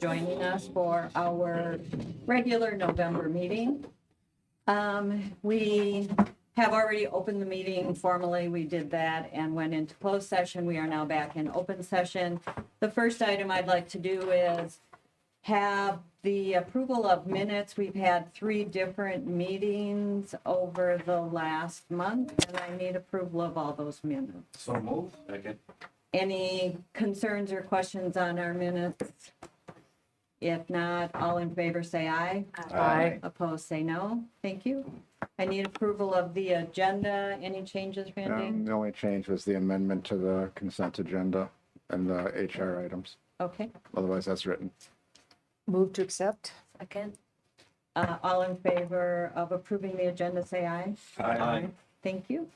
joining us for our regular November meeting. We have already opened the meeting formally. We did that and went into closed session. We are now back in open session. The first item I'd like to do is have the approval of minutes. We've had 3 different meetings over the last month, and I need approval of all those minutes. So moved. Second. Any concerns or questions on our minutes? If not, all in favor say aye. Aye. Opposed, say no. Thank you. I need approval of the agenda. Any changes, Randy? The only change was the amendment to the consent agenda and the HR items. Okay. Otherwise, that's written. Move to accept. Second. All in favor of approving the agenda, say aye. Aye. Thank you.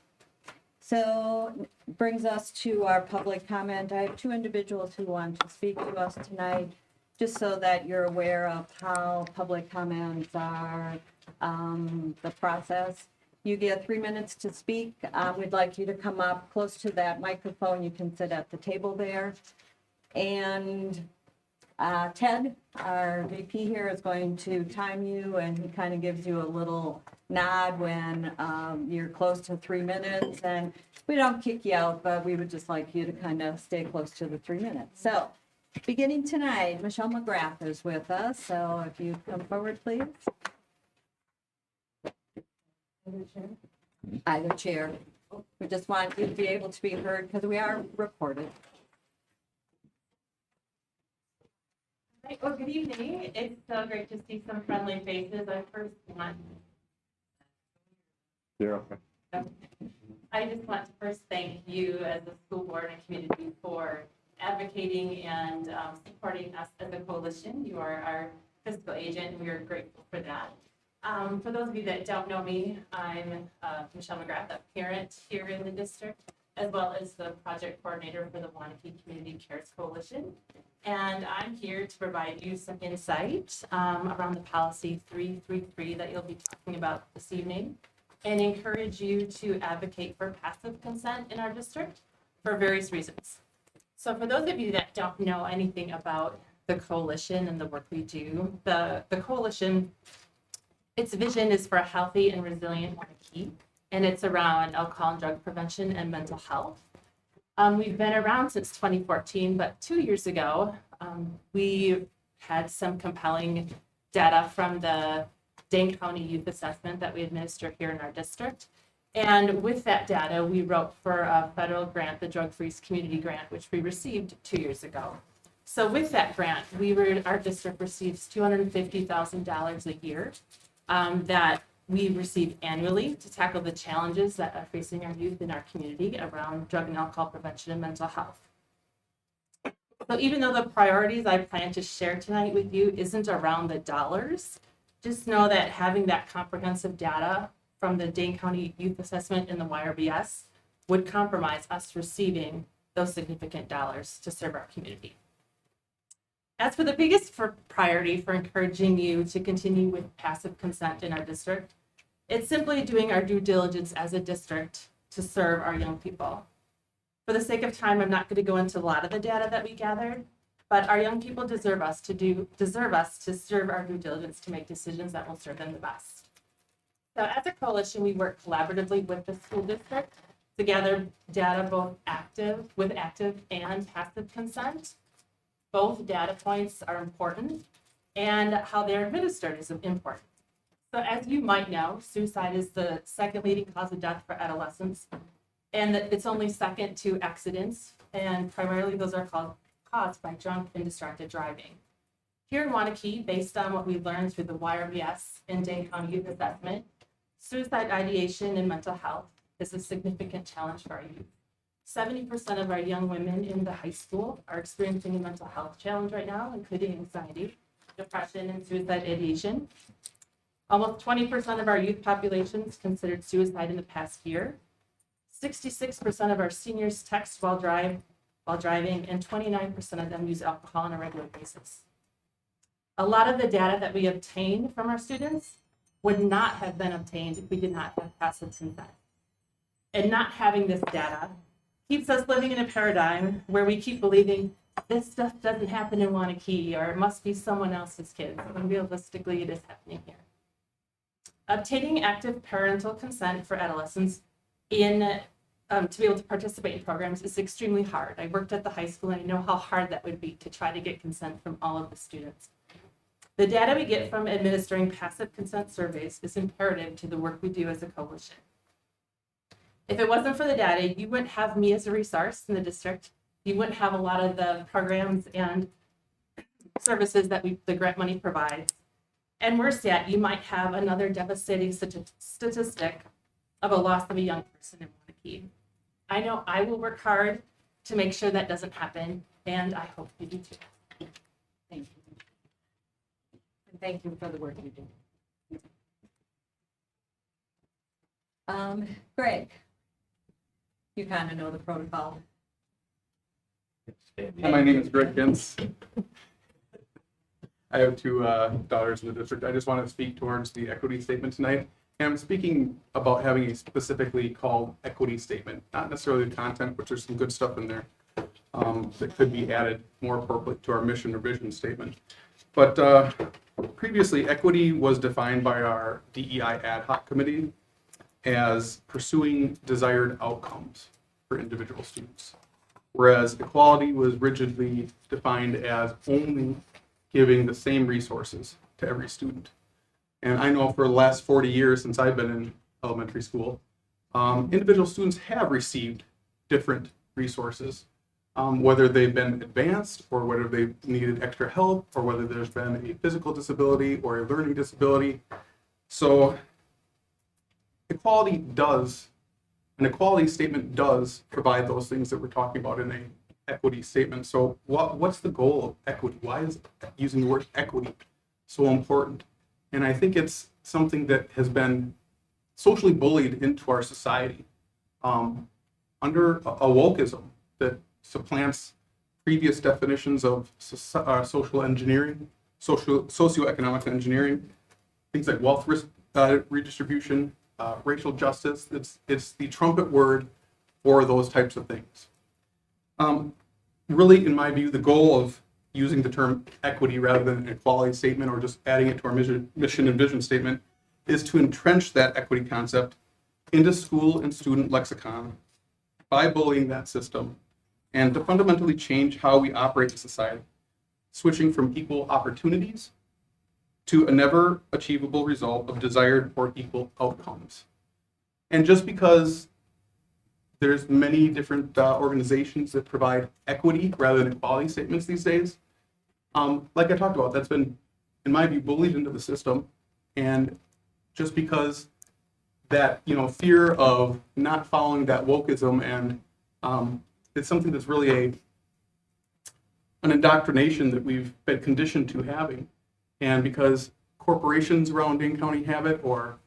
So brings us to our public comment. I have 2 individuals who want to speak to us tonight, just so that you're aware of how public comments are, the process. You get 3 minutes to speak. We'd like you to come up close to that microphone. You can sit at the table there. And Ted, our VP here, is going to time you, and he kind of gives you a little nod when you're close to 3 minutes. And we don't kick you out, but we would just like you to kind of stay close to the 3 minutes. So beginning tonight, Michelle McGrath is with us. So if you come forward, please. Either chair. We just want you to be able to be heard because we are recorded. Hi, well, good evening. It's so great to see some friendly faces. I just want to first thank you as a school board and community for advocating and supporting us as a coalition. You are our fiscal agent, and we are grateful for that. For those of you that don't know me, I'm Michelle McGrath, a parent here in the district, as well as the project coordinator for the Waunakee Community Cares Coalition. And I'm here to provide you some insight around the policy 333 that you'll be talking about this evening, and encourage you to advocate for passive consent in our district for various reasons. So for those of you that don't know anything about the coalition and the work we do, the coalition, its vision is for a healthy and resilient Waunakee, and it's around alcohol and drug prevention and mental health. We've been around since 2014, but 2 years ago, we had some compelling data from the Dane County Youth Assessment that we administer here in our district. And with that data, we wrote for a federal grant, the Drug Free Community Grant, which we received 2 years ago. So with that grant, our district receives $250,000 a year that we receive annually to tackle the challenges that are facing our youth in our community around drug and alcohol prevention and mental health. So even though the priorities I plan to share tonight with you isn't around the dollars, just know that having that comprehensive data from the Dane County Youth Assessment and the YRBS would compromise us receiving those significant dollars to serve our community. As for the biggest priority for encouraging you to continue with passive consent in our district, it's simply doing our due diligence as a district to serve our young people. For the sake of time, I'm not going to go into a lot of the data that we gathered, but our young people deserve us to serve our due diligence to make decisions that will serve them the best. So as a coalition, we work collaboratively with the school district to gather data both active and passive consent. Both data points are important, and how they're administered is important. So as you might know, suicide is the second leading cause of death for adolescents, and it's only second to accidents, and primarily those are caused by drunk and distracted driving. Here in Waunakee, based on what we learned through the YRBS and Dane County Youth Assessment, suicide ideation and mental health is a significant challenge for our youth. 70% of our young women in the high school are experiencing a mental health challenge right now, including anxiety, depression, and suicide ideation. Almost 20% of our youth populations considered suicide in the past year. 66% of our seniors text while driving, and 29% of them use alcohol on a regular basis. A lot of the data that we obtain from our students would not have been obtained if we did not have passive consent. And not having this data keeps us living in a paradigm where we keep believing this stuff doesn't happen in Waunakee, or it must be someone else's kids, when realistically it is happening here. Obtaining active parental consent for adolescents to be able to participate in programs is extremely hard. I worked at the high school and I know how hard that would be to try to get consent from all of the students. The data we get from administering passive consent surveys is imperative to the work we do as a coalition. If it wasn't for the data, you wouldn't have me as a resource in the district. You wouldn't have a lot of the programs and services that the grant money provides. And worse yet, you might have another devastating statistic of a loss of a young person in Waunakee. I know I will work hard to make sure that doesn't happen, and I hope you do too. Thank you. And thank you for the work you do. Greg, you kind of know the protocol. Hi, my name is Greg Gintz. I have two daughters in the district. I just want to speak towards the equity statement tonight. And I'm speaking about having a specifically called equity statement, not necessarily the content, which there's some good stuff in there that could be added more appropriate to our mission or vision statement. But previously, equity was defined by our DEI ad hoc committee as pursuing desired outcomes for individual students, whereas equality was rigidly defined as only giving the same resources to every student. And I know for the last 40 years since I've been in elementary school, individual students have received different resources, whether they've been advanced or whether they've needed extra help or whether there's been a physical disability or a learning disability. So an equality statement does provide those things that we're talking about in an equity statement. So what's the goal of equity? Why is using the word equity so important? And I think it's something that has been socially bullied into our society under a wokeism that supplants previous definitions of social engineering, socioeconomic engineering, things like wealth redistribution, racial justice. It's the trumpet word for those types of things. Really, in my view, the goal of using the term equity rather than an equality statement or just adding it to our mission and vision statement is to entrench that equity concept into school and student lexicon by bullying that system and to fundamentally change how we operate in society, switching from equal opportunities to a never achievable result of desired or equal outcomes. And just because there's many different organizations that provide equity rather than equality statements these days, like I talked about, that's been, in my view, bullied into the system. And just because that, fear of not following that wokeism and it's something that's really an indoctrination that we've been conditioned to having. And because corporations around Dane County have it, or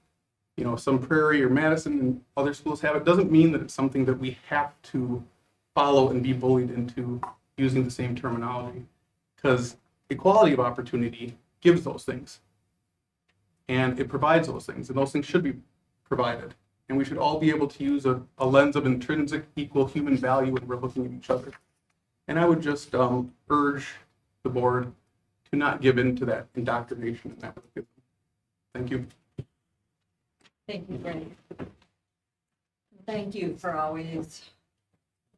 some Prairie or Madison and other schools have it, doesn't mean that it's something that we have to follow and be bullied into using the same terminology. Because equality of opportunity gives those things. And it provides those things, and those things should be provided. And we should all be able to use a lens of intrinsic equal human value when we're looking at each other. And I would just urge the board to not give in to that indoctrination and that. Thank you. Thank you, Greg. Thank you for always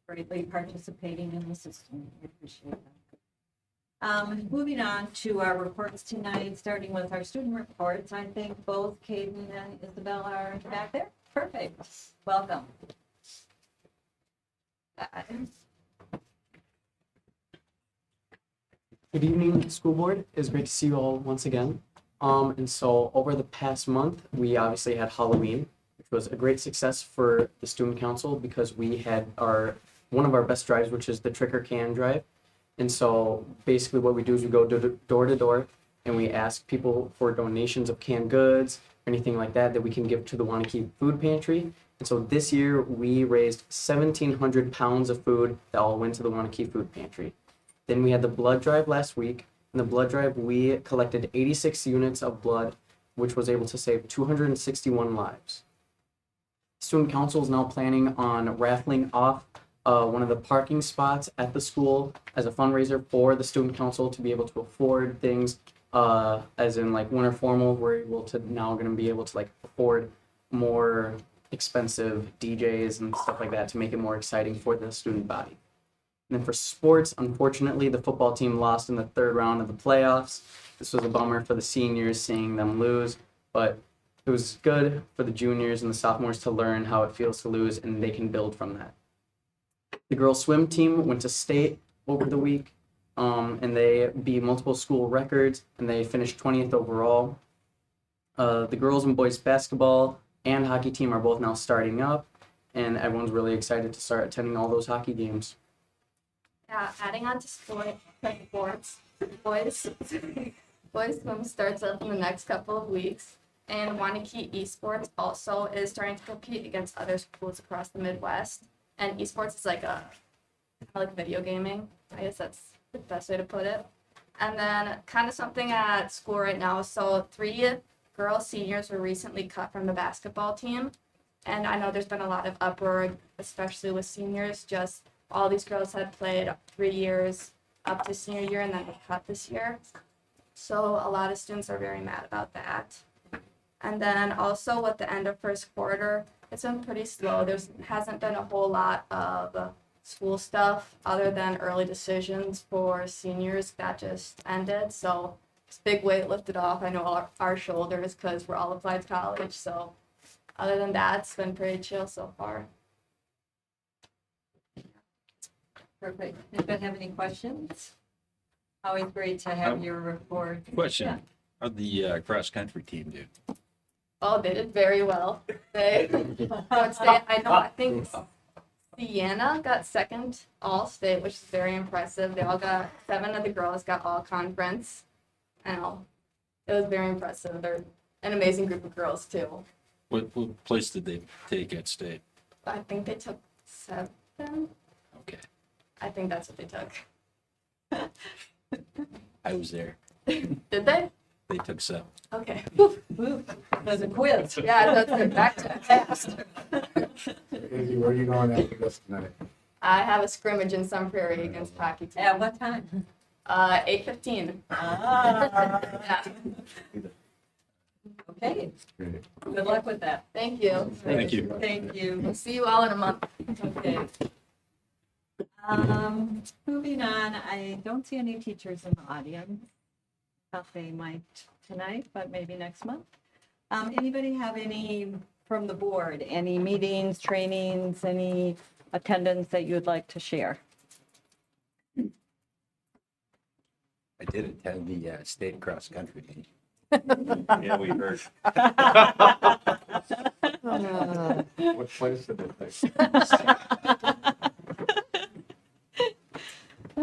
greatly participating in the system. We appreciate that. Moving on to our reports tonight, starting with our student reports. I think both Caden and Isabel are back there. Perfect. Welcome. Good evening, school board. It's great to see you all once again. And so over the past month, we obviously had Halloween, which was a great success for the student council because we had one of our best drives, which is the Trick or Can drive. And so basically what we do is we go door to door and we ask people for donations of canned goods, anything like that we can give to the Waunakee food pantry. And so this year we raised 1,700 pounds of food that all went to the Waunakee food pantry. Then we had the blood drive last week. In the blood drive, we collected 86 units of blood, which was able to save 261 lives. Student council is now planning on raffling off one of the parking spots at the school as a fundraiser for the student council to be able to afford things, as in like winter formal, we're able to now going to be able to like afford more expensive DJs and stuff like that to make it more exciting for the student body. And then for sports, unfortunately, the football team lost in the third round of the playoffs. This was a bummer for the seniors seeing them lose, but it was good for the juniors and the sophomores to learn how it feels to lose, and they can build from that. The girls swim team went to state over the week, and they beat multiple school records, and they finished 20th overall. The girls and boys basketball and hockey team are both now starting up, and everyone's really excited to start attending all those hockey games. Adding on to sports, boys swim starts up in the next couple of weeks, and Waunakee Esports also is starting to compete against other schools across the Midwest. And esports is like video gaming. I guess that's the best way to put it. And then kind of something at school right now. So 3 girl seniors were recently cut from the basketball team, and I know there's been a lot of uproar, especially with seniors. Just all these girls had played 3 years up to senior year and then were cut this year. So a lot of students are very mad about that. And then also with the end of first quarter, it's been pretty slow. There hasn't been a whole lot of school stuff other than early decisions for seniors that just ended. So this big weight lifted off, I know, our shoulders because we're all applied to college. So other than that, it's been pretty chill so far. Perfect. Anybody have any questions? Always great to have your report. Question, Yeah. how'd the cross-country team do? Oh, they did very well. I think Sienna got second all state, which is very impressive. They all got 7 of the girls got all conference. And it was very impressive. They're an amazing group of girls too. What place did they take at state? I think they took 7. Okay, I think that's what they took. I was there. Did they? They took 7. Okay. There's a quiz. Yeah, that's good. Back to the past. Izzy, where are you going after this tonight? I have a scrimmage in Sun Prairie against hockey team. At what time? 8:15. Yeah. Okay, Great. good luck with that. Thank you. Thank you. Thank you. We'll see you all in a month. Okay. Moving on, I don't see any teachers in the audience. Thought they might tonight, but maybe next month. Anybody have any from the board, any meetings, trainings, any attendance that you would like to share? I did attend the state cross-country meet. Yeah, we heard. What place did it take?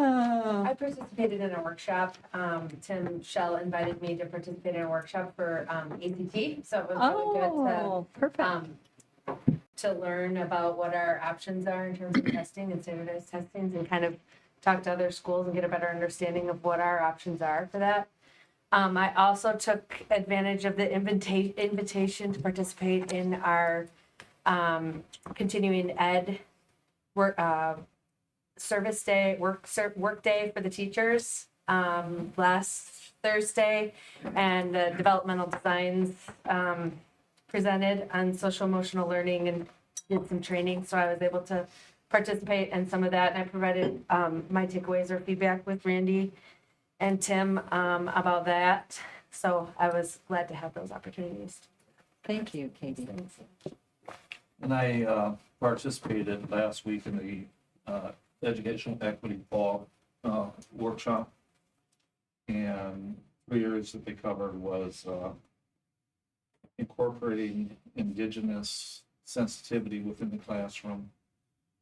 I participated in a workshop. Tim Shell invited me to participate in a workshop for ACT, so it was Oh, perfect. really good to learn about what our options are in terms of testing and standardized testings, and kind of talk to other schools and get a better understanding of what our options are for that. I also took advantage of the invitation to participate in our continuing ed work. Service day, work day for the teachers last Thursday, and developmental designs presented on social emotional learning and did some training. So I was able to participate in some of that, and I provided my takeaways or feedback with Randy and Tim about that. So I was glad to have those opportunities. Thank you, Katie. And I participated last week in the Educational Equity Fall workshop. And 3 areas that they covered was incorporating Indigenous sensitivity within the classroom.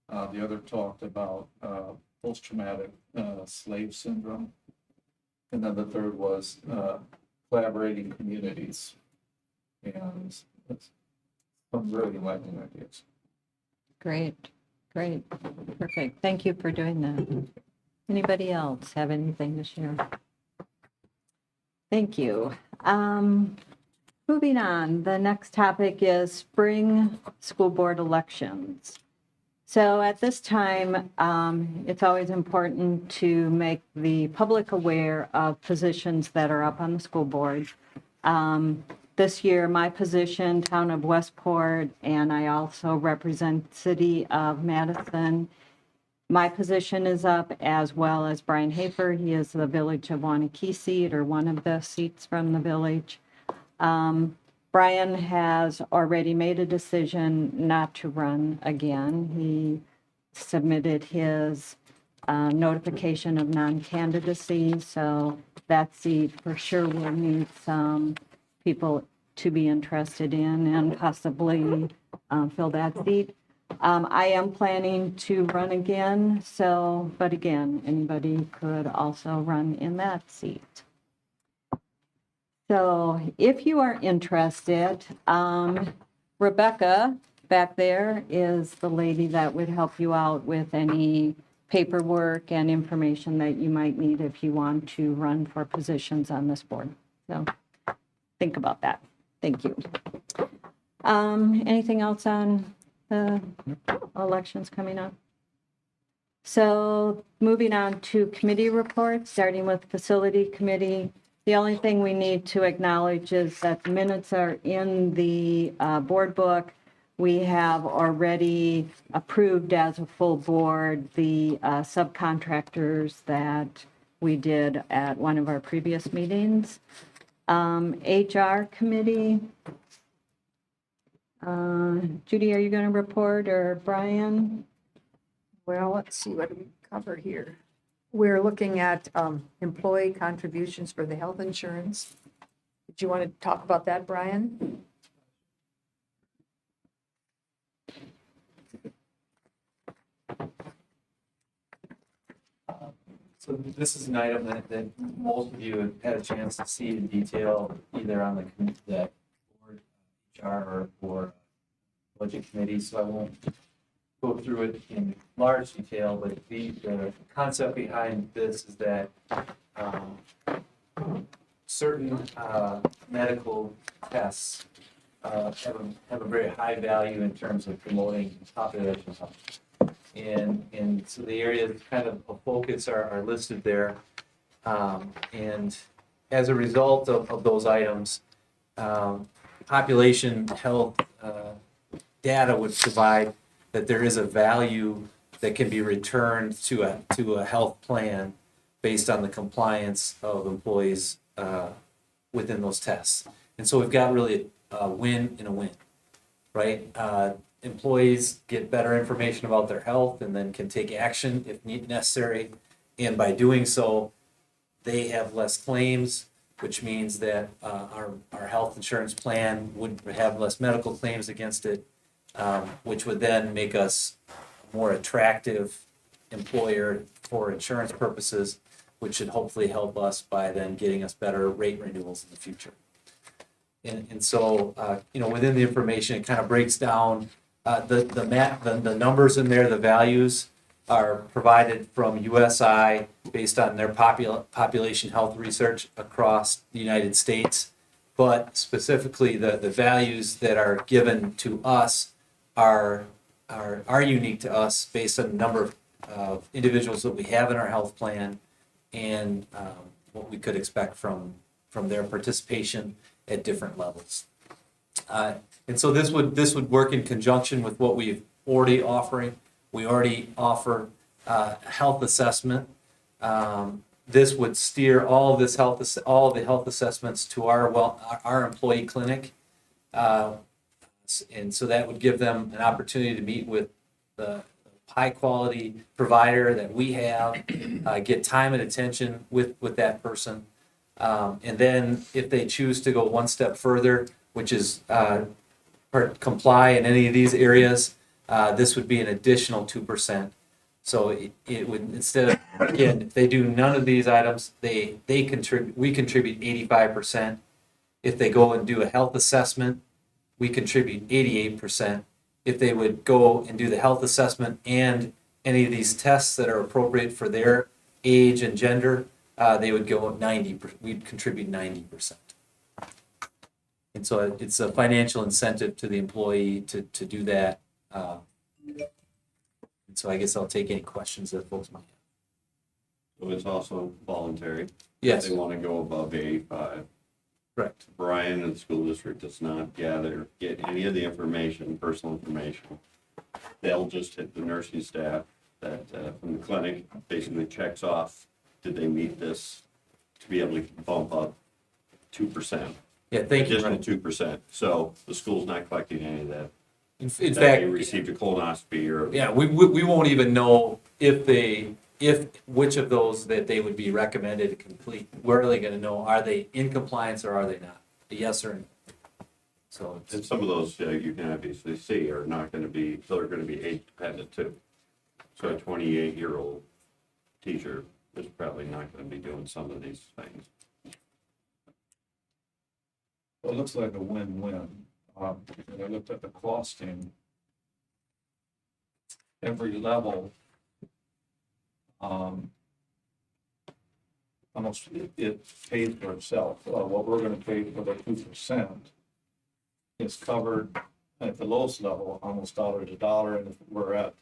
The other talked about post-traumatic slave syndrome. And then the third was collaborating communities. And that's some really enlightening ideas. Great, great, perfect. Thank you for doing that. Anybody else have anything to share? Thank you. Moving on, the next topic is spring school board elections. So at this time, it's always important to make the public aware of positions that are up on the school board. This year, my position, Town of Westport, and I also represent City of Madison. My position is up, as well as Brian Hafer. He is the Village of Waunakee seat, or one of the seats from the village. Brian has already made a decision not to run again. He submitted his notification of non-candidacy, so that seat for sure will need some people to be interested in and possibly fill that seat. I am planning to run again, so, but again, anybody could also run in that seat. So if you are interested, Rebecca back there is the lady that would help you out with any paperwork and information that you might need if you want to run for positions on this board. So think about that. Thank you. Anything else on the elections coming up? So moving on to committee reports, starting with facility committee. The only thing we need to acknowledge is that the minutes are in the board book. We have already approved as a full board the subcontractors that we did at one of our previous meetings. HR committee. Judy, are you going to report, or Brian? Well, let's see, what do we cover here? We're looking at employee contributions for the health insurance. Did you want to talk about that, Brian? So this is an item that most of you have had a chance to see in detail, either on the board, HR, or budget committee, so I won't go through it in large detail, but the concept behind this is that certain medical tests have a very high value in terms of promoting population health. And so the areas kind of focus are listed there. And as a result of those items, population health data would provide that there is a value that can be returned to a health plan based on the compliance of employees within those tests. And so we've got really a win and a win, right? Employees get better information about their health and then can take action if necessary. And by doing so, they have less claims, which means that our health insurance plan would have less medical claims against it, which would then make us a more attractive employer for insurance purposes, which should hopefully help us by then getting us better rate renewals in the future. And so, within the information, it kind of breaks down the numbers in there, the values are provided from USI based on their population health research across the United States. But specifically, the values that are given to us are unique to us based on the number of individuals that we have in our health plan and what we could expect from their participation at different levels. And so this would work in conjunction with what we've already offering. We already offer health assessment. This would steer all the health assessments to our employee clinic, and so that would give them an opportunity to meet with the high quality provider that we have, get time and attention with that person, and then if they choose to go one step further, which is comply in any of these areas, this would be an additional 2%. So it would, instead of, again, if they do none of these items, we contribute 85%. If they go and do a health assessment, we contribute 88%. If they would go and do the health assessment and any of these tests that are appropriate for their age and gender, they would go 90%. We'd contribute 90%. And so it's a financial incentive to the employee to do that So I guess I'll take any questions that folks might have. So it's also voluntary. Yes, They want to go above 85. correct. Brian and the school district does not get any of the information, personal information. They'll just hit the nursing staff that, from the clinic, basically checks off, did they meet this to be able to bump up 2%? Yeah, thank you, Additional Brian. 2%. So the school's not collecting any of that. In That fact, they received a colonoscopy or. yeah, we won't even know if which of those that they would be recommended to complete. Where are they gonna know? Are they in compliance or are they not? A yes or no? So And it's, some of those, you can obviously see are not gonna be, they're gonna be age dependent too. So a 28-year-old teacher is probably not gonna be doing some of these things. Well, it looks like a win-win. And I looked at the costing. Every level, almost it paid for itself. What we're gonna pay for the 2% is covered at the lowest level, almost dollar to dollar, and if we're at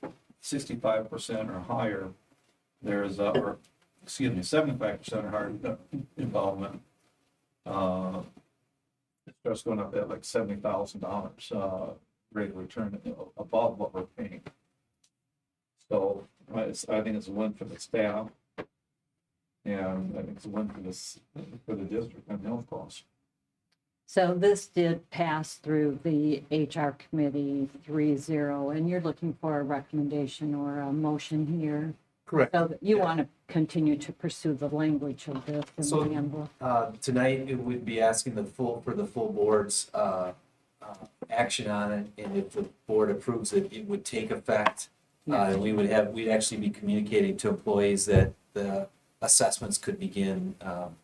65% or higher, there's, or, excuse me, 75% or higher involvement. It starts going up at like $70,000 rate of return above what we're paying. So I think it's a win for the staff. And I think it's a win for the district and health costs. So this did pass through the HR committee 3-0, and you're looking for a recommendation or a motion here? correct. So that you want to continue to pursue the language of this in So, the handbook? Tonight, it would be asking for the full board's, action on it, and if the board approves it, it would take effect. And we'd actually be communicating to employees that the assessments could begin,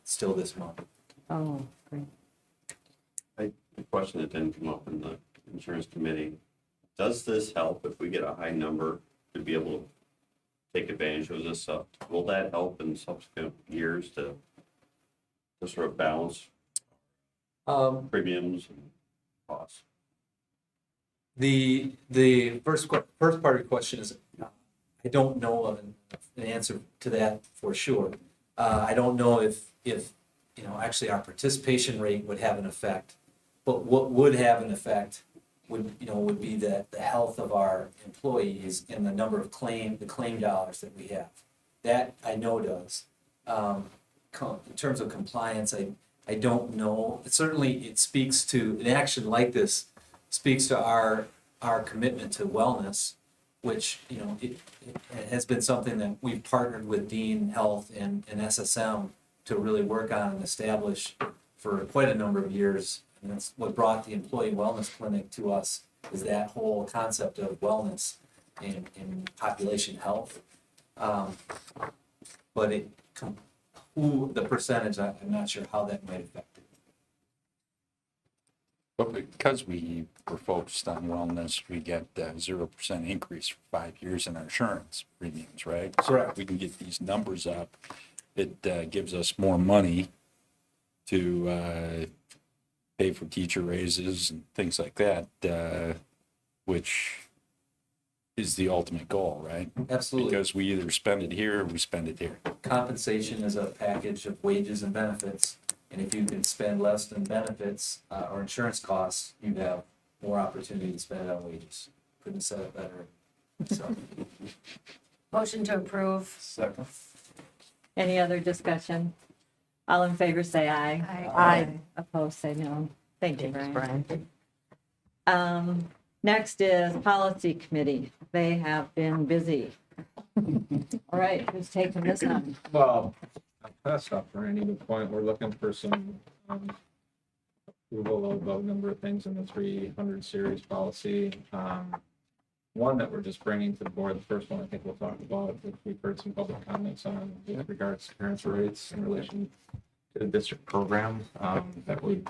still this month. Oh, great. The question that didn't come up in the insurance committee, does this help if we get a high number to be able to take advantage of this? Will that help in subsequent years to sort of balance premiums and costs? The first part of your question is, I don't know of an answer to that for sure. I don't know if actually our participation rate would have an effect, but what would have an effect would be the health of our employees and the number of claim dollars that we have. That I know does. In terms of compliance, I don't know. It speaks to an action like this speaks to our commitment to wellness, which it has been something that we've partnered with Dean Health and SSM to really work on and establish for quite a number of years. And that's what brought the employee wellness clinic to us, is that whole concept of wellness and population health. But the percentage, I'm not sure how that might affect it. But because we were focused on wellness, we get 0% increase for 5 years in our insurance premiums, right? Correct. We can get these numbers up. It gives us more money to pay for teacher raises and things like that, which is the ultimate goal, right? Absolutely. Because we either spend it here or we spend it here. Compensation is a package of wages and benefits. And if you can spend less than benefits or insurance costs, you have more opportunity to spend it on wages. Couldn't have said it better. So, Motion to approve. Second. Any other discussion? All in favor, say aye. Aye. Opposed, say no. Thank you, Thanks, Brian. Brian. Next is policy committee. They have been busy. All right, who's taking this on? Well, I'll pass up for any point. We're looking for some approval of a number of things in the 300 series policy. One that we're just bringing to the board, the first one I think we'll talk about, which we've heard some public comments on with regards to transfer rates in relation to the district program that we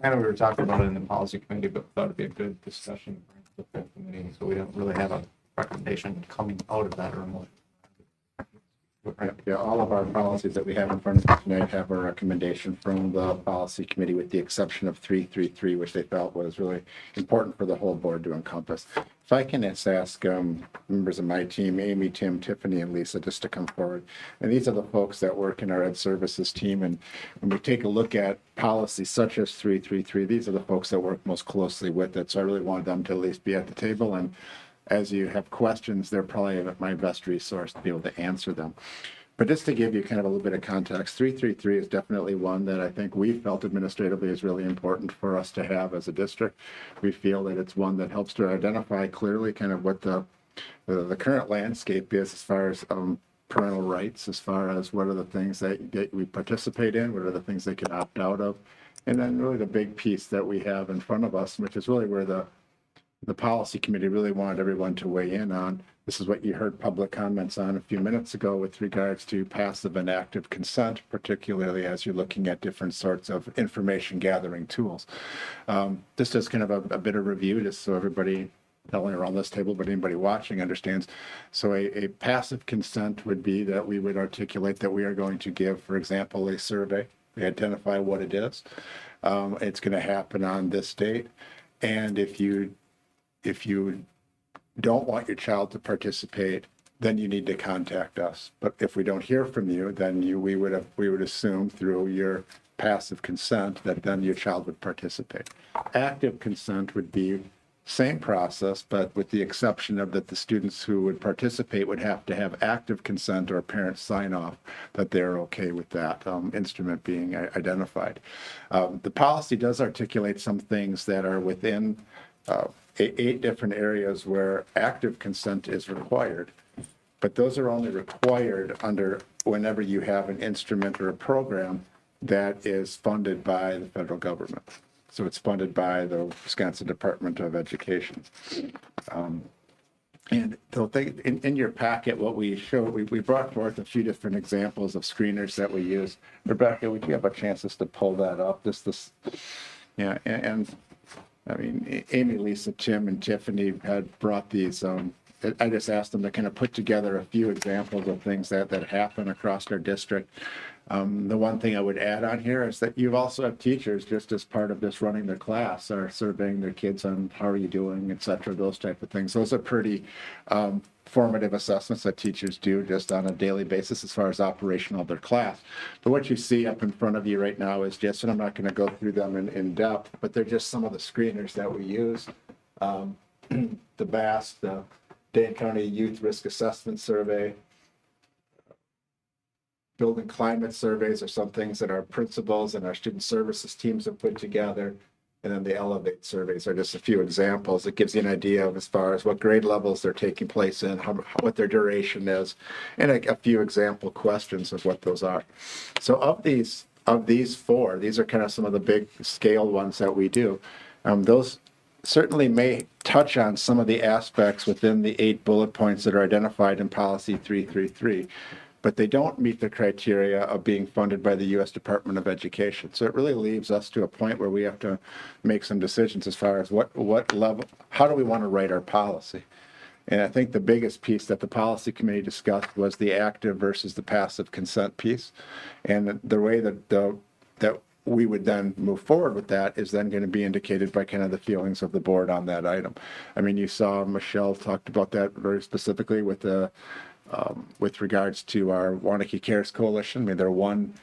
were talking about it in the policy committee, but thought it'd be a good discussion to bring to the full committee. So we don't really have a recommendation coming out of that or more. Yeah, all of our policies that we have in front of us tonight have a recommendation from the policy committee with the exception of 333, which they felt was really important for the whole board to encompass. If I can just ask members of my team, Amy, Tim, Tiffany, and Lisa, just to come forward. And these are the folks that work in our ed services team. And when we take a look at policies such as 333, these are the folks that work most closely with it. So I really wanted them to at least be at the table. And as you have questions, they're probably my best resource to be able to answer them. But just to give you kind of a little bit of context, 333 is definitely one that I think we felt administratively is really important for us to have as a district. We feel that it's one that helps to identify clearly kind of what the current landscape is as far as parental rights, as far as what are the things that we participate in, what are the things they can opt out of. And then really the big piece that we have in front of us, which is really where the policy committee really wanted everyone to weigh in on. This is what you heard public comments on a few minutes ago with regards to passive and active consent, particularly as you're looking at different sorts of information gathering tools. This is kind of a bit of review, just so everybody, not only around this table, but anybody watching understands. So a passive consent would be that we would articulate that we are going to give, for example, a survey. We identify what it is. It's going to happen on this date. And if you don't want your child to participate, then you need to contact us. But if we don't hear from you, then we would assume through your passive consent that then your child would participate. Active consent would be same process, but with the exception of that the students who would participate would have to have active consent or parents sign off that they're okay with that instrument being identified. The policy does articulate some things that are within 8 different areas where active consent is required, but those are only required under whenever you have an instrument or a program that is funded by the federal government. So it's funded by the Wisconsin Department of Education. And so in your packet, what we showed, we brought forth a few different examples of screeners that we use. Rebecca, would you have a chance just to pull that up? Yeah, and I mean, Amy, Lisa, Tim, and Tiffany had brought these. I just asked them to kind of put together a few examples of things that happen across our district. The one thing I would add on here is that you also have teachers, just as part of this running their class, are surveying their kids on how are you doing, et cetera, those type of things. Those are pretty formative assessments that teachers do just on a daily basis as far as operational of their class. But what you see up in front of you right now is just, and I'm not going to go through them in depth, but they're just some of the screeners that we use. The BAS, the Dane County Youth Risk Assessment Survey, building climate surveys are some things that our principals and our student services teams have put together. And then the Elevate surveys are just a few examples. It gives you an idea of as far as what grade levels they're taking place in, what their duration is, and a few example questions of what those are. So of these 4, these are kind of some of the big scale ones that we do. Those certainly may touch on some of the aspects within the 8 bullet points that are identified in policy 333. But they don't meet the criteria of being funded by the U.S. Department of Education. So it really leaves us to a point where we have to make some decisions as far as what level, how do we want to write our policy? And I think the biggest piece that the policy committee discussed was the active versus the passive consent piece. And the way that we would then move forward with that is then going to be indicated by kind of the feelings of the board on that item. I mean, you saw Michelle talked about that very specifically with regards to our Waunakee Cares Coalition. I mean, they're one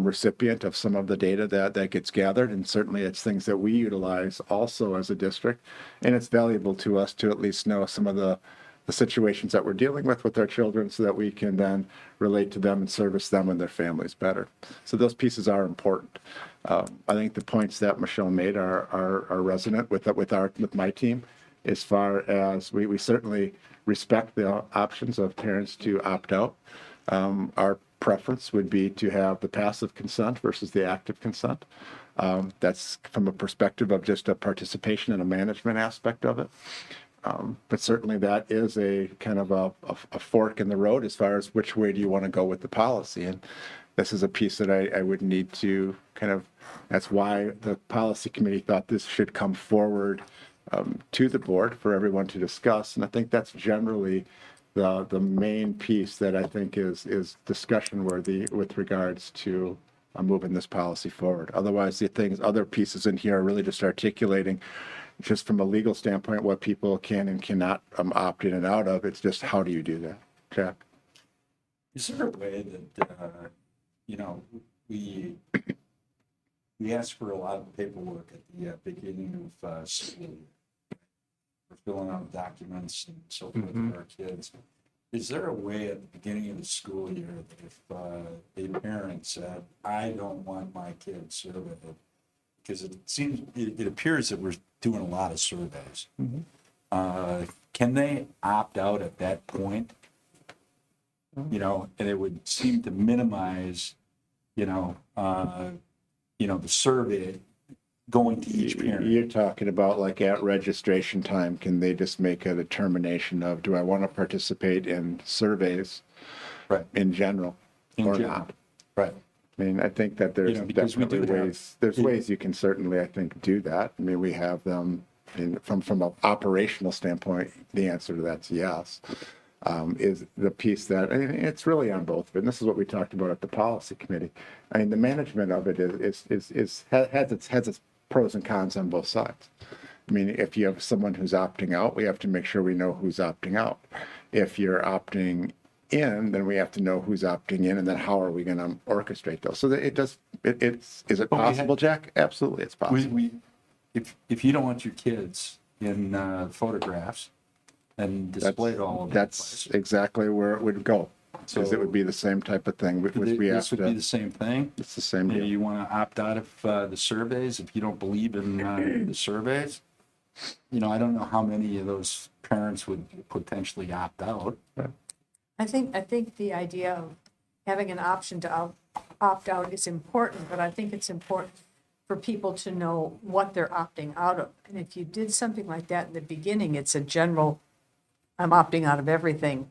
recipient of some of the data that gets gathered, and certainly it's things that we utilize also as a district, and it's valuable to us to at least know some of the situations that we're dealing with our children so that we can then relate to them and service them and their families better. So those pieces are important. I think the points that Michelle made are resonant with my team as far as we certainly respect the options of parents to opt out. Our preference would be to have the passive consent versus the active consent. That's from a perspective of just a participation and a management aspect of it. But certainly that is a kind of a fork in the road as far as which way do you want to go with the policy. And this is a piece that I would need to kind of, that's why the policy committee thought this should come forward to the board for everyone to discuss. And I think that's generally the main piece that I think is discussion worthy with regards to moving this policy forward. Otherwise, other pieces in here are really just articulating, just from a legal standpoint, what people can and cannot opt in and out of. It's just, how do you do that? Jack? Is there a way that, we ask for a lot of paperwork at the beginning of school year. We're filling out documents and so forth for our kids. Is there a way at the beginning of the school year that if a parent said, I don't want my kid surveyed, because it appears that we're doing a lot of surveys. Can they opt out at that point? And it would seem to minimize, the survey going to each parent. You're talking about like at registration time, can they just make a determination of, do I want to participate in surveys in general or not? Right. I mean, I think that there's because we do definitely ways you can certainly, I think, do that. I mean, we have them from an operational standpoint, the answer to that's yes. Is the piece that, I mean, it's really on both of it. And this is what we talked about at the policy committee. I mean, the management of it has its pros and cons on both sides. I mean, if you have someone who's opting out, we have to make sure we know who's opting out. If you're opting in, then we have to know who's opting in, and then how are we going to orchestrate those? So that is it possible, Jack? Absolutely, it's possible. If you don't want your kids in photographs and displayed all over That's exactly where it would go. So it would be the same type of thing. This would be the same thing. It's the same Maybe deal. you want to opt out of the surveys if you don't believe in the surveys. I don't know how many of those parents would potentially opt out. I think the idea of having an option to opt out is important, but I think it's important for people to know what they're opting out of. And if you did something like that in the beginning, it's a general, I'm opting out of everything.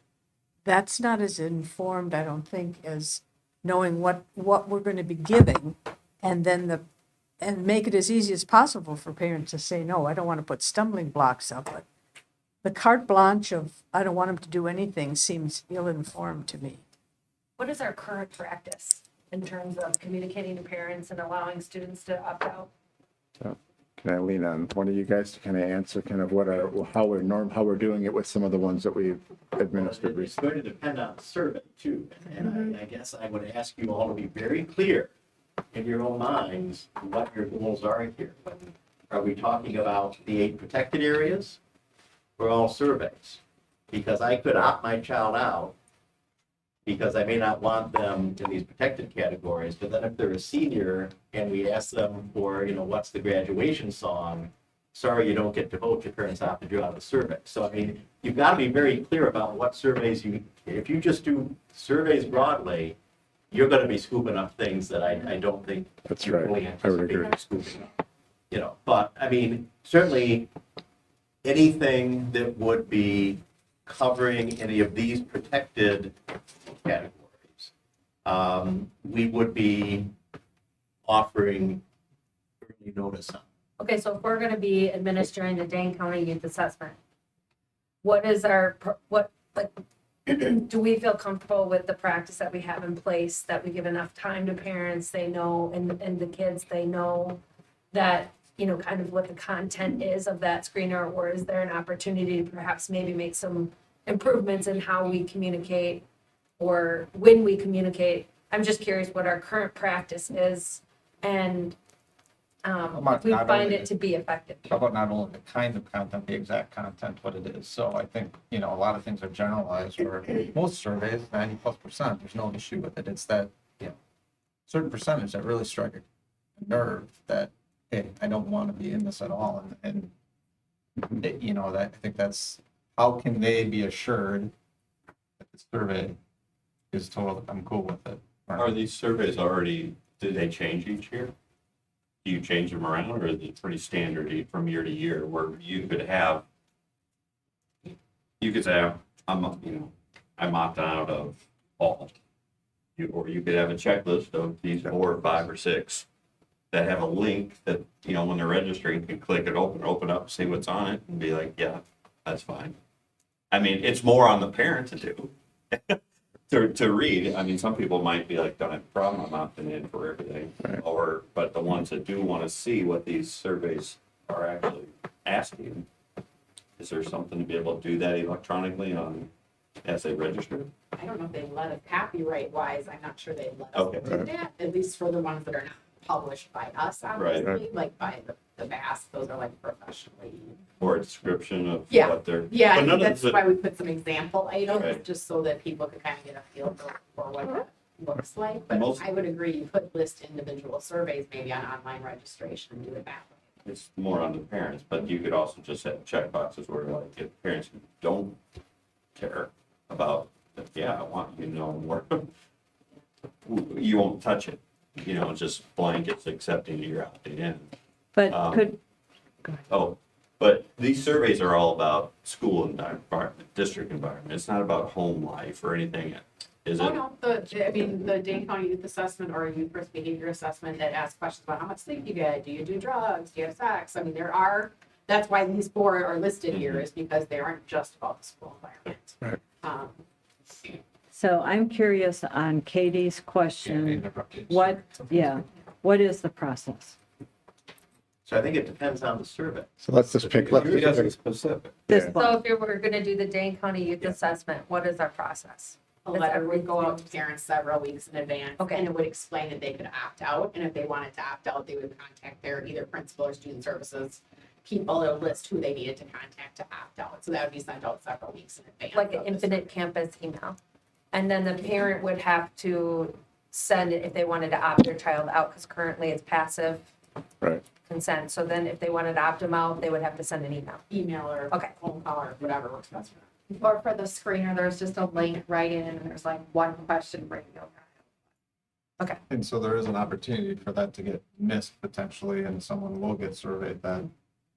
That's not as informed, I don't think, as knowing what we're going to be giving, and then and make it as easy as possible for parents to say, no, I don't want to put stumbling blocks up. But the carte blanche of, I don't want them to do anything, seems ill-informed to me. What is our current practice in terms of communicating to parents and allowing students to opt out? Can I lean on one of you guys to kind of answer kind of how we're doing it with some of the ones that we've administered It's recently? going to depend on the survey too. And I guess I would ask you all to be very clear in your own minds what your goals are here. Are we talking about the 8 protected areas or all surveys? Because I could opt my child out because I may not want them in these protected categories, but then if they're a senior and we ask them for, what's the graduation song, sorry, you don't get to vote, your parents opted you out of the survey. So, I mean, you've got to be very clear about what surveys if you just do surveys broadly, you're going to be scooping up things that I don't think That's you right. fully I would anticipate agree. you scooping up. But, I mean, certainly anything that would be covering any of these protected categories, we would be offering early notice on. Okay, so if we're going to be administering the Dane County Youth Assessment, what is do we feel comfortable with the practice that we have in place, that we give enough time to parents, they know, and the kids, they know that, kind of what the content is of that screener, or is there an opportunity to perhaps maybe make some improvements in how we communicate or when we communicate? I'm just curious what our current practice is and if we find it to be effective. How about not only the kind of content, the exact content, what it is? So I think, a lot of things are generalized, or most surveys, 90+%, there's no issue with it. It's that, certain percentage that really strike a nerve that, hey, I don't want to be in this at all. And that, I think that's, how can they be assured that the survey is total, I'm cool with it? Are these surveys already, do they change each year? Do you change them around, or is it pretty standard from year to year, where you could say, I'm opting out of all. Or you could have a checklist of these 4 or 5 or 6 that have a link that, when they're registering, can click it open up, see what's on it, and be like, yeah, that's fine. I mean, it's more on the parent to do. To read, I mean, some people might be like, don't have a problem, I'm opting in for everything. Or, but the ones that do want to see what these surveys are actually asking, is there something to be able to do that electronically on, as they register? I don't know if they let us, copyright wise, I'm not sure they let Okay. us do that, at least for the ones that are not published by us, obviously, like by the BAS, those are like professionally. Or a description of Yeah. what they're. Yeah, I but think none of that's the- why we put some example items, Right. just so that people could kind of get a feel for what that looks like. But Most- I would agree, you could list individual surveys maybe on online registration and do it that way. It's more on the parents, but you could also just have check boxes where like if parents who don't care about, yeah, I want you to know more. You won't touch it, you know, just blankets accepting you're opting in. But Um, Oh, but these surveys are all about school environment, district environment. It's not about home life or anything, is Oh, it? no, the Dane County Youth Assessment or Youth Risk Behavior Assessment that asks questions about how much sleep you get, do you do drugs, do you have sex? I mean, that's why these four are listed here, is because they aren't just about the school environment. Right. Um, So I'm curious on Katie's question, interrupt you. what is the process? So I think it depends on the survey. So let's just pick, let's Yours isn't pick specific. This Yeah. one. So if you were gonna do the Dane County Youth Assessment, what is our process? A letter would go out to parents several weeks in advance. Okay. And it would explain that they could opt out, and if they wanted to opt out, they would contact their either principal or student services people, or list who they needed to contact to opt out. So that would be sent out several weeks in advance. Like an of the infinite campus email. And then the parent would have to send it if they wanted to opt their child out, because currently it's passive Right. consent. So then if they wanted to opt them out, they would have to send an email. email or Okay. phone call or whatever works best for them. Or for the screener, there's just a link right in and there's like one question bring your And so there is an opportunity for that to get missed potentially, and someone will get surveyed that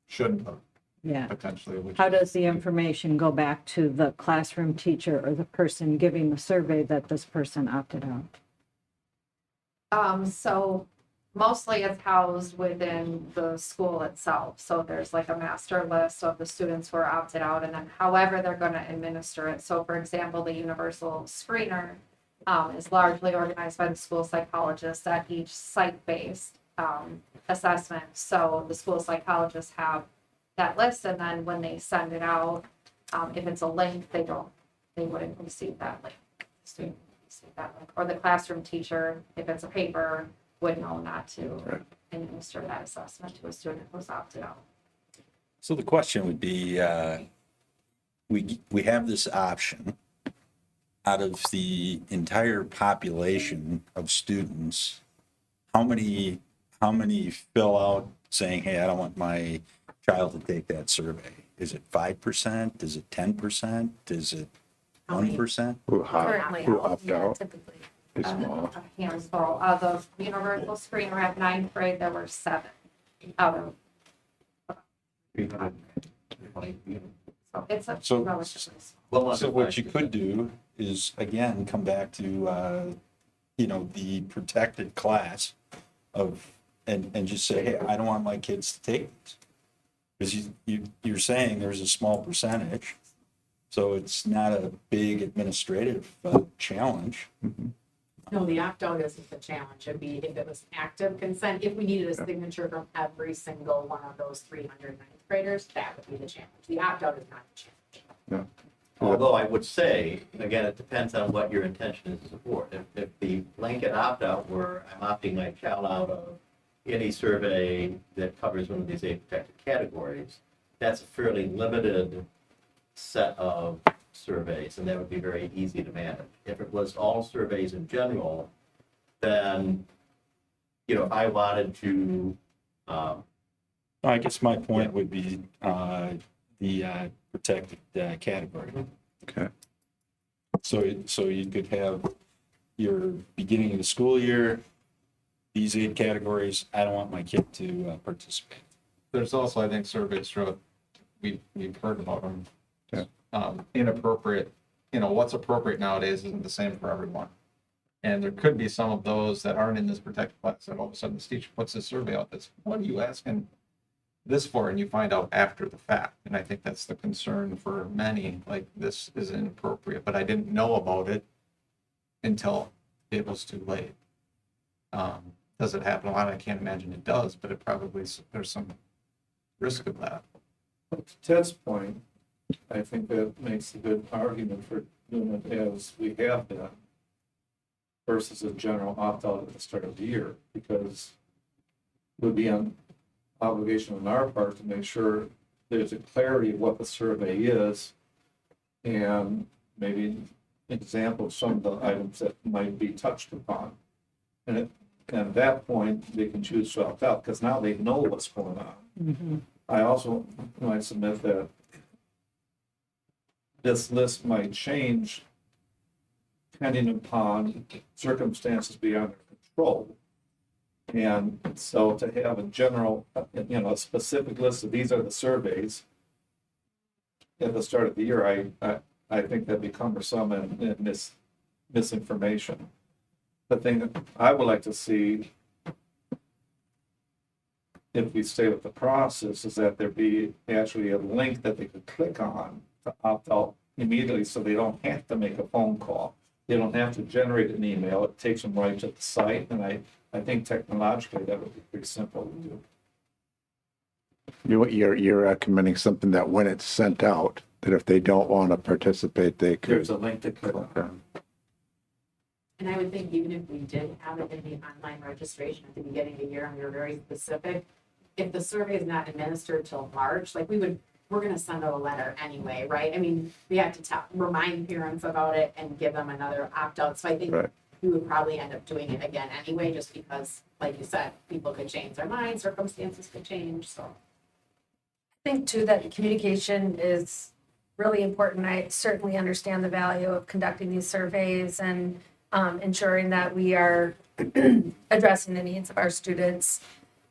shouldn't have Yeah. potentially, which. How does the information go back to the classroom teacher or the person giving the survey that this person opted out? So mostly it's housed within the school itself. So there's like a master list of the students who are opted out and then however they're going to administer it. So for example, the universal screener is largely organized by the school psychologists at each site-based assessment. So the school psychologists have that list, and then when they send it out, if it's a link, they wouldn't receive that link. The student would receive that link. Or the classroom teacher, if it's a paper, would know not to administer that assessment to a student who's opted out. So the question would be, we have this option out of the entire population of students. How many fill out saying, hey, I don't want my child to take that survey? Is it 5%? Is it 10%? Is it 1%? Who Currently, opt yeah, out typically. is small. A handful. The universal screener at ninth grade, there were 7 out of. So it's a So- relatively small. So what you could do is, again, come back to, the protected class of, and just say, hey, I don't want my kids to take this. Because you're saying there's a small percentage, so it's not a big administrative challenge. No, the opt-out isn't the challenge. It'd be if it was active consent, if we needed a signature from every single one of those 300 ninth graders, that would be the challenge. The opt-out is not the challenge. Although I would say, again, it depends on what your intention is to support. If the blanket opt-out were, I'm opting my child out of any survey that covers one of these 8 protected categories, that's a fairly limited set of surveys, and that would be very easy to manage. If it was all surveys in general, then, if I wanted to, I guess my point would be the protected category. Okay. So you could have your beginning of the school year, these 8 categories, I don't want my kid to participate. There's also, I think, surveys show, we've heard about them. Inappropriate, what's appropriate nowadays isn't the same for everyone. And there could be some of those that aren't in this protected class that all of a sudden this teacher puts this survey out that's, what are you asking this for and you find out after the fact. And I think that's the concern for many, like this is inappropriate, but I didn't know about it until it was too late. Does it happen a lot? I can't imagine it does, but it probably, there's some risk of that. But to Ted's point, I think that makes a good argument for doing it as we have done versus a general opt-out at the start of the year, because it would be an obligation on our part to make sure there's a clarity of what the survey is and maybe an example of some of the items that might be touched upon. And at that point, they can choose to opt out, because now they know what's going on. I also might submit that this list might change depending upon circumstances beyond their control. And so to have a general, a specific list of these are the surveys at the start of the year, I think that'd be cumbersome and misinformation. The thing that I would like to see, if we stay with the process, is that there be actually a link that they could click on to opt out immediately, so they don't have to make a phone call. They don't have to generate an email. It takes them right to the site, and I think technologically that would be pretty simple to do. You're recommending something that when it's sent out, that if they don't want to participate, they could. There's a link to click on. And I would think even if we did have it in the online registration at the beginning of the year, and we were very specific, if the survey is not administered till March, like we're gonna send out a letter anyway, right? I mean, we have to remind parents about it and give them another opt-out. So I think we would probably end up doing it again anyway, just because, like you said, people could change their minds, circumstances could change, so. I think too that communication is really important. I certainly understand the value of conducting these surveys and ensuring that we are addressing the needs of our students.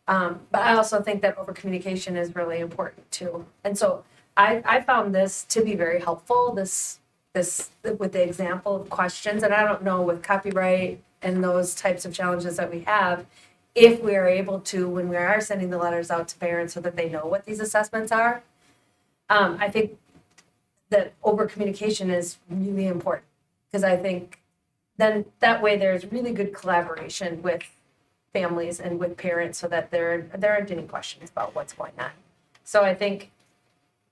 But I also think that over communication is really important too. And so I found this to be very helpful, this with the example of questions. And I don't know, with copyright and those types of challenges that we have, if we are able to, when we are sending the letters out to parents so that they know what these assessments are, I think that over communication is really important, because I think then that way there's really good collaboration with families and with parents, so that there aren't any questions about what's going on. So I think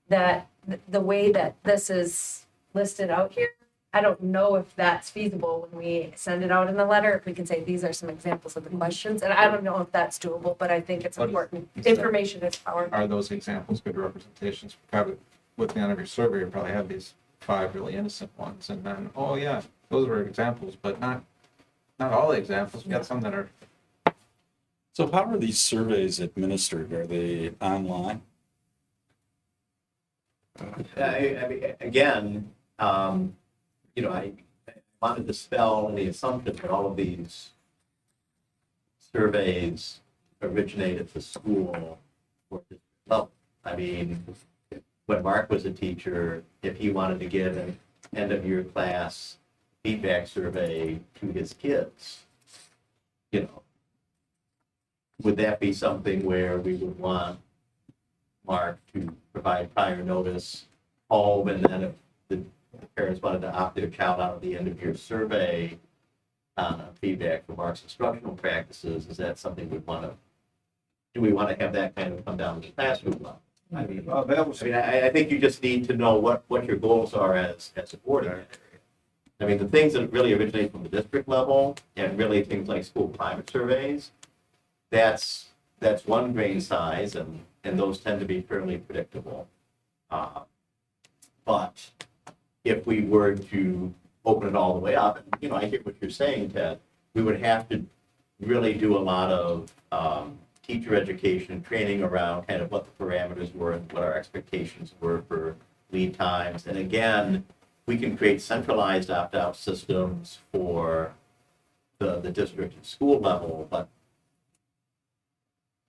that the way that this is listed out here, I don't know if that's feasible when we send it out in the letter, if we can say these are some examples of the questions, and I don't know if that's doable, but I think it's important. Information is power. Are those examples good representations? Probably with the end of your survey, you probably have these 5 really innocent ones, and then, oh yeah, those are examples, but not all the examples. We got some that are. So how are these surveys administered? Are they online? I mean, again, I wanted to dispel the assumption that all of these surveys originate at the school or district level. I mean, when Mark was a teacher, if he wanted to give an end of year class feedback survey to his kids, would that be something where we would want Mark to provide prior notice home, and then if the parents wanted to opt their child out of the end of year survey feedback for Mark's instructional practices, is that something do we want to have that kind of come down to the classroom level? I mean, I think you just need to know what your goals are as a board in that area. I mean, the things that really originate from the district level, and really things like school climate surveys, that's one grain size, and those tend to be fairly predictable. But if we were to open it all the way up, and I hear what you're saying, Ted, we would have to really do a lot of teacher education and training around kind of what the parameters were and what our expectations were for lead times. And again, we can create centralized opt-out systems for the district and school level, but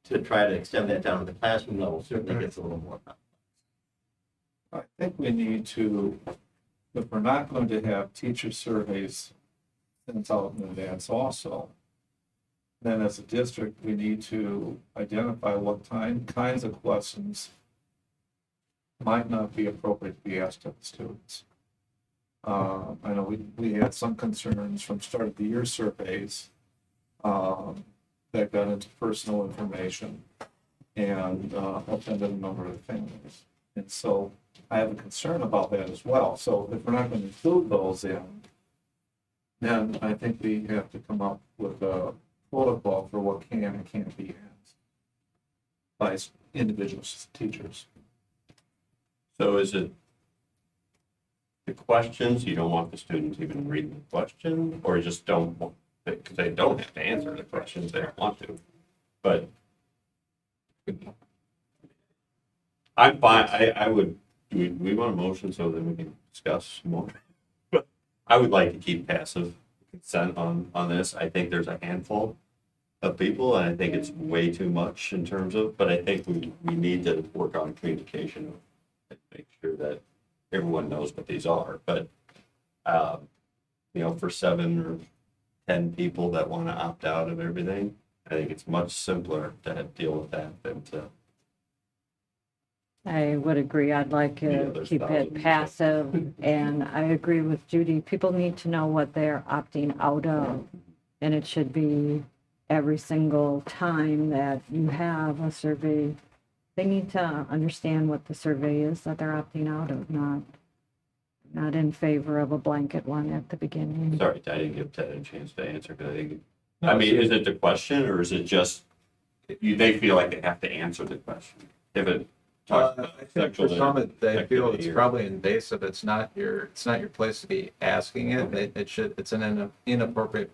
to try to extend that down to the classroom level certainly gets a little more complex. I think we need to, if we're not going to have teacher surveys sent out in advance also, Then as a district, we need to identify what kinds of questions might not be appropriate to be asked of the students. I know we had some concerns from start of the year surveys that got into personal information and offended a number of families. And so I have a concern about that as well. So if we're not going to include those in, then I think we have to come up with a protocol for what can and can't be asked by individual teachers. So is it the questions, you don't want the students even reading the question, or you just don't want, because they don't have to answer the questions, they don't want to. But I'm fine, I would, do we want a motion so that we can discuss more? I would like to keep passive consent on this. I think there's a handful of people, and I think it's way too much in terms of, but I think we need to work on communication and make sure that everyone knows what these are. But, you know, for 7 or 10 people that want to opt out of everything, I think it's much simpler to deal with that than to. I would agree. I'd like to there's keep it thousands. passive, and I agree with Judy. People need to know what they're opting out of, and it should be every single time that you have a survey. They need to understand what the survey is that they're opting out of, not in favor of a blanket one at the beginning. Sorry, I didn't give Ted a chance to answer. 'Cause I mean, is it the question, or is it just they feel like they have to answer the question? If it talks I about think sexual for some, they feel it's activity or- probably invasive. It's not your place to be asking it. It's an inappropriate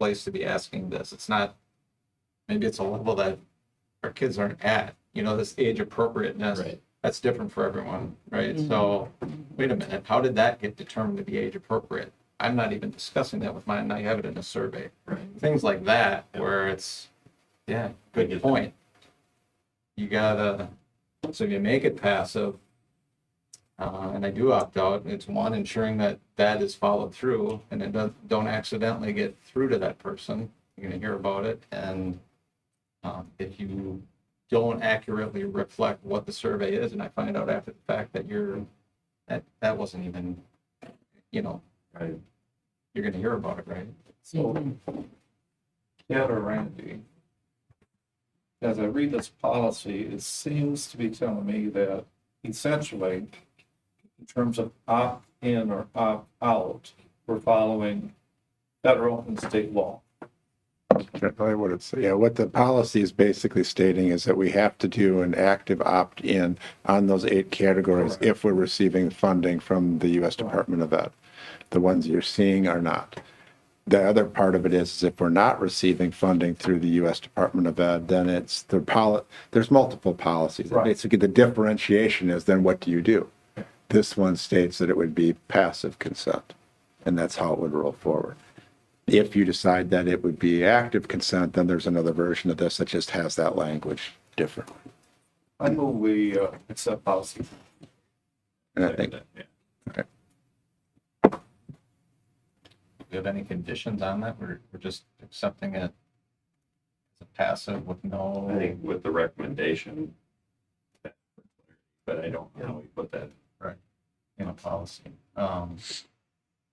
place to be asking this. It's not, maybe it's a level that our kids aren't at, you know, this age appropriateness. Right. That's different for everyone, right? So, wait a minute, how did that get determined to be age appropriate? I'm not even discussing that with mine, and I have it in a survey. Right. Things like that, where it's, yeah, good point. You gotta, so if you make it passive, and I do opt out, it's one, ensuring that that is followed through, and it don't accidentally get through to that person. You're gonna hear about it, and if you don't accurately reflect what the survey is, and I find out after the fact that that wasn't even, you know, Right. you're gonna hear about it, right? So, Ted or Randy, as I read this policy, it seems to be telling me that essentially, in terms of opt-in or opt-out, we're following federal and state law. Generally what it's, yeah, what the policy is basically stating is that we have to do an active opt-in on those 8 categories Correct. if we're receiving funding from the U.S. Department of Ed. The ones you're seeing are not. The other part of it is if we're not receiving funding through the U.S. Department of Ed, then it's there's multiple policies. Right. Basically, the differentiation is then what do you do? This one states that it would be passive consent, and that's how it would roll forward. If you decide that it would be active consent, then there's another version of this that just has that language differently. I move we accept policy. And I think, Yeah. Do you have any conditions on that? We're just accepting it as a passive with no. I think with the recommendation, but I don't know how we put that. In a policy.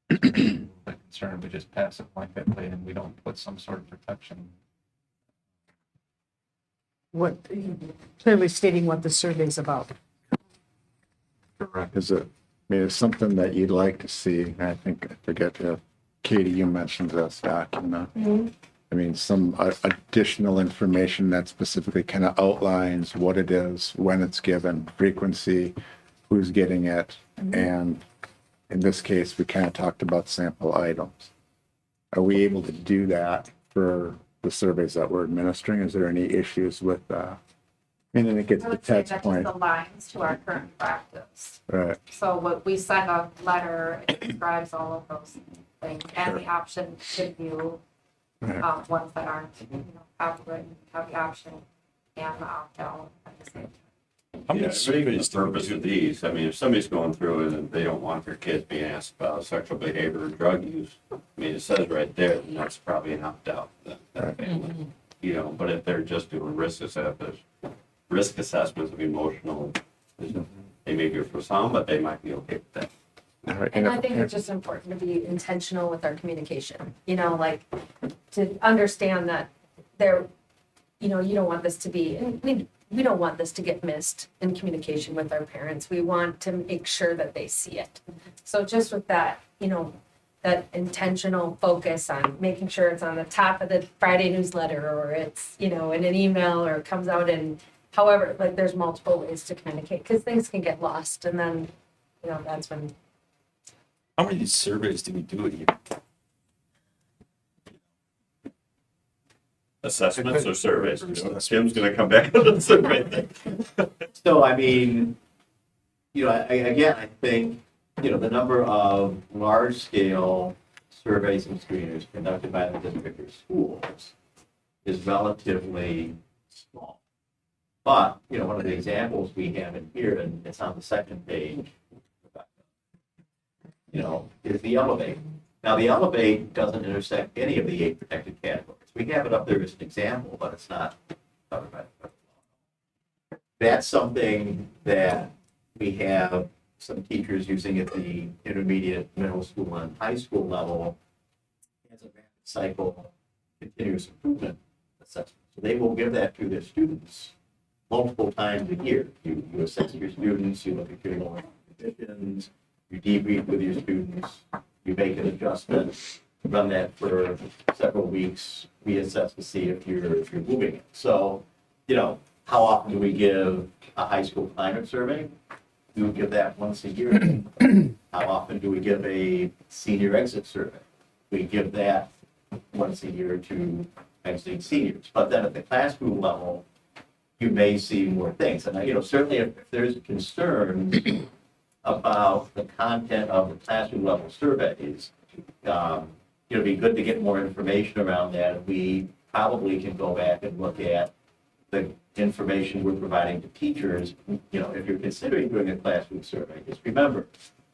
The concern, we just pass it blanketly and we don't put some sort of protection. What, clearly stating what the survey's about. correct. Is it, I mean, it's something that you'd like to see. I think, I forget if Katie, you mentioned this document. I mean, some additional information that specifically kind of outlines what it is, when it's given, frequency, who's getting it, and in this case, we kind of talked about sample items. Are we able to do that for the surveys that we're administering? Is there any issues with that? And then it gets I to would say Ted's that point. just aligns to our current practice. Right, So what we send a letter, it describes all of those things and the option to view, right. ones that aren't, copyrighted, have the option and the opt-out at the same time. How many Yeah, surveys the do we purpose do? of these, I mean, if somebody's going through it and they don't want their kids being asked about sexual behavior or drug use, I mean, it says right there, and that's probably an opt-out, that family. You know, but if they're just doing risk assessments of emotional, they may be for some, but they might be okay with that. All right, And and I think it's just important to be intentional with our communication, you know, like to understand that there, you know, you don't want this to be, and we don't want this to get missed in communication with our parents. We want to make sure that they see it. So just with that, you know, that intentional focus on making sure it's on the top of the Friday newsletter, or it's, you know, in an email, or it comes out in however, like there's multiple ways to communicate, because things can get lost, and then, you know, that's when. How many surveys do we do a year? Assessments or surveys? Jim's gonna come back with a survey thing. So, I mean, you know, again, I think, you know, the number of large-scale surveys and screeners conducted by the district or schools is relatively small. But, you know, one of the examples we have in here, and it's on the second page, you know, is the Elevate. Now, the Elevate doesn't intersect any of the 8 protected categories. We have it up there as an example, but it's not covered by the federal law. That's something that we have some teachers using at the intermediate, middle school, and high school level as a rapid cycle continuous improvement assessment. So they will give that to their students multiple times a year. You assess your students, you look at your lower conditions, you debrief with your students, you make an adjustment, run that for several weeks, reassess to see if you're moving it. So, you know, how often do we give a high school climate survey? We would give that once a year. How often do we give a senior exit survey? We give that once a year to exiting seniors. But then at the classroom level, you may see more things. And, you know, certainly if there's a concern about the content of the classroom level surveys, it'd be good to get more information around that. We probably can go back and look at the information we're providing to teachers. You know, if you're considering doing a classroom survey, just remember,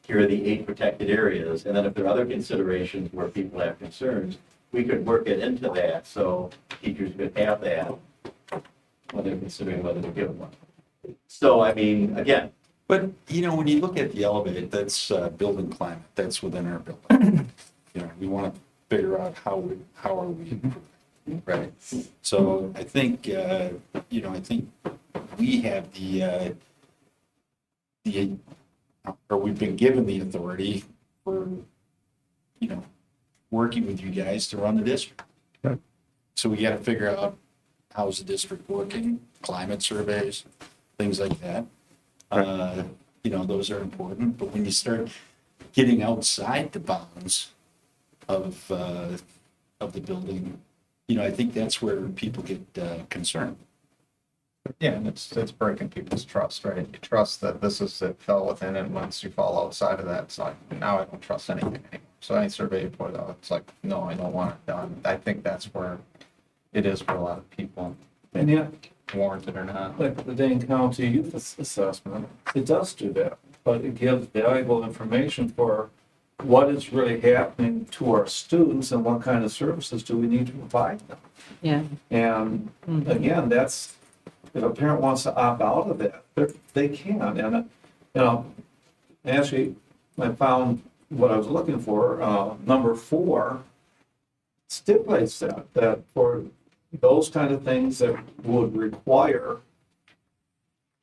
here are the 8 protected areas. And then if there are other considerations where people have concerns, we could work it into that so teachers could have that when they're considering whether to give one. So, I mean, again. But, you know, when you look at the Elevate, that's building climate, that's within our building. You know, we want to figure out how are we improving, right? So I think, you know, I think we have or we've been given the authority for, you know, working with you guys to run the district. Right. So we got to figure out how's the district working, climate surveys, things like that. You know, those are important, but when you start getting outside the bounds of the building, you know, I think that's where people get concerned. Yeah, and it's breaking people's trust, right? You trust that it fell within it. Once you fall outside of that, it's like, now I don't trust anything anymore. So any survey you put out, it's like, no, I don't want it done. I think that's where it is for a lot of people. And yet, Warranted or not. like the Dane County Youth Assessment, it does do that, but it gives valuable information for what is really happening to our students and what kind of services do we need to provide them. Yeah. And again, that's, if a parent wants to opt out of that, they can. And, you know, actually, I found what I was looking for, number 4 stipulates that for those kind of things that would require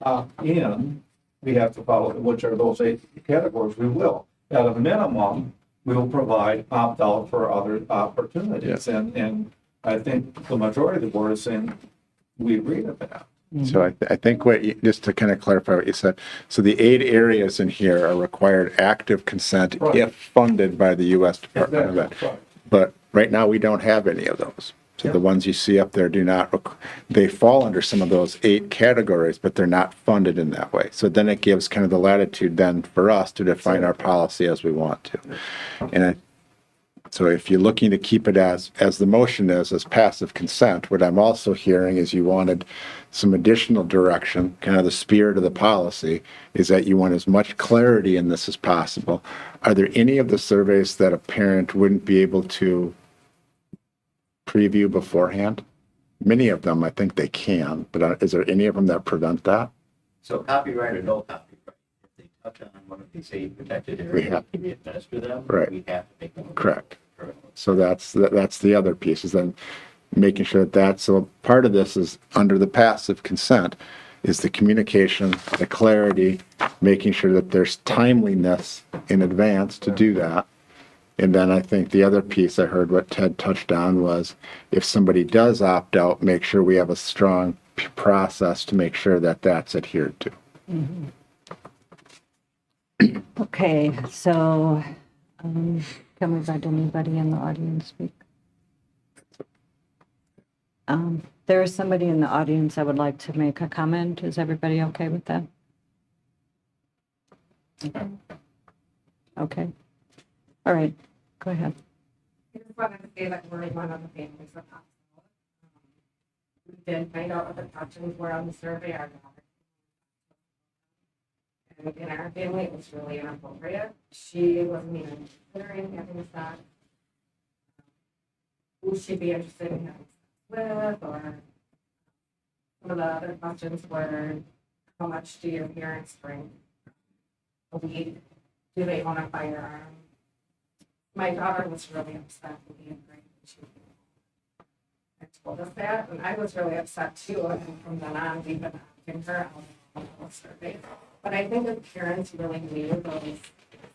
opt-in, we have to follow, which are those 8 categories, we will. At a minimum, we will provide opt-out for other opportunities. And I think the majority of the board is saying, we agree with that. So I think just to kind of clarify what you said, so the 8 areas in here are required active consent if funded by the U.S. Department of Ed. Right. But right now, we don't have any of those. So the ones you see up there do not, they fall under some of those 8 categories, but they're not funded in that way. So then it gives kind of the latitude then for us to define our policy as we want to. And So if you're looking to keep it as the motion is, as passive consent, what I'm also hearing is you wanted some additional direction, kind of the spirit of the policy, is that you want as much clarity in this as possible. Are there any of the surveys that a parent wouldn't be able to preview beforehand? Many of them, I think they can, but is there any of them that prevent that? So copyright or no copyright, if they touch on one of these 8 protected areas, we administer them, Right. we have to make them. Correct. So that's the other piece, is then making sure that so part of this is under the passive consent is the communication, the clarity, making sure that there's timeliness in advance to do that. And then I think the other piece I heard what Ted touched on was if somebody does opt out, make sure we have a strong process to make sure that that's adhered to. Okay, so can we let anybody in the audience speak? There is somebody in the audience that would like to make a comment. Is everybody okay with that? Okay. All right, go ahead. I just wanted to say that we're one of the families that opted out. We did find out what the questions were on the survey, our daughter. And in our family, it was really inappropriate. She wasn't even considering having sex. Who she'd be interested in having sex with, or some of the other questions were, how much do your parents drink a week? Do they own a firearm? My daughter was really upset with the information she told us that, and I was really upset too. And from then on, we've been asking her out of surveys. But I think if parents really knew those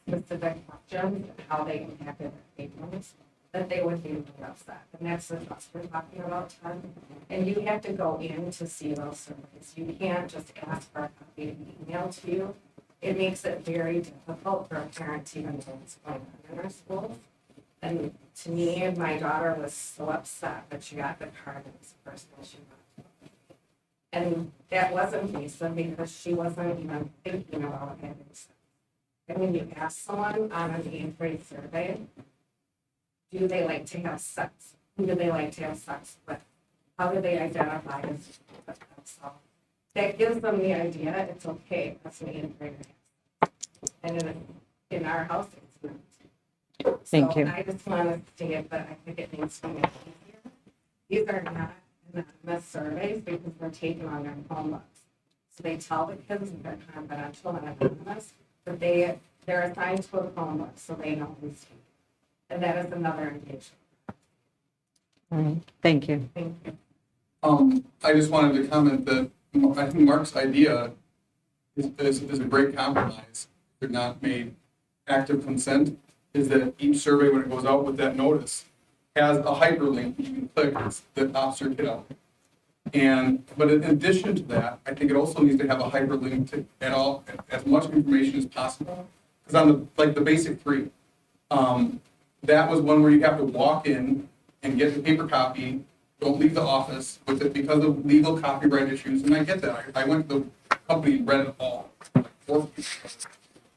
specific questions and how they impacted their families, that they would be really upset. And that's the trust we're talking about, Ted. And you have to go in to see those surveys. You can't just ask for a copy to be emailed to you. It makes it very difficult for a parent to even know what's going on in our schools. And to me, my daughter was so upset that she got the card and it was the first thing she got. And that wasn't decent because she wasn't even thinking about having sex. And when you ask someone on an 8th grade survey, do they like to have sex? Who do they like to have sex with? How do they identify as themselves? That gives them the idea it's okay, that's an 8th grader. And in our house, it's not. Thank you. I just want to state that I think it needs to be easier. These are not anonymous surveys because they're taken on their Chromebooks. So they tell the kids that they're confidential and anonymous, but they're assigned to a Chromebook so they know who's speaking. And that is another indication. All right, thank you. Thank you. I just wanted to comment that I think Mark's idea is a great compromise. They're not made active consent, is that each survey, when it goes out with that notice, has a hyperlink you can click that opts your kid out. But in addition to that, I think it also needs to have a hyperlink to as much information as possible. Because on the basic 3, that was one where you have to walk in and get the paper copy, don't leave the office with it because of legal copyright issues. And I get that. I went to the company and read it all. But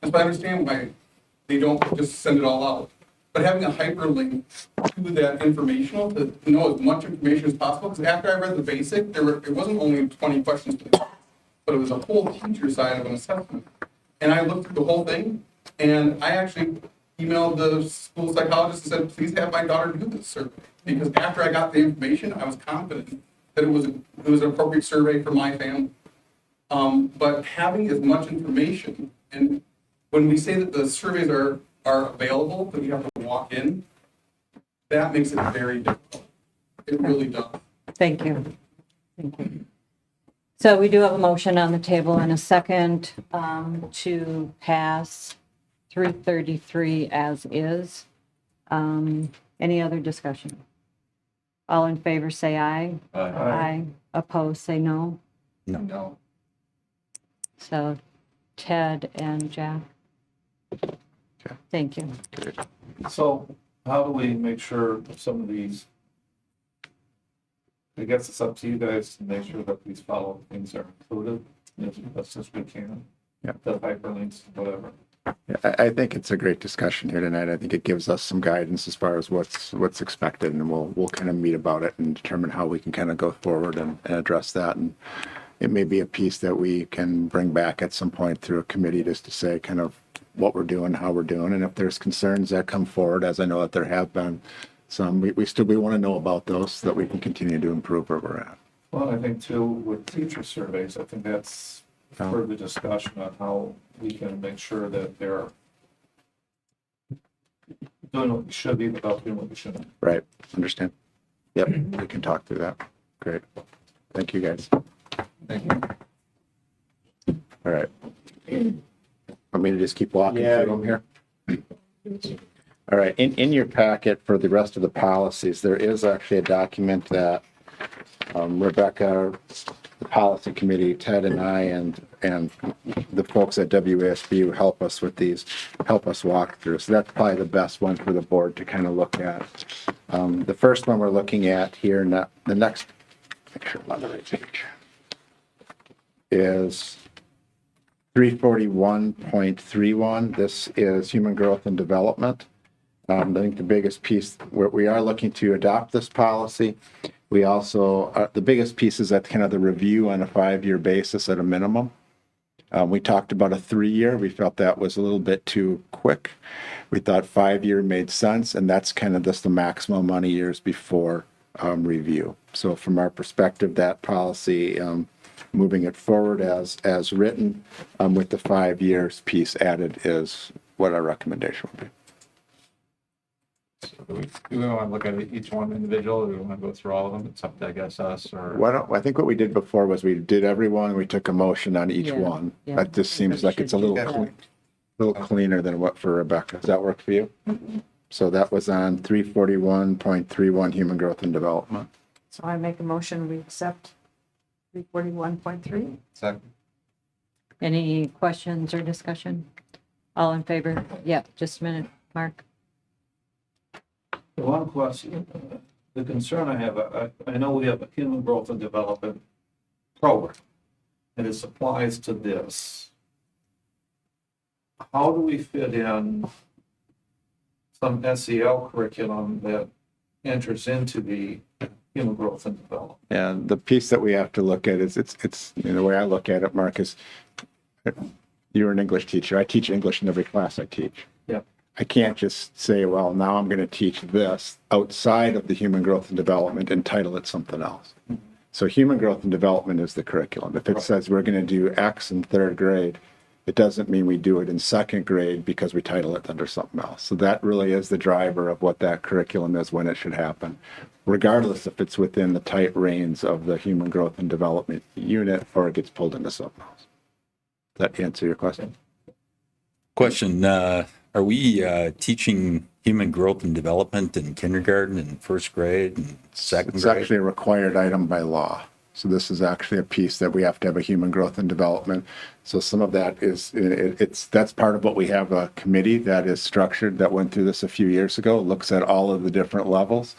I understand why they don't just send it all out. But having a hyperlink to that informational to know as much information as possible, because after I read the basic, it wasn't only 20 questions, but it was a whole teacher side of an assessment. And I looked through the whole thing, and I actually emailed the school psychologist and said, please have my daughter do this survey. Because after I got the information, I was confident that it was an appropriate survey for my family. But having as much information, and when we say that the surveys are available, but you have to walk in, that makes it very difficult. It really does. Thank you. Thank you. So we do have a motion on the table and a second to pass 333 as is. Any other discussion? All in favor, say aye. Aye. Opposed, say no. No. So Ted and Jack. Thank you. So how do we make sure some of these, I guess it's up to you guys to make sure that these follow things are included as best as we can. Yeah. The hyperlinks, whatever. I think it's a great discussion here tonight. I think it gives us some guidance as far as what's expected, and we'll kind of meet about it and determine how we can kind of go forward and address that. And it may be a piece that we can bring back at some point through a committee just to say kind of what we're doing, how we're doing, and if there's concerns that come forward, as I know that there have been some, we want to know about those so that we can continue to improve where we're at. Well, I think too, with teacher surveys, I think that's further discussion on how we can make sure that they're doing what we should be without doing what we shouldn't. Right, understand. Yep, we can talk through that. Great. Thank you, guys. Thank you. All right. Want me to just keep walking through them here? All right, in your packet for the rest of the policies, there is actually a document that Rebecca, the policy committee, Ted and I, and the folks at WCSD who help us with these, help us walk through. So that's probably the best one for the board to kind of look at. The first one we're looking at here, the next, make sure I'm on the right page, is 341.31. This is human growth and development. I think the biggest piece, we are looking to adopt this policy. We also, the biggest piece is that kind of the review on a 5-year basis at a minimum. We talked about a 3-year. We felt that was a little bit too quick. We thought 5-year made sense, and that's kind of just the maximum amount of years before review. So from our perspective, that policy, moving it forward as written with the 5 years piece added is what our recommendation would be. So do we want to look at each one individual, or do we want to go through all of them? It's up to, I guess, us or. I think what we did before was we did everyone, we took a motion on each one. yeah. That just seems like it's a little cleaner than what for Rebecca. Does that work for you? So that was on 341.31 human growth and development. So I make a motion, we accept 341.3. Second. Any questions or discussion? All in favor? Yeah, just a minute, Mark. The one question, the concern I have, I know we have a human growth and development program, and it applies to this. How do we fit in some SEL curriculum that enters into the human growth and development? And the piece that we have to look at is it's the way I look at it, Mark, is you're an English teacher. I teach English in every class I teach. Yep. I can't just say, well, now I'm going to teach this outside of the human growth and development and title it something else. So human growth and development is the curriculum. If it says we're going to do X in 3rd grade, it doesn't mean we do it in 2nd grade because we title it under something else. So that really is the driver of what that curriculum is when it should happen, regardless if it's within the tight reins of the human growth and development unit or it gets pulled into something else. Does that answer your question? Question, are we teaching human growth and development in kindergarten and 1st grade and 2nd It's grade? actually a required item by law. So this is actually a piece that we have to have a human growth and development. So some of that is, that's part of what we have a committee that is structured that went through this a few years ago, looks at all of the different levels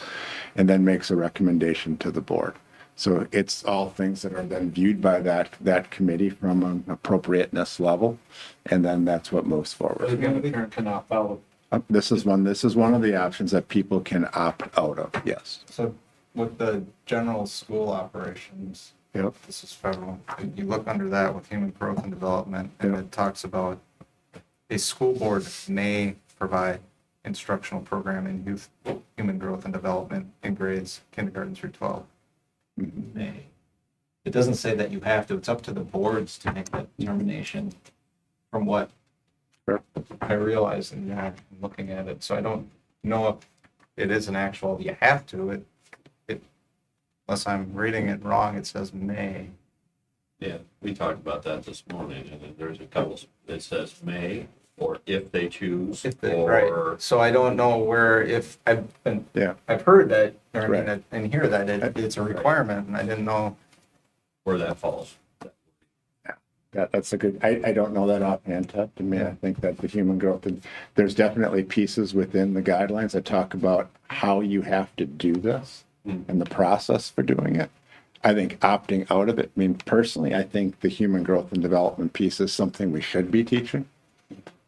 and then makes a recommendation to the board. So it's all things that are then viewed by that committee from an appropriateness level. And then that's what moves But forward. again, the parent can opt out. This is one of the options that people can opt out of. Yes. So with the general school operations, Yep. this is federal, you look under that with human growth and development, and it talks about a school board may provide instructional program in youth human growth and development in grades kindergarten through 12. May. It doesn't say that you have to, it's up to the boards to make that determination from what Sure. I realize and I'm looking at it. So I don't know if it is an actual, you have to, it unless I'm reading it wrong, it says may. Yeah, we talked about that this morning, and then there's a couple, it says may, or if they choose, If they, or. right. So I don't know where, if I've been, Yeah. I've heard that, or I mean, Right. and hear that it's a requirement, and I didn't know. Where that falls. That's a good, I don't know that offhand, Ted. I mean, I think that the human growth, and there's definitely pieces within the guidelines that talk about how you have to do this and the process for doing it. I think opting out of it, I mean, personally, I think the human growth and development piece is something we should be teaching.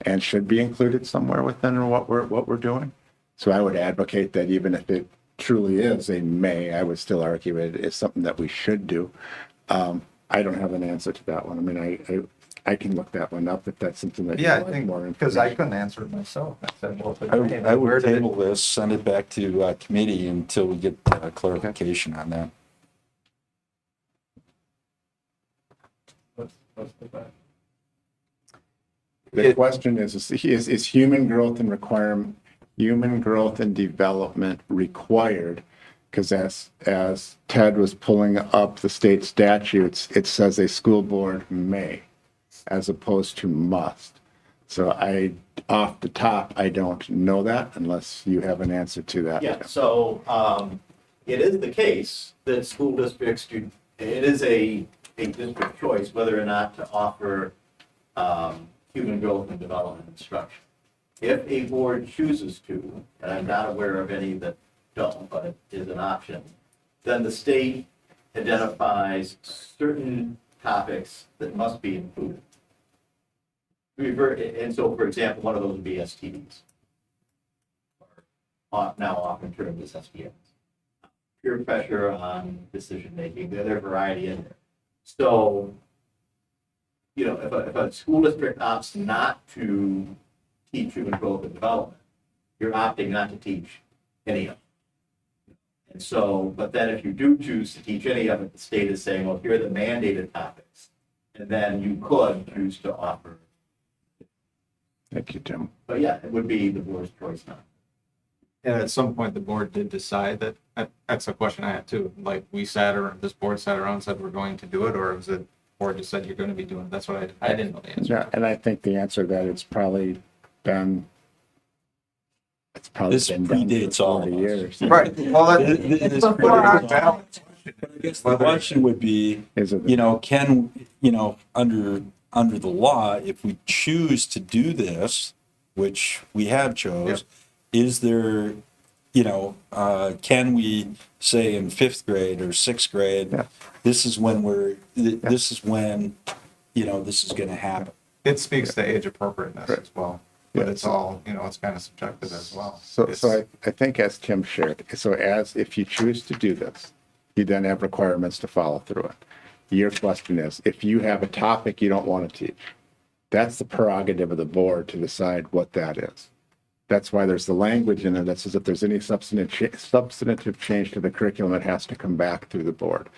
and should be included somewhere within what we're doing. So I would advocate that even if it truly is a may, I would still argue it is something that we should do. I don't have an answer to that one. I mean, I can look that one up if that's something that Yeah, I you'd like think, more because I information. couldn't answer it myself. I said, well, I would table this, send it back to committee until we get clarification on that. Let's go back. The question is human growth and development required? Because as Ted was pulling up the state statutes, it says a school board may, as opposed to must. So off the top, I don't know that unless you have an answer to that. Yeah, so it is the case that school districts do, it is a district choice whether or not to offer human growth and development instruction. If a board chooses to, and I'm not aware of any that don't, but it is an option, then the state identifies certain topics that must be included. And so, for example, one of those would be STDs, now often termed as STIs. Peer pressure on decision-making, there's a variety in there. So, you know, if a school district opts not to teach human growth and development, you're opting not to teach any of it. And so, but then if you do choose to teach any of it, the state is saying, well, here are the mandated topics. And then you could choose to offer. Thank you, Tim. But yeah, it would be the board's choice now. And at some point, the board did decide that, that's a question I had too. Like, this board sat around and said, we're going to do it, or was it, board just said, you're going to be doing it? That's what I didn't know the answer. Yeah, and I think the answer to that it's probably been This done predates for all 40 of us. years. Right. Well, This before our I guess the question would be, Is it? you know, can, you know, under the law, if we choose to do this, which we have chose, is there, you know, can we say in 5th grade or 6th grade, this is when this is when, you know, this is going to happen. It speaks to age appropriateness Right. as well, but Yeah. it's all, you know, it's kind of subjective as well. So I think as Tim shared, so if you choose to do this, you then have requirements to follow through it. Your question is, if you have a topic you don't want to teach, that's the prerogative of the board to decide what that is. That's why there's the language in there that says if there's any substantive change to the curriculum, it has to come back through the board.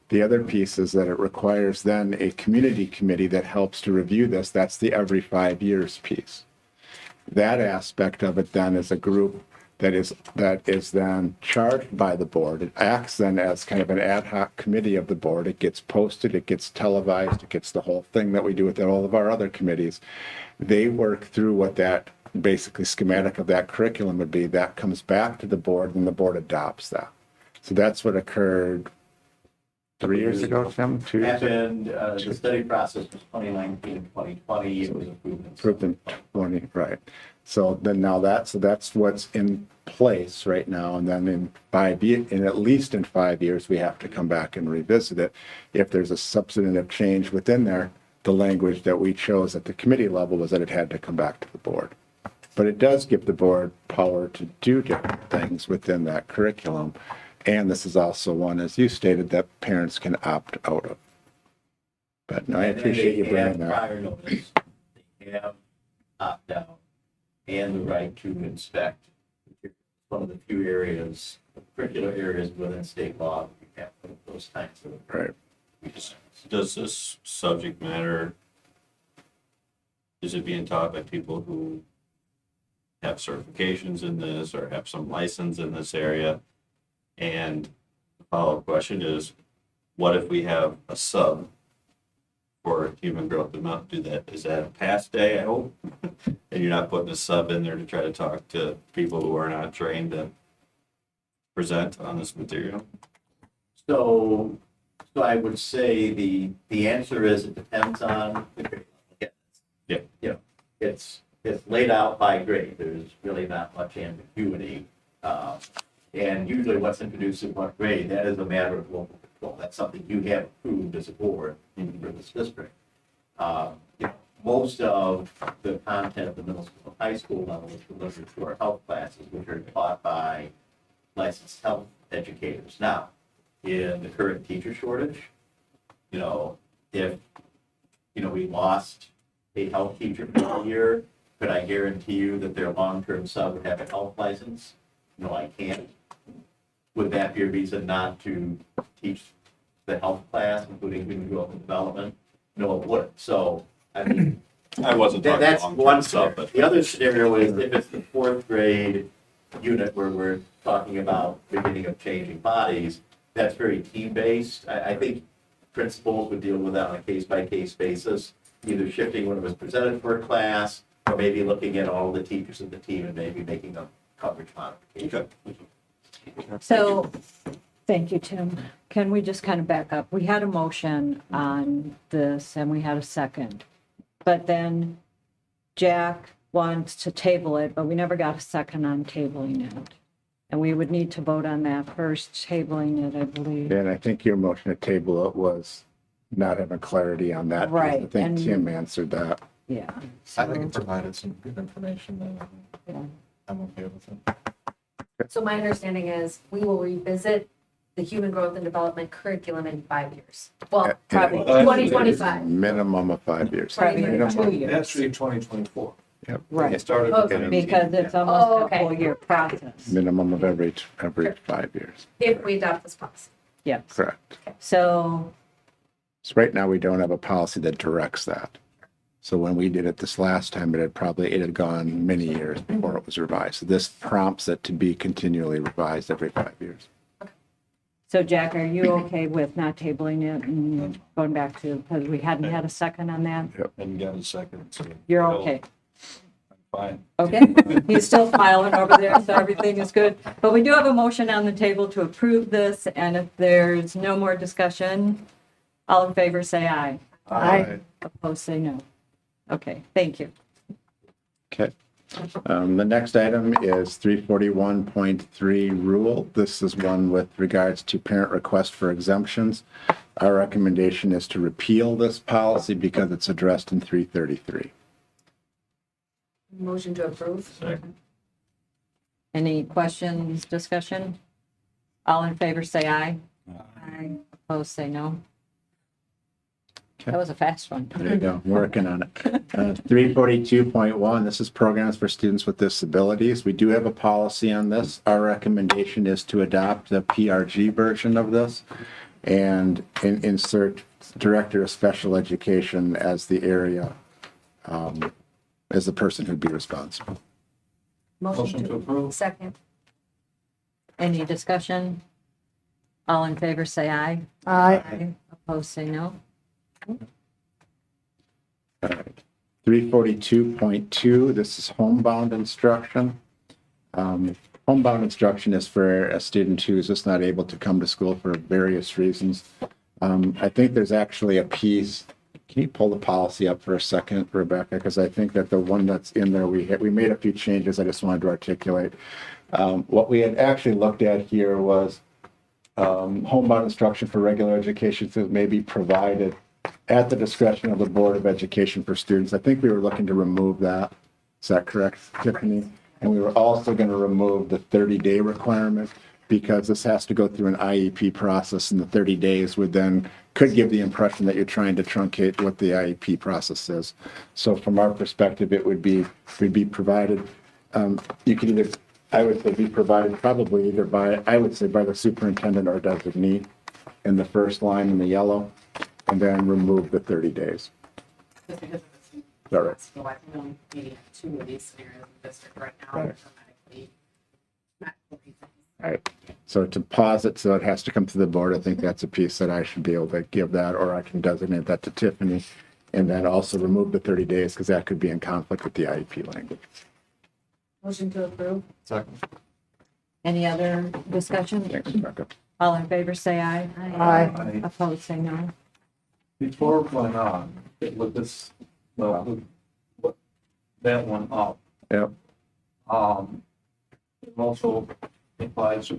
The other piece is that it requires then a community committee that helps to review this. That's the every 5 years piece. That aspect of it then is a group that is then charged by the board. It acts then as kind of an ad hoc committee of the board. It gets posted, it gets televised, it gets the whole thing that we do with all of our other committees. They work through what that basically schematic of that curriculum would be. That comes back to the board and the board adopts that. So that's what occurred 3 years ago, Tim? 2 years ago? Happened, the study process was 2019 and 2020, it was Approved in 20, right. So then that's what's in place right now. And then at least in 5 years, we have to come back and revisit it. If there's a substantive change within there, the language that we chose at the committee level was that it had to come back to the board. But it does give the board power to do different things within that curriculum. And this is also one, as you stated, that parents can opt out of. But no, I appreciate you bringing that. Prior notice, they have opt-out and the right to inspect. One of the few areas, curricular areas within state law, you have those kinds of. Right. Does this subject matter, is it being taught by people who have certifications in this or have some license in this area? And the follow-up question is, what if we have a sub for human growth development? Is that a pass day, I hope? And you're not putting a sub in there to try to talk to people who are not trained to present on this material? So I would say the answer is it depends on the grade level. Yeah. You know, it's laid out by grade. There's really not much ambiguity. And usually what's introduced in what grade, that is a matter of local control. That's something you have approved as a board for this district. You know, most of the content at the middle school, high school level is delivered through our health classes, which are taught by licensed health educators. Now, in the current teacher shortage, if, we lost a health teacher for a year, could I guarantee you that their long-term sub would have a health license? No, I can't. Would that be a reason not to teach the health class, including human growth and development? No, it wouldn't. So, I mean, I wasn't talking that's long-term one sub, scenario. but The other scenario is if it's the fourth grade unit where we're talking about beginning of changing bodies, that's very team-based. I think principals would deal with that on a case-by-case basis, either shifting when it was presented for a class, or maybe looking at all the teachers of the team and maybe making a coverage modification. So, thank you, Tim. Can we just kind of back up? We had a motion on this and we had a second. But then Jack wants to table it, but we never got a second on tabling it. And we would need to vote on that first, tabling it, I believe. And I think your motion to table it was not having clarity on that. piece. I Right, think and- Tim answered that. Yeah. I think it provided some good information, and Yeah. I'm okay with it. So my understanding is we will revisit the human growth and development curriculum in 5 years. Well, Probably. 2025. Minimum of 5 years. Probably Minimum. 2 years. Actually, 2024. Yep. Right. It started. Okay. Because it's Oh, almost a okay. full year process. Minimum of every 5 years. If we adopt this policy. Yes. Correct. So, So right now, we don't have a policy that directs that. So when we did it this last time, it had gone many years before it was revised. So this prompts it to be continually revised every 5 years. so Jack, are you okay with not tabling it and going back to, because we hadn't had a second on that? And got a second, so. You're okay? Fine. Okay, he's still smiling over there, so everything is good. But we do have a motion on the table to approve this, and if there's no more discussion, all in favor say aye. Aye. Opposed, say no. Okay, thank you. Okay. The next item is 341.3 rule. This is one with regards to parent request for exemptions. Our recommendation is to repeal this policy because it's addressed in 333. Motion to approve. Any questions, discussion? All in favor say aye. Aye. Opposed, say no. Okay. That was a fast one. There you go, working on it. 342.1, this is programs for students with disabilities. We do have a policy on this. Our recommendation is to adopt the PRG version of this and insert Director of Special Education as the area, as the person who'd be responsible. Motion to approve. Second. Any discussion? All in favor say aye. Aye. Opposed, say no. All right. 342.2, this is homebound instruction. Homebound instruction is for a student who's just not able to come to school for various reasons. I think there's actually a piece, can you pull the policy up for a second, Rebecca? Because I think that the one that's in there, we made a few changes I just wanted to articulate. What we had actually looked at here was homebound instruction for regular education that may be provided at the discretion of the Board of Education for students. I think we were looking to remove that. Is that correct, Tiffany? And we were also going to remove the 30-day requirement because this has to go through an IEP process, and the 30 days could give the impression that you're trying to truncate what the IEP process is. So from our perspective, it would be provided. You could either, I would say, be provided probably either by the superintendent or designee in the first line in the yellow, and then remove the 30 days. Just because of All right. So I think only maybe have 2 of these scenarios in the district right now. Right. For medical reasons. All right. So to pause it, so it has to come to the board, I think that's a piece that I should be able to give that, or I can designate that to Tiffany. And then also remove the 30 days because that could be in conflict with the IEP language. Motion to approve. Second. Any other discussion? Thanks, Rebecca. All in favor say aye. Aye. Opposed, say no. Before we went on, with this, with that one up, Yep. it also applies to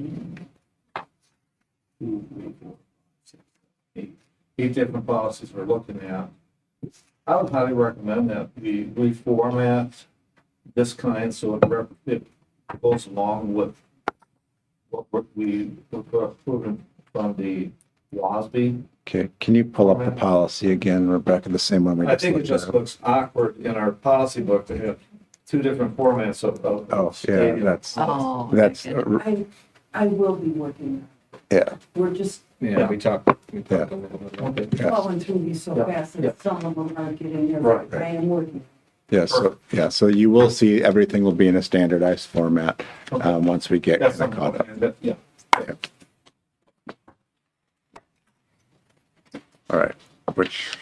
8 different policies we're looking at. I would highly recommend that we reformat this kind so it goes along with what we approved from the WASB. Okay, can you pull up the policy again, Rebecca, the same one we I just think it looked just at? looks awkward in our policy book to have two different formats of Oh, yeah, stating. that's, Oh. I will be working. yeah, We're just Yeah, we talked a little bit. Okay. yeah. flowing through these so Yeah, fast yeah. that some of them aren't getting there. Right. I am working. Yeah, so you will see everything will be in a standardized format, Okay. once we get That's kind of caught up. something, yeah. All right, which,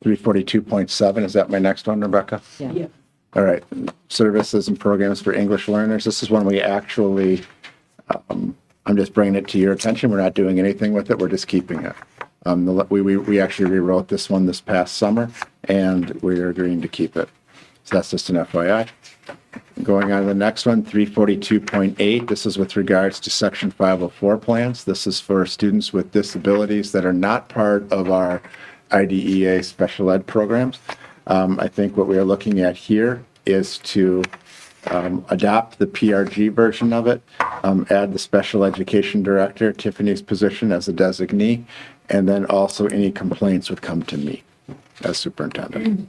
342.7, is that my next one, Rebecca? Yeah. Yeah. All right, services and programs for English learners. This is one we actually, I'm just bringing it to your attention. We're not doing anything with it. We're just keeping it. We actually rewrote this one this past summer, and we're agreeing to keep it. So that's just an FYI. Going on to the next one, 342.8. This is with regards to Section 504 plans. This is for students with disabilities that are not part of our IDEA special ed programs. I think what we are looking at here is to adopt the PRG version of it, add the special education director, Tiffany's position as a designee, and then also any complaints would come to me as superintendent.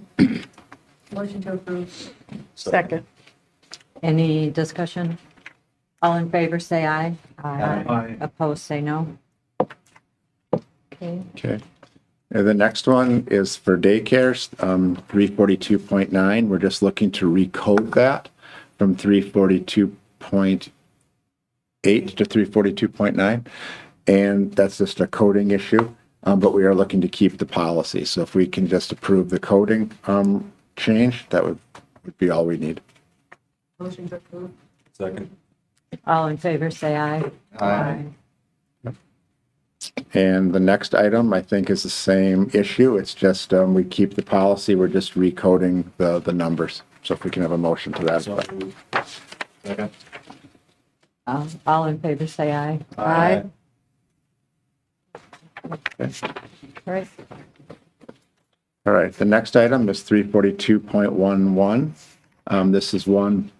Motion to approve. Second. Any discussion? All in favor, say aye. Aye. Opposed, say no. Okay. Okay. And the next one is for daycares, 342.9. We're just looking to recode that from 342.8 to 342.9. And that's just a coding issue, but we are looking to keep the policy. So if we can just approve the coding change, that would be all we need. Motion to approve. Second. All in favor, say aye. Aye. And the next item, I think, is the same issue. It's just we keep the policy. We're just recoding the numbers. So if we can have a motion to that. effect. Second. All in favor, say aye. Aye. Okay. All right. All right, the next item is 342.11. This is one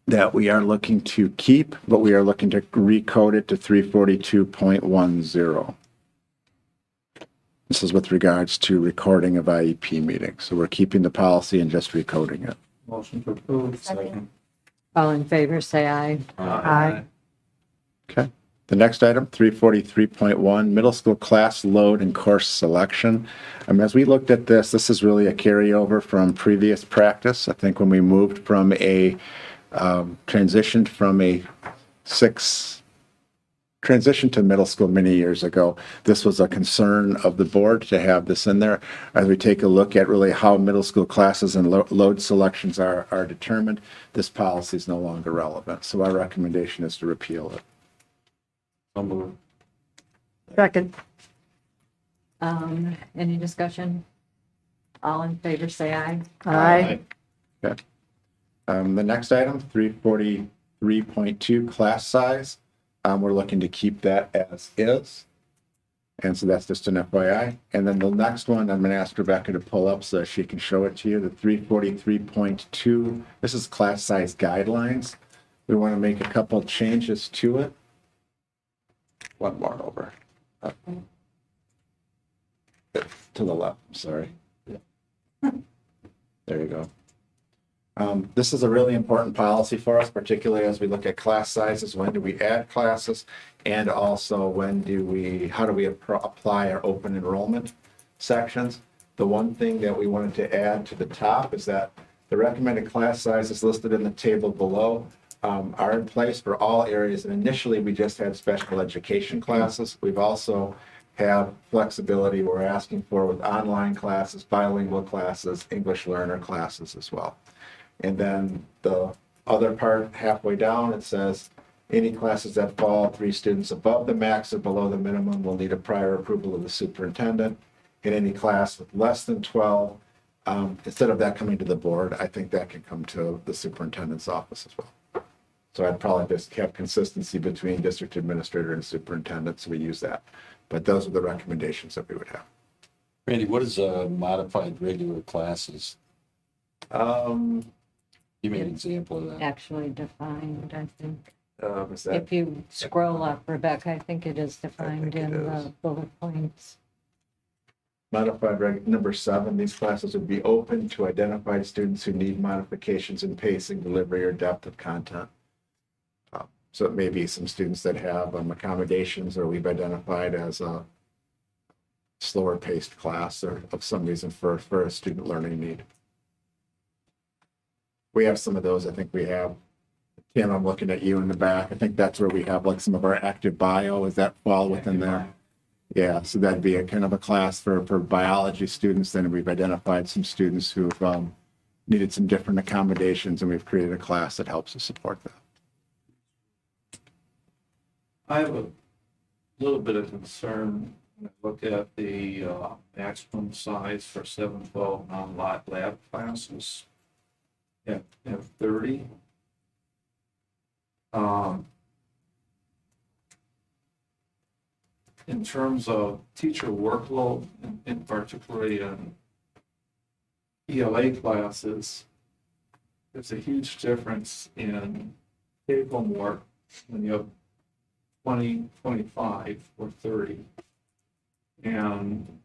that we are looking to keep, but we are looking to recode it to 342.10. This is with regards to recording of IEP meetings. So we're keeping the policy and just recoding it. Motion to approve. Second. All in favor, say aye. Aye. Okay. The next item, 343.1, middle school class load and course selection. As we looked at this, this is really a carryover from previous practice. I think when we moved from a, transitioned to middle school many years ago, this was a concern of the board to have this in there. As we take a look at really how middle school classes and load selections are determined, this policy is no longer relevant. So our recommendation is to repeal it. Second. Any discussion? All in favor, say aye. Aye. Okay. The next item, 343.2, class size. We're looking to keep that as is. And so that's just an FYI. And then the next one, I'm going to ask Rebecca to pull up so she can show it to you. The 343.2, this is class size guidelines. We want to make a couple changes to it. One more over. Up. To the left, sorry. There you go. This is a really important policy for us, particularly as we look at class sizes. When do we add classes? And also how do we apply our open enrollment sections? The one thing that we wanted to add to the top is that the recommended class sizes listed in the table below are in place for all areas. And initially, we just had special education classes. We've also have flexibility we're asking for with online classes, bilingual classes, English learner classes as well. And then the other part halfway down, it says any classes that fall 3 students above the max or below the minimum will need a prior approval of the superintendent. In any class with less than 12, instead of that coming to the board, I think that can come to the superintendent's office as well. So I'd probably just have consistency between district administrator and superintendent, so we use that. But those are the recommendations that we would have. Randy, what is modified regular classes? Give me an example of that. Actually defined, I think. Is that, If you scroll up, Rebecca, I think it is defined think it in is. the bullet points. modified number 7, these classes would be open to identified students who need modifications in pacing, delivery, or depth of content. So it may be some students that have accommodations, or we've identified as a slower paced class or of some reason for a student learning need. We have some of those. I think we have, Tim, I'm looking at you in the back. I think that's where we have like some of our active bio. Does that fall within there? Yeah, so that'd be a kind of a class for biology students. Then we've identified some students who've needed some different accommodations, and we've created a class that helps to support that. I have a little bit of concern when I look at the maximum size for 712 non-lot lab classes at 30. In terms of teacher workload, in particularly in ELA classes, there's a huge difference in take-home work when you have 20, 25, or 30. And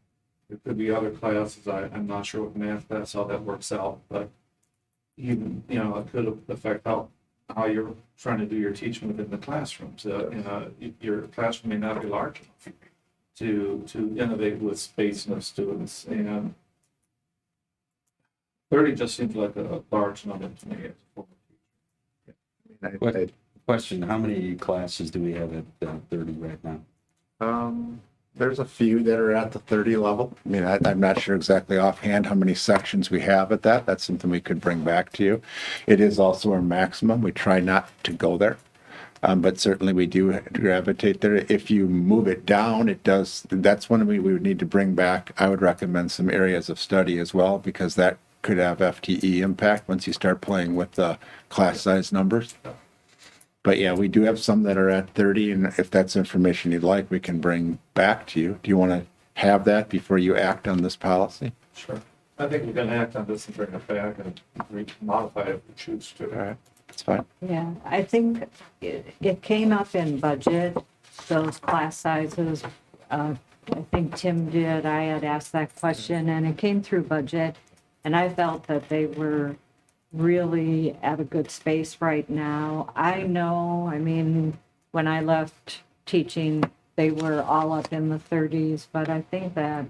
there could be other classes, I'm not sure with math class how that works out, but even, it could affect how you're trying to do your teaching within the classrooms. Your classroom may not be large enough to innovate with space and the students. And 30 just seems like a large number to me. Question, how many classes do we have at 30 right now? There's a few that are at the 30 level. I mean, I'm not sure exactly offhand how many sections we have at that. That's something we could bring back to you. It is also our maximum. We try not to go there. But certainly we do gravitate there. If you move it down, that's one we would need to bring back. I would recommend some areas of study as well, because that could have FTE impact once you start playing with the class size numbers. But yeah, we do have some that are at 30, and if that's information you'd like, we can bring back to you. Do you want to have that before you act on this policy? Sure. I think we can act on this and bring it back and modify it if we choose to. All right, that's fine. Yeah, I think it came up in budget, those class sizes. I think Tim did. I had asked that question, and it came through budget. And I felt that they were really at a good space right now. I know, I mean, when I left teaching, they were all up in the 30s, but I think that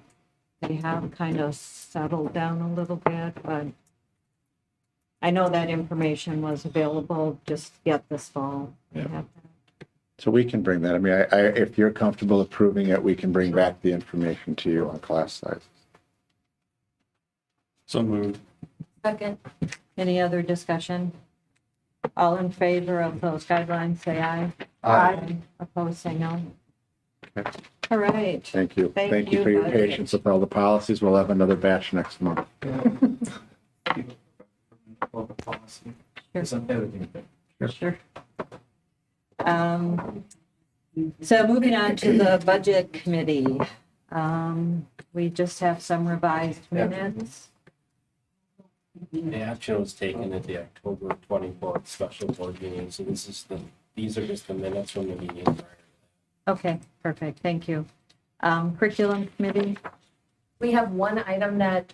they have kind of settled down a little bit, but I know that information was available just yet this fall. Yeah. So we can bring that. I mean, if you're comfortable approving it, we can bring back the information to you on class sizes. So moved. Second. Any other discussion? All in favor of those guidelines, say aye. Aye. Opposed, say no. Okay. All right. Thank you. Thank Thank you you, for your Bud. patience with all the policies. We'll have another batch next month. It's an editing thing. Sure. So moving on to the budget committee. We just have some revised minutes. The action was taken at the October 24th special board meeting, so these are just the minutes from the meeting prior. Okay, perfect, thank you. Curriculum committee, We have one item that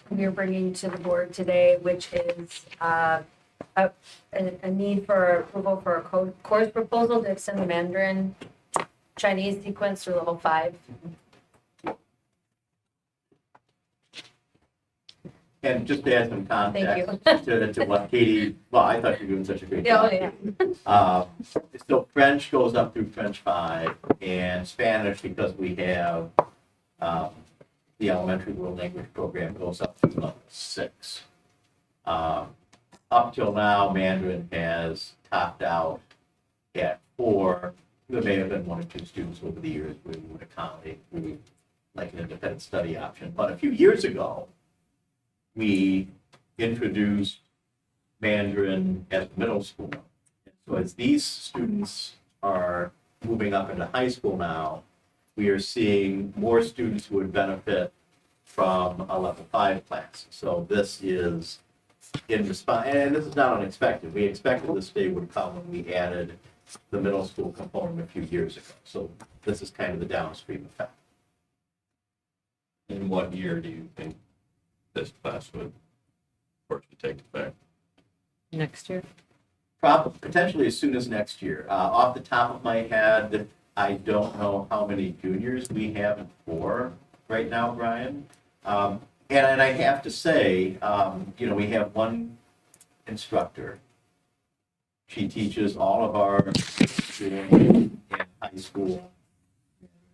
we're bringing to the board today, which is a need for approval for a course proposal to extend the Mandarin Chinese sequence through level 5. And just to add some Thank context to what Katie, well, I thought you were doing such a great Yeah, job. oh, yeah. So French goes up through French 5, and Spanish, because we have the elementary world language program, goes up through level 6. Up till now, Mandarin has topped out at 4. There may have been 1 or 2 students over the years we would accommodate through like an independent study option. But a few years ago, we introduced Mandarin at middle school. So as these students are moving up into high school now, we are seeing more students who would benefit from a level 5 class. So this is in response, and this is not unexpected. We expected this day would come when we added the middle school component a few years ago. So this is kind of the downstream effect. In what year do you think this class would, take effect? Next year? Probably, potentially as soon as next year. Off the top of my head, I don't know how many juniors we have in 4 right now, Brian. And I have to say, we have one instructor. She teaches all of our in high school.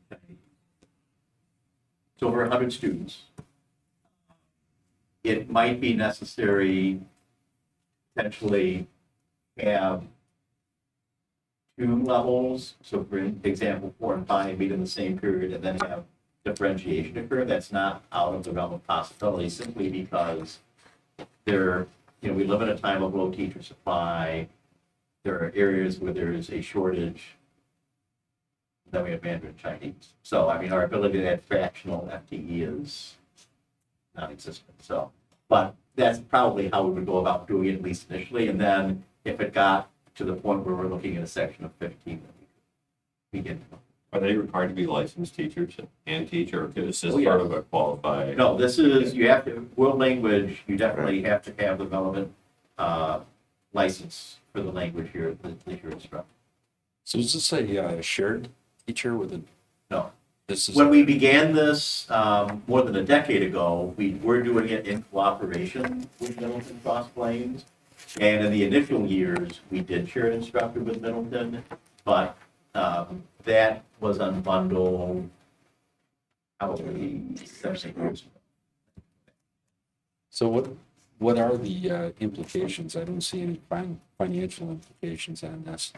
It's over 100 students. It might be necessary potentially have 2 levels. So for example, 4 and 5 meet in the same period and then have differentiation occur. That's not out of the realm of possibility simply because we live in a time of low teacher supply. There are areas where there is a shortage. Then we have Mandarin Chinese. So, our ability to add fractional FTE is non-existent. So, but that's probably how we would go about doing it, at least initially. And then if it got to the point where we're looking at a section of 15, then we begin. Are they required to be licensed teachers and teach, or is this Oh, yeah. part of a qualified? No, this is, you have to, world language, you definitely have to have the relevant license for the language that you're instructing. So is this a shared teacher with a? No. This is. When we began this more than a decade ago, we were doing it in cooperation with Middleton Cross Plains. And in the initial years, we did share an instructor with Middleton, but that was unbundled probably 7 years ago. So what are the implications? I don't see any financial implications on this.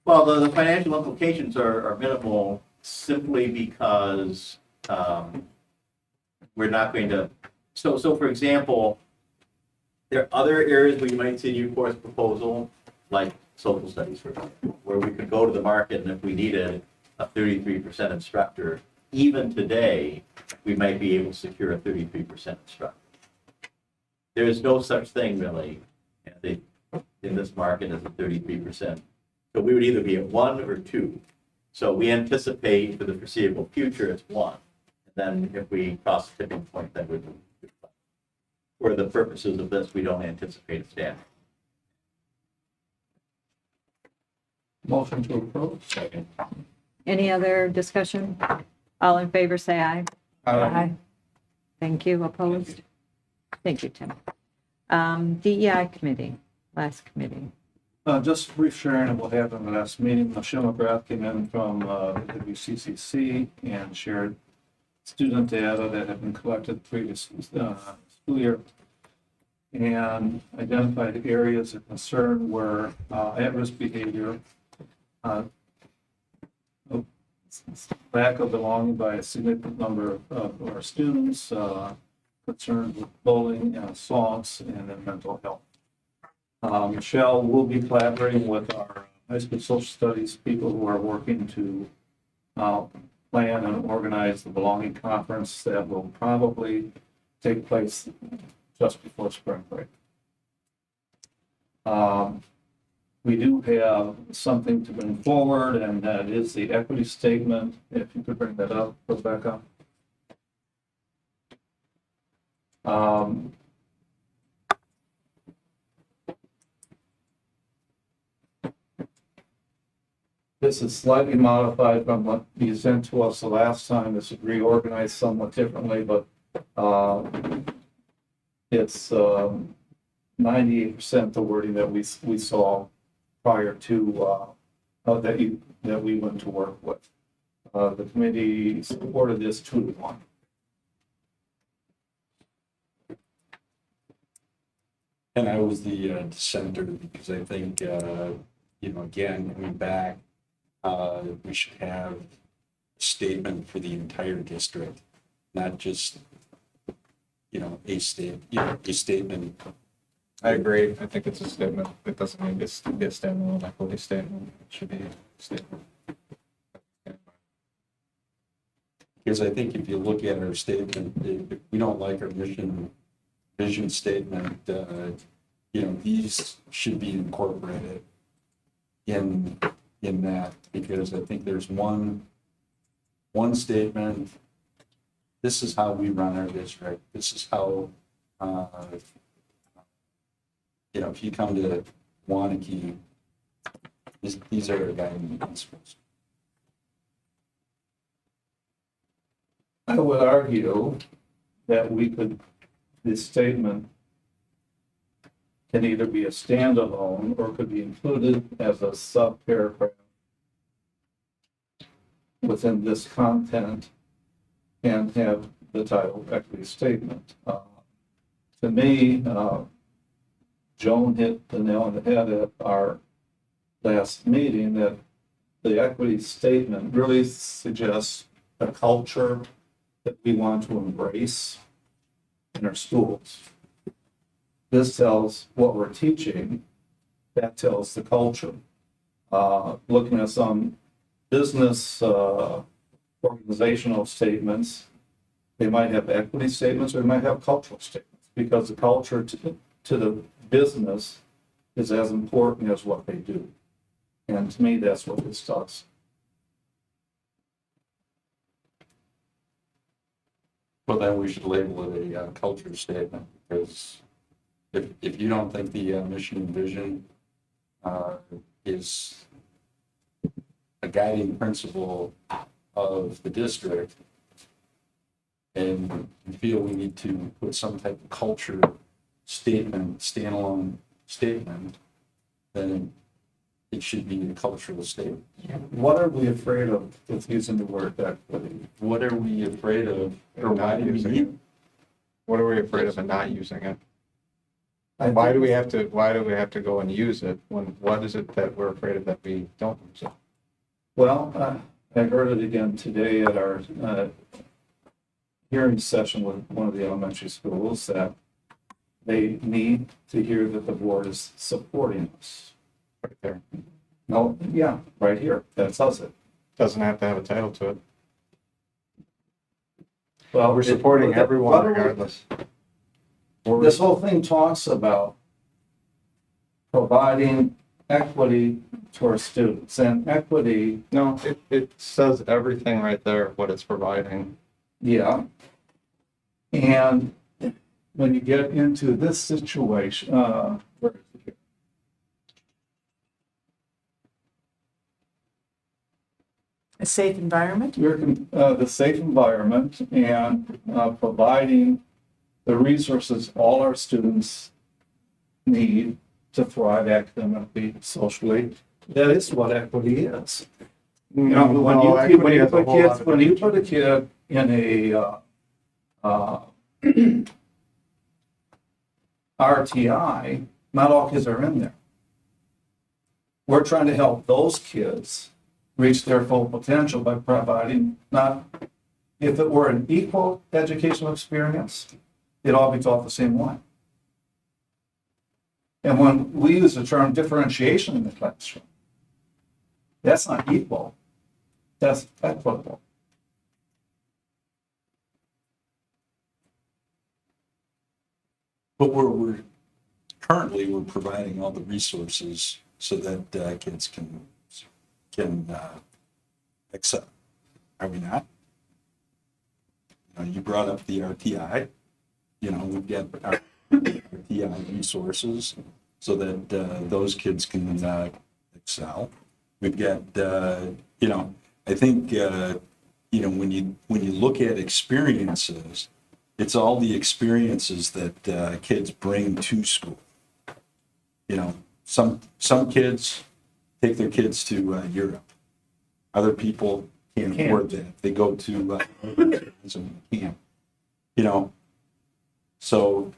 Well, the financial implications are minimal simply because we're not going to, so for example, there are other areas where you might see a new course proposal, like social studies, for example, where we could go to the market and if we needed a 33% instructor, even today, we might be able to secure a 33% instructor. There is no such thing really in this market as a 33%. So we would either be at 1 or 2. So we anticipate for the foreseeable future it's 1. And then if we cross the tipping point, then we would. For the purposes of this, we don't anticipate a staff. Motion to approve. Second. Any other discussion? All in favor, say aye. Aye. Thank you. Opposed? Thank you, Tim. DEI committee, last committee. Just a brief sharing of what happened in the last meeting. Michelle McGrath came in from the WCCC and shared student data that had been collected the previous school year and identified areas of concern were at-risk behavior, lack of belonging by a significant number of our students, concerns with bullying and assaults, and then mental health. Michelle will be collaborating with our high school social studies people who are working to plan and organize the Belonging Conference that will probably take place just before spring break. We do have something to bring forward, and that is the equity statement. If you could bring that up, Rebecca. This is slightly modified from what you sent to us the last time. This is reorganized somewhat differently, but it's 98% the wording that we saw prior to that we went to work with. The committee supported this 2-1. And I was the dissenter because I think, again, coming back, we should have a statement for the entire district, not just, a statement. I agree. I think it's a statement. It doesn't need to be a standalone equity statement. It should be a statement. Because I think if you look at our statement, if we don't like our mission, vision statement, these should be incorporated in that, because I think there's one statement. This is how we run our district. This is how, if you come to Waunakee, these are our guiding principles. I would argue that this statement can either be a standalone or could be included as a sub-paragraph within this content and have the title equity statement. To me, Joan hit the nail on the head at our last meeting that the equity statement really suggests a culture that we want to embrace in our schools. This tells what we're teaching, that tells the culture. Looking at some business organizational statements, they might have equity statements or they might have cultural statements, because the culture to the business is as important as what they do. And to me, that's what this does. Well, then we should label it a culture statement, because if you don't think the mission and vision is a guiding principle of the district, and you feel we need to put some type of culture statement, standalone statement, then it should be a cultural statement. What are we afraid of with using the word equity? What are we afraid of, or And why not do we using need? it. What are we afraid of and not using it? I Why do think- we have to go and use it when, what is it that we're afraid of that we don't use it? Well, I heard it again today at our hearing session with one of the elementary schools, that they need to hear that the board is supporting us. Right there. No, yeah, right here, that says it. Doesn't have to have a title to it. Well, We're supporting everyone what are we- regardless. This whole thing talks about providing equity to our students, and equity, No, it says everything right there, what it's providing. yeah. And when you get into this situation, where is it here? A safe environment? The safe environment and providing the resources all our students need to thrive academically, socially. That is what equity is. You know, when you put a kid in a RTI, not all kids are in there. We're trying to help those kids reach their full potential by providing, not, if it were an equal educational experience, it'd all be taught the same way. And when we use the term differentiation in the classroom, that's not equal, that's equitable. But we're currently providing all the resources so that kids can excel. Are we not? You brought up the RTI. We've got our RTI resources so that those kids can excel. We've got, I think, when you look at experiences, it's all the experiences that kids bring to school. Some kids take their kids to Europe. Other people can't afford that. They go to some camp. So,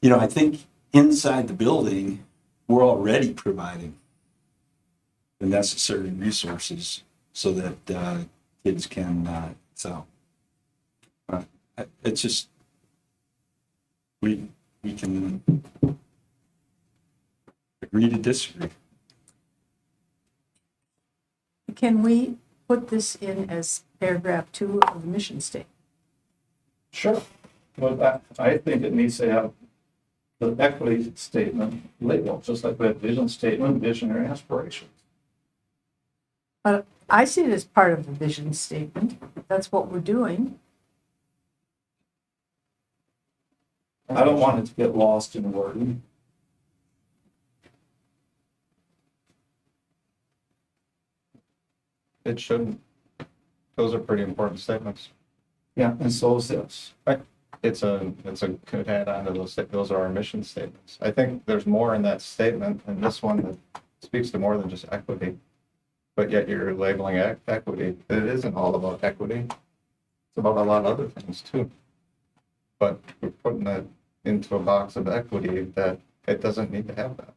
I think inside the building, we're already providing the necessary resources so that kids can excel. It's just, we can agree to disagree. Can we put this in as paragraph 2 of the mission statement? Sure. Well, I think it needs to have the equity statement labeled, just like we have vision statement, visionary aspirations. But I see it as part of the vision statement. That's what we're doing. I don't want it to get lost in wording. It shouldn't. Those are pretty important statements. Yeah, and so is this. It's a good add-on to those are our mission statements. I think there's more in that statement and this one that speaks to more than just equity. But yet you're labeling equity. It isn't all about equity. It's about a lot of other things too. But we're putting that into a box of equity that it doesn't need to have that.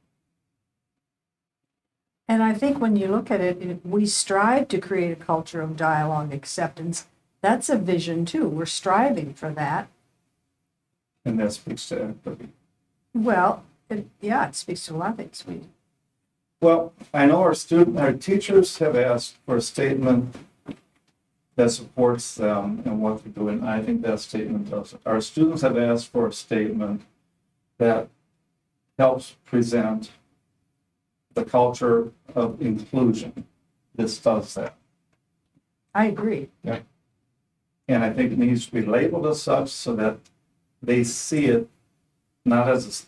And I think when you look at it, we strive to create a culture of dialogue acceptance. That's a vision too. We're striving for that. And that speaks to equity. Well, it speaks to a lot of things. Well, I know our teachers have asked for a statement that supports them and what they're doing. I think that statement does it. Our students have asked for a statement that helps present the culture of inclusion. This does that. I agree. Yeah. And I think it needs to be labeled as such so that they see it not as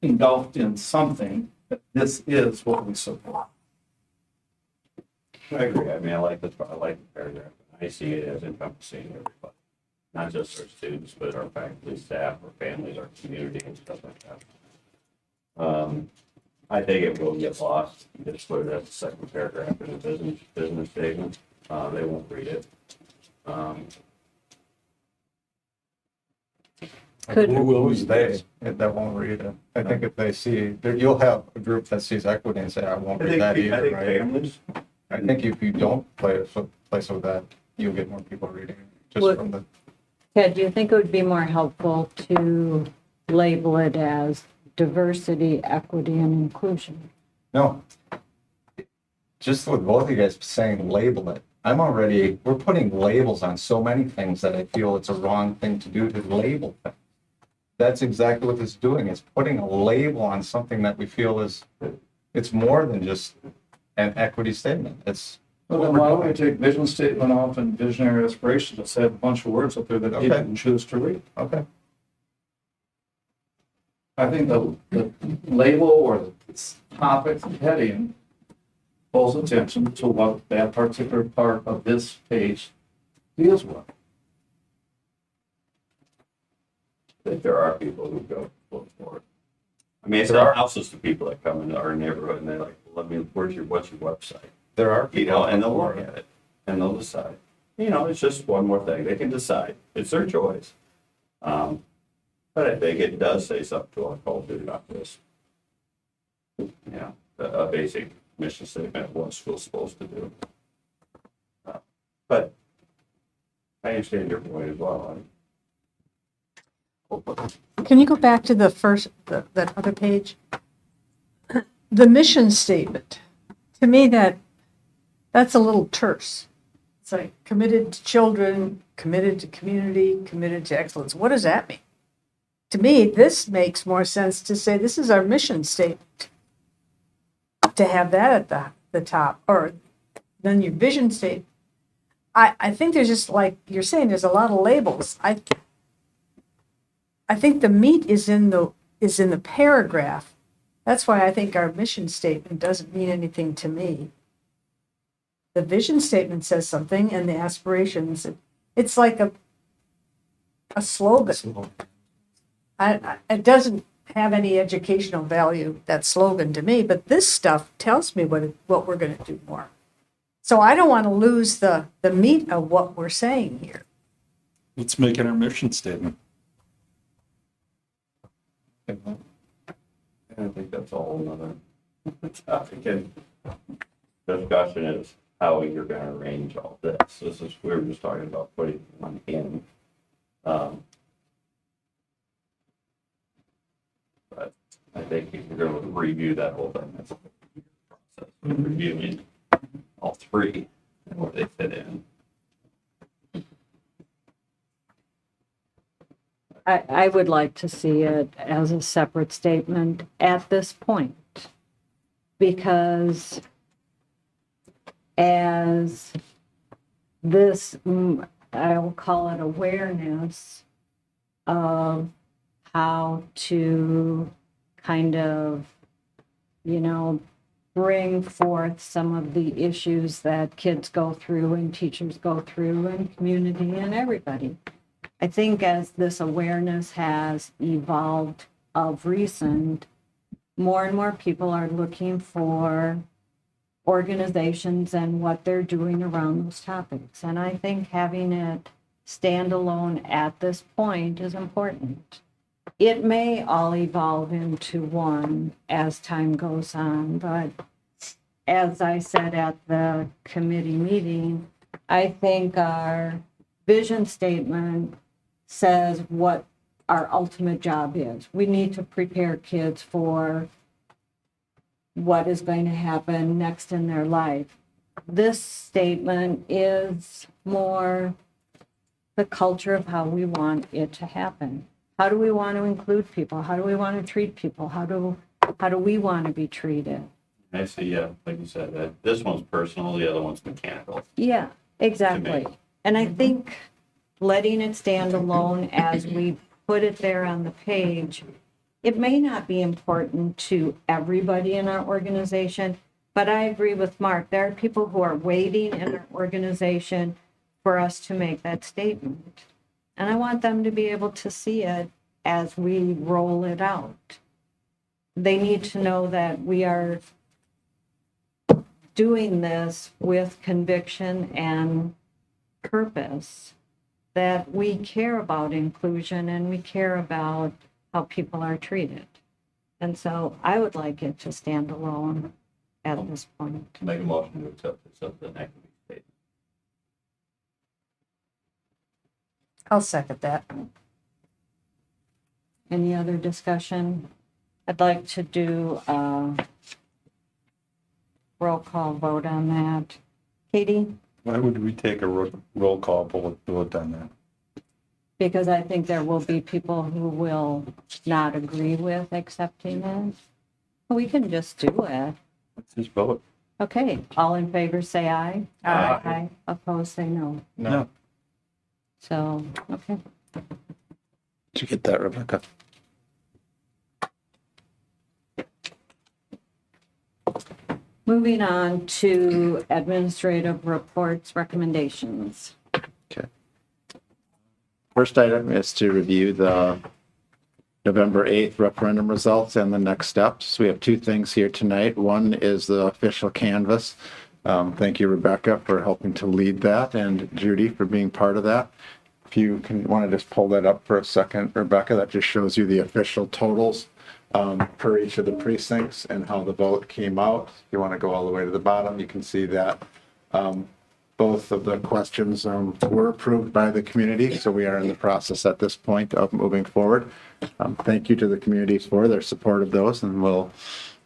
engulfed in something, but this is what we support. I agree. I mean, I like the paragraph. I see it as encompassing everybody, not just our students, but our faculty, staff, our families, our community, and stuff like that. I think it will get lost. Just put it as the second paragraph in a business statement. They won't read it. Who's they that won't read it? I think if they see, you'll have a group that sees equity and say, I won't read that either, right? Families. I think if you don't place with that, you'll get more people reading it, just from the. Ted, do you think it would be more helpful to label it as diversity, equity, and inclusion? No. Just with both of you guys saying label it, we're putting labels on so many things that I feel it's a wrong thing to do to label things. That's exactly what this is doing. It's putting a label on something that we feel it's more than just an equity statement. Well, then why don't we take vision statement off and visionary aspirations? Let's have a bunch of words up there that people can choose to read. Okay. I think the label or the topic heading pulls attention to what that particular part of this page deals with. I think there are people who go look for it. I mean, it's not houses to people that come into our neighborhood and they're like, what's your website? There are people. And they'll look at it and they'll decide. It's just one more thing. They can decide. It's their choice. But I think it does say something to our culture about this. A basic mission statement of what school's supposed to do. But I understand your point as well. Can you go back to the first, that other page? The mission statement. To me, that's a little terse. It's like committed to children, committed to community, committed to excellence. What does that mean? To me, this makes more sense to say this is our mission statement. To have that at the top, or then your vision statement. I think there's just, like you're saying, there's a lot of labels. I think the meat is in the paragraph. That's why I think our mission statement doesn't mean anything to me. The vision statement says something, and the aspirations, it's like a slogan. It doesn't have any educational value, that slogan, to me, but this stuff tells me what we're going to do more. So I don't want to lose the meat of what we're saying here. Let's make it our mission statement. I think that's a whole nother topic. And the discussion is how you're going to arrange all this. We were just talking about putting one in. But I think if you're going to review that whole thing, that's a process. Reviewing all three. where they fit in. I would like to see it as a separate statement at this point. Because as this, I will call it awareness of how to kind of, bring forth some of the issues that kids go through and teachers go through and community and everybody. I think as this awareness has evolved of recent, more and more people are looking for organizations and what they're doing around those topics. And I think having it stand alone at this point is important. It may all evolve into one as time goes on, but as I said at the committee meeting, I think our vision statement says what our ultimate job is. We need to prepare kids for what is going to happen next in their life. This statement is more the culture of how we want it to happen. How do we want to include people? How do we want to treat people? How do we want to be treated? I see, yeah, like you said, that this one's personal, the other one's mechanical. Yeah, exactly. And I think letting it stand alone as we put it there on the page, it may not be important to everybody in our organization, but I agree with Mark. There are people who are waiting in our organization for us to make that statement. And I want them to be able to see it as we roll it out. They need to know that we are doing this with conviction and purpose, that we care about inclusion and we care about how people are treated. And so I would like it to stand alone at this point. Make a motion to accept this as an equity statement. I'll second that. Any other discussion? I'd like to do a roll call vote on that. Katie? Why would we take a roll call vote on that? Because I think there will be people who will not agree with accepting it. We can just do it. Let's just vote. Okay, all in favor say aye. Aye. Aye. Opposed say no. No. So, okay. Did you get that, Rebecca? Moving on to administrative reports, recommendations. First item is to review the November 8th referendum results and the next steps. We have two things here tonight. One is the official canvas. Thank you, Rebecca, for helping to lead that, and Judy for being part of that. If you want to just pull that up for a second, Rebecca, that just shows you the official totals per each of the precincts and how the vote came out. If you want to go all the way to the bottom, you can see that both of the questions were approved by the community, so we are in the process at this point of moving forward. Thank you to the community for their support of those, and we'll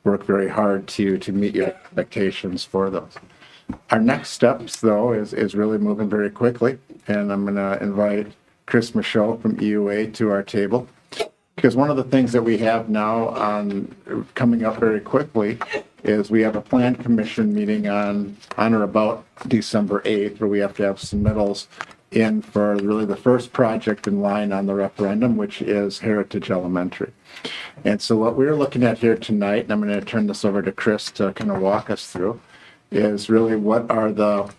work very hard to meet your expectations for those. Our next steps, though, is really moving very quickly, and I'm going to invite Chris Michaud from EUA to our table. Because one of the things that we have now coming up very quickly is we have a plan commission meeting on or about December 8th, where we have to have submittals in for really the first project in line on the referendum, which is Heritage Elementary. And so what we're looking at here tonight, and I'm going to turn this over to Chris to kind of walk us through, is really what are the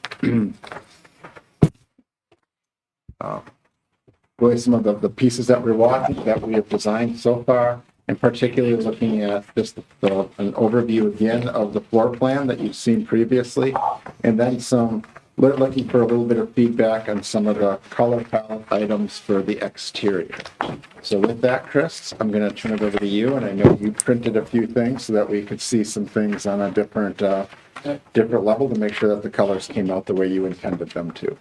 really some of the pieces that we're watching that we have designed so far, and particularly looking at just an overview again of the floor plan that you've seen previously, and then looking for a little bit of feedback on some of the color palette items for the exterior. So with that, Chris, I'm going to turn it over to you, and I know you printed a few things so that we could see some things on a different level to make sure that the colors came out the way you intended them to.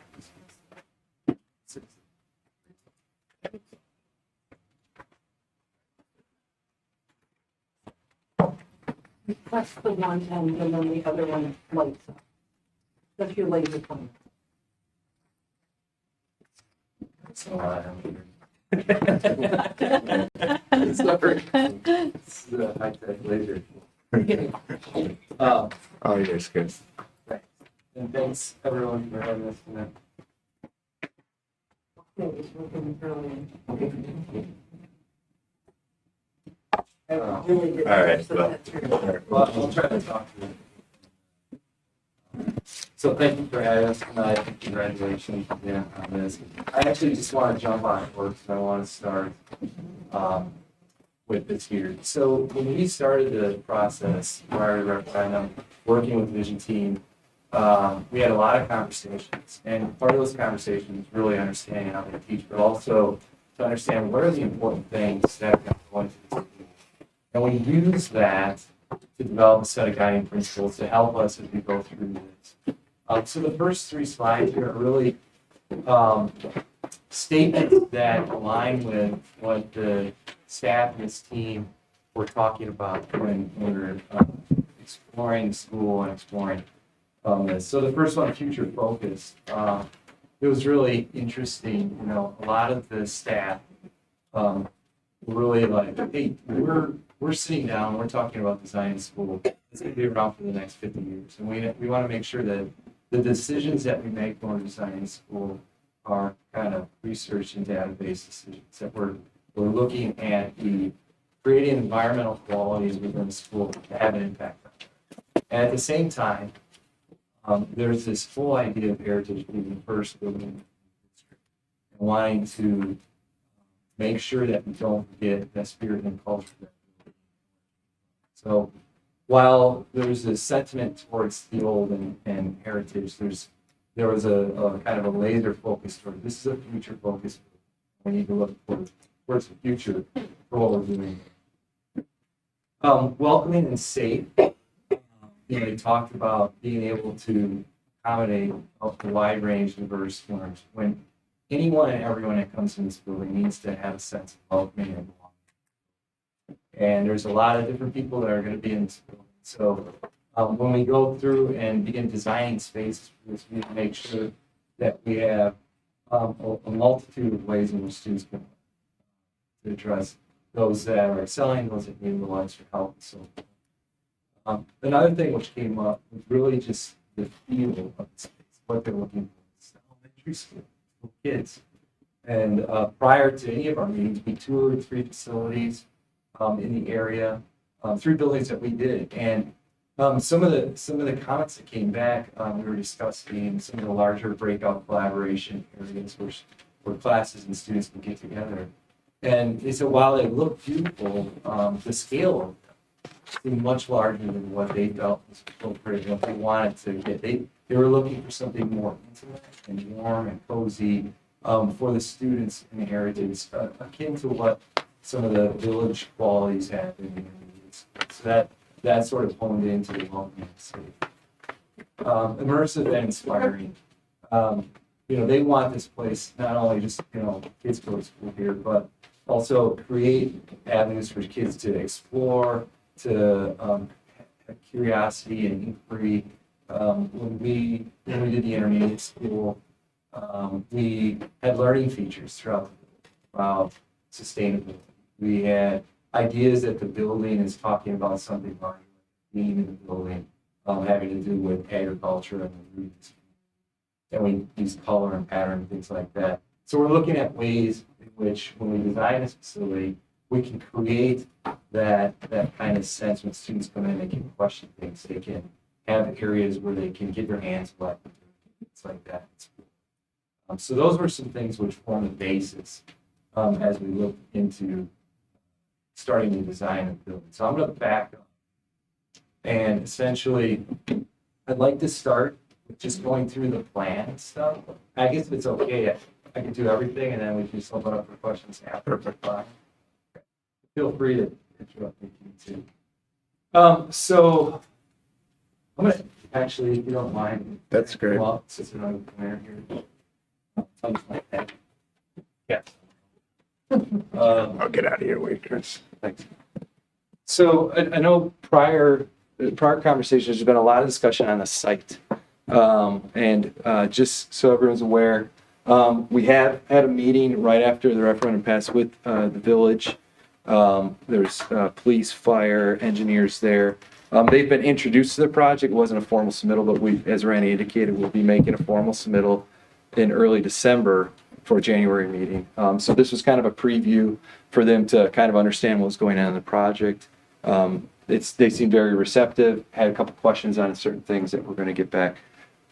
Press the one and then the other one lights up. That's your laser point. So, sorry. It's the high-tech laser. Oh, you're good. And thanks everyone for having us tonight. Okay, it's working brilliant. All right, Well, I'll try to talk to you. So thank you for having us tonight. Congratulations on this. I actually just want to jump on it first, and I want to start with this here. So when we started the process prior to referendum, working with the Vision team, we had a lot of conversations, and part of those conversations was really understanding how they teach, but also to understand what are the important things that are going to the team. And we use that to develop a set of guiding principles to help us as we go through this. So the first 3 slides here are really statements that align with what the staff and this team were talking about when we were exploring school and exploring this. So the first one, future focus. It was really interesting. You know, a lot of the staff were really like, hey, we're sitting down, we're talking about designing school. It's going to be around for the next 50 years. And we want to make sure that the decisions that we make when we're designing school are kind of research and database decisions, that we're looking at creating environmental qualities within the school to have an impact on it. And at the same time, there's this whole idea of heritage being the first building in the district, and wanting to make sure that we don't forget that spirit and culture. So while there's a sentiment towards the old and heritage, there was a kind of a laser focus toward this is a future focus. We need to look towards the future for what we're doing. Welcoming and safe. You know, they talked about being able to accommodate a wide range of diverse learners. When anyone and everyone that comes in this building needs to have a sense of welcoming and belonging. And there's a lot of different people that are going to be in this building. So when we go through and begin designing spaces, we need to make sure that we have a multitude of ways in which students can address those that are excelling, those that need a little extra help, and so forth. Another thing which came up was really just the feel of the space, what they're looking for. It's elementary school for kids. And prior to any of our meetings, we toured 3 facilities in the area, 3 buildings that we did. And some of the comments that came back, we were discussing some of the larger breakout collaboration areas where classes and students can get together. And they said while they look beautiful, the scale of them seemed much larger than what they felt was appropriate, what they wanted to get. They were looking for something more intimate and warm and cozy for the students in the heritage, akin to what some of the village qualities have in the communities. So that sort of honed into the welcoming state. Immersive and inspiring. You know, they want this place not only just, you know, kids go to school here, but also create avenues for kids to explore, to have curiosity and inquiry. When we did the intermediate school, we had learning features throughout about sustainability. We had ideas that the building is talking about something larger, being in the building, having to do with agriculture and the roots. And we use color and pattern and things like that. So we're looking at ways in which, when we design this facility, we can create that kind of sense when students come in, they can question things, they can have areas where they can get their hands wet, things like that. So those were some things which form the basis as we look into starting the design of the building. So I'm going to back up. And essentially, I'd like to start with just going through the plan stuff. I guess if it's okay, I can do everything and then we can just open up for questions after. Fine. Feel free to interrupt me too. So I'm going to actually, if you don't mind. That's great. Well, since I'm on the planner here. Something like that. Yeah. I'll get out of your way, Chris. Thanks. So I know prior conversations, there's been a lot of discussion on the site Just so everyone's aware, we have had a meeting right after the referendum passed with the village. There's police, fire, engineers there. They've been introduced to the project. It wasn't a formal submittal, but we, as Randy indicated, we'll be making a formal submittal in early December for a January meeting. So this was kind of a preview for them to kind of understand what was going on in the project. They seemed very receptive, had a couple questions on certain things that we're going to get back.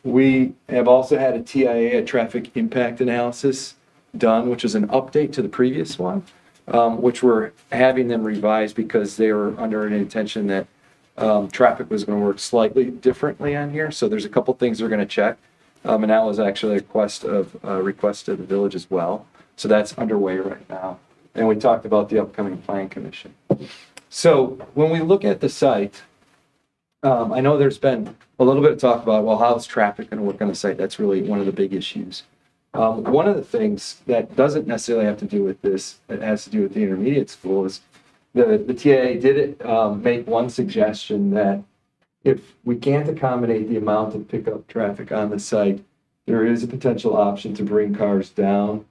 We have also had a TIA, a traffic impact analysis done, which is an update to the previous one, which we're having them revise because they were under an intention that traffic was going to work slightly differently on here. So there's a couple things they're going to check. And that was actually a request of the village as well. So that's underway right now. And we talked about the upcoming plan commission. So when we look at the site, I know there's been a little bit of talk about, well, how's traffic going to work on the site? That's really one of the big issues. One of the things that doesn't necessarily have to do with this, it has to do with the intermediate school, is the TIA did make one suggestion that if we can't accommodate the amount of pickup traffic on the site, there is a potential option to bring cars down,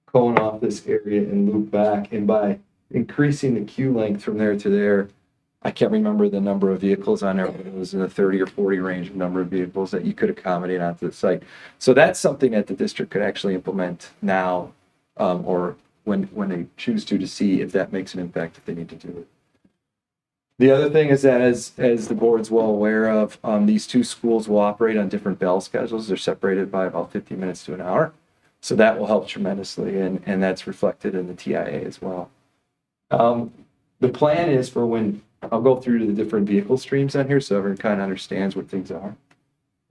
cone off this area and loop back. And by increasing the queue length from there to there, I can't remember the number of vehicles on there, but it was in the 30 or 40 range of number of vehicles that you could accommodate onto the site. So that's something that the district could actually implement now, or when they choose to see if that makes an impact, if they need to do it. The other thing is that as the board's well aware of, these two schools will operate on different bell schedules. They're separated by about 15 minutes to an hour. So that will help tremendously, and that's reflected in the TIA as well. The plan is for when, I'll go through to the different vehicle streams on here so everyone kind of understands what things are.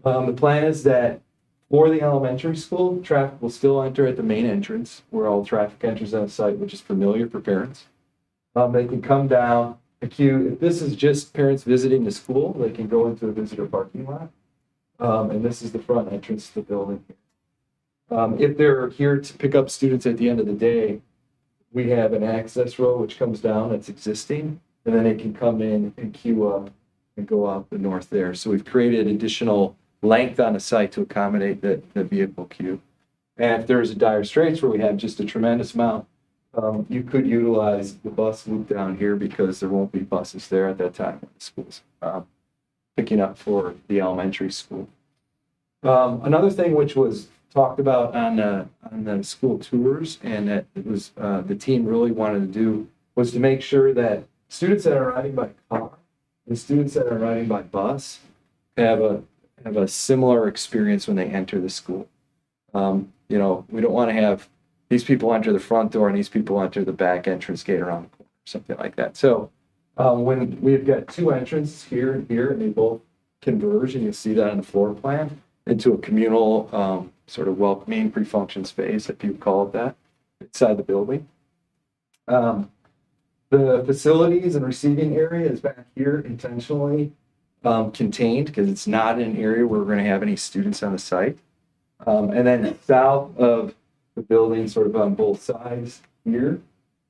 The plan is that for the elementary school, traffic will still enter at the main entrance where all traffic enters on the site, which is familiar for parents. They can come down a queue. If this is just parents visiting the school, they can go into a visitor parking lot. And this is the front entrance to the building. If they're here to pick up students at the end of the day, we have an access road which comes down that's existing, and then they can come in and queue up and go out the north there. So we've created additional length on the site to accommodate the vehicle queue. And if there's a dire straits where we have just a tremendous amount, you could utilize the bus loop down here because there won't be buses there at that time when the school's picking up for the elementary school. Another thing which was talked about on the school tours, and that it was the team really wanted to do, was to make sure that students that are riding by car and students that are riding by bus have a similar experience when they enter the school. We don't want to have these people enter the front door and these people enter the back entrance gate around the corner, something like that. So when we've got two entrances here and here, and they both converge, and you see that on the floor plan, into a communal sort of welcoming pre-function space, if you call it that, inside the building. The facilities and receiving area is back here intentionally contained because it's not an area where we're going to have any students on the site. And then south of the building, sort of on both sides here,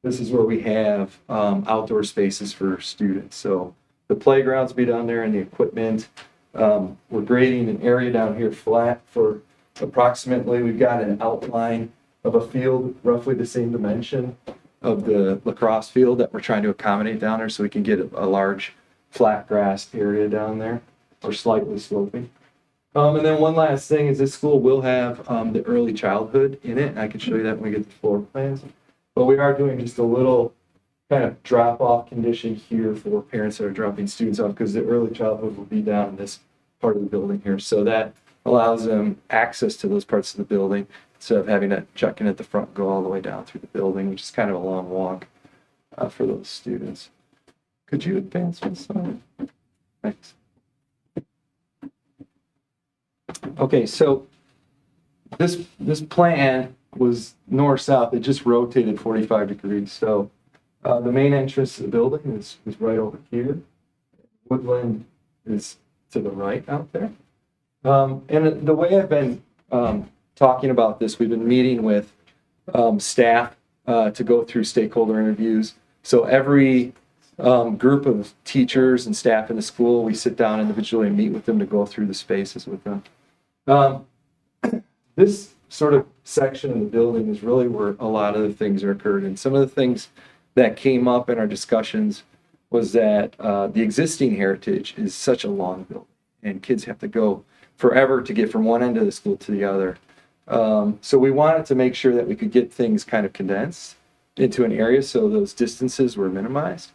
this is where we have outdoor spaces for students. So the playgrounds will be down there and the equipment. We're grading an area down here flat for approximately, we've got an outline of a field roughly the same dimension of the lacrosse field that we're trying to accommodate down there, so we can get a large flat grass area down there, or slightly sloping. And then one last thing is this school will have the early childhood in it, and I can show you that when we get the floor plans. But we are doing just a little kind of drop-off condition here for parents that are dropping students off, because the early childhood will be down in this part of the building here. So that allows them access to those parts of the building instead of having to check in at the front and go all the way down through the building, which is kind of a long walk for those students. Could you advance one slide? Thanks. Okay, so this plan was north-south. It just rotated 45 degrees. So the main entrance to the building is right over here. Woodland is to the right out there. And the way I've been talking about this, we've been meeting with staff to go through stakeholder interviews. So every group of teachers and staff in the school, we sit down individually and meet with them to go through the spaces with them. This sort of section of the building is really where a lot of the things are occurred. And some of the things that came up in our discussions was that the existing heritage is such a long building, and kids have to go forever to get from one end of the school to the other. So we wanted to make sure that we could get things kind of condensed into an area so those distances were minimized.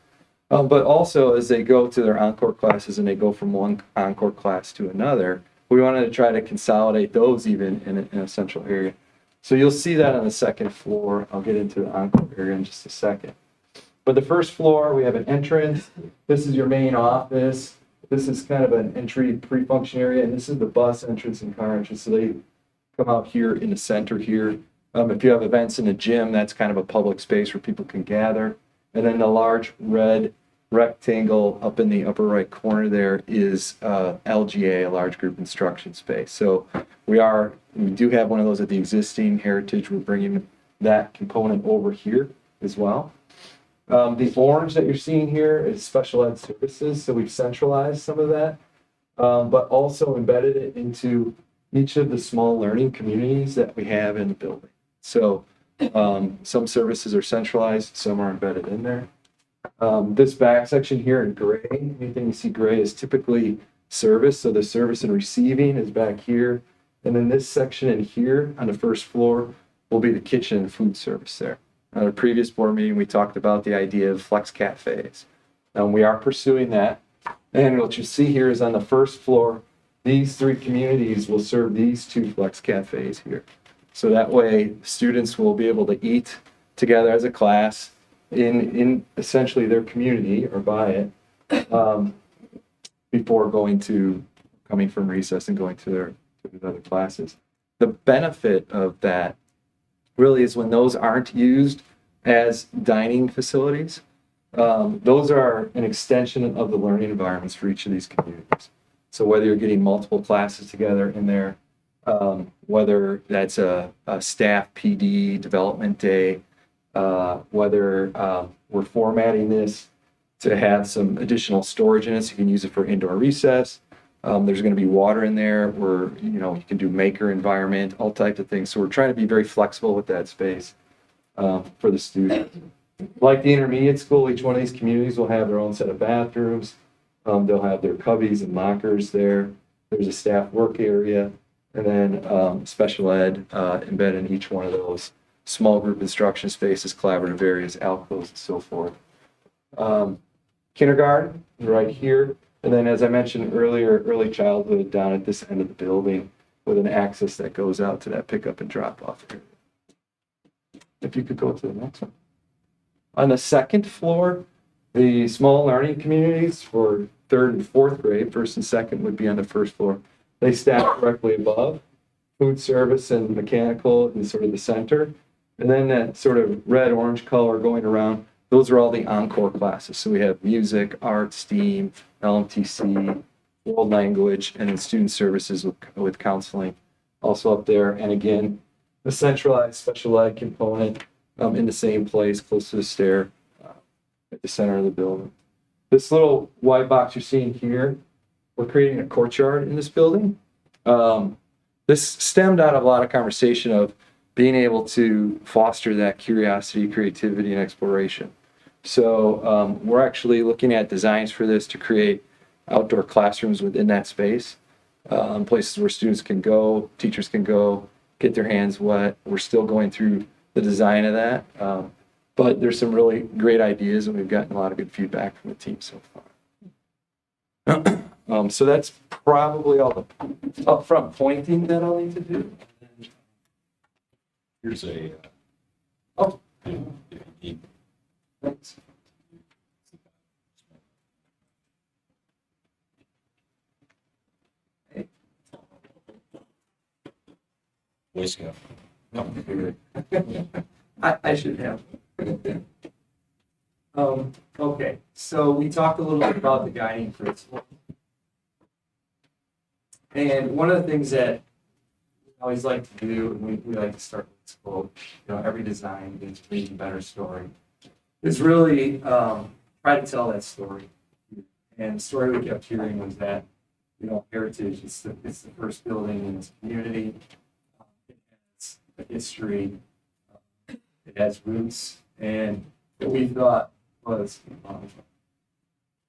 But also as they go to their encore classes and they go from one encore class to another, we wanted to try to consolidate those even in a central area. So you'll see that on the second floor. I'll get into the encore area in just a second. But the first floor, we have an entrance. This is your main office. This is kind of an entry pre-function area, and this is the bus entrance and car entrance. So they come out here in the center here. If you have events in the gym, that's kind of a public space where people can gather. And then the large red rectangle up in the upper right corner there is LGA, a large group instruction space. So we do have one of those at the existing heritage. We're bringing that component over here as well. The orange that you're seeing here is special ed services. So we've centralized some of that, but also embedded it into each of the small learning communities that we have in the building. So some services are centralized, some are embedded in there. This back section here in gray, anything you see gray is typically service. So the service and receiving is back here. And then this section in here on the first floor will be the kitchen and food service there. At a previous board meeting, we talked about the idea of flex cafes. We are pursuing that. And what you see here is on the first floor, these three communities will serve these two flex cafes here. So that way students will be able to eat together as a class in essentially their community or by it before coming from recess and going to their other classes. The benefit of that really is when those aren't used as dining facilities, those are an extension of the learning environments for each of these communities. So whether you're getting multiple classes together in there, whether that's a staff PD development day, whether we're formatting this to have some additional storage in it so you can use it for indoor recess. There's going to be water in there where you can do maker environment, all types of things. So we're trying to be very flexible with that space for the students. Like the intermediate school, each one of these communities will have their own set of bathrooms. They'll have their cubbies and lockers there. There's a staff work area, and then special ed embedded in each one of those small group instruction spaces, collaborative areas, alcoves, and so forth. Kindergarten right here. And then, as I mentioned earlier, early childhood down at this end of the building with an access that goes out to that pickup and drop off area. If you could go to the next one. On the second floor, the small learning communities for third and fourth grade, first and second would be on the first floor. They stack directly above. Food service and mechanical in sort of the center. And then that sort of red-orange color going around, those are all the encore classes. So we have music, art, STEAM, LMTC, world language, and then student services with counseling also up there. And again, the centralized special ed component in the same place, close to the stair at the center of the building. This little white box you're seeing here, we're creating a courtyard in this building. This stemmed out of a lot of conversation of being able to foster that curiosity, creativity, and exploration. So we're actually looking at designs for this to create outdoor classrooms within that space, places where students can go, teachers can go, get their hands wet. We're still going through the design of that, but there's some really great ideas, and we've gotten a lot of good feedback from the team so far. So that's probably all the upfront pointing that I'll need to do. Here's a. Thanks. Boy Scout. I should have. Okay, so we talked a little bit about the guiding principle. And one of the things that we always like to do, and we like to start with this quote, every design is a better story, is really try to tell that story. And the story we kept hearing was that you know, heritage. It's the first building in this community. It has a history. It has roots. And what we thought was,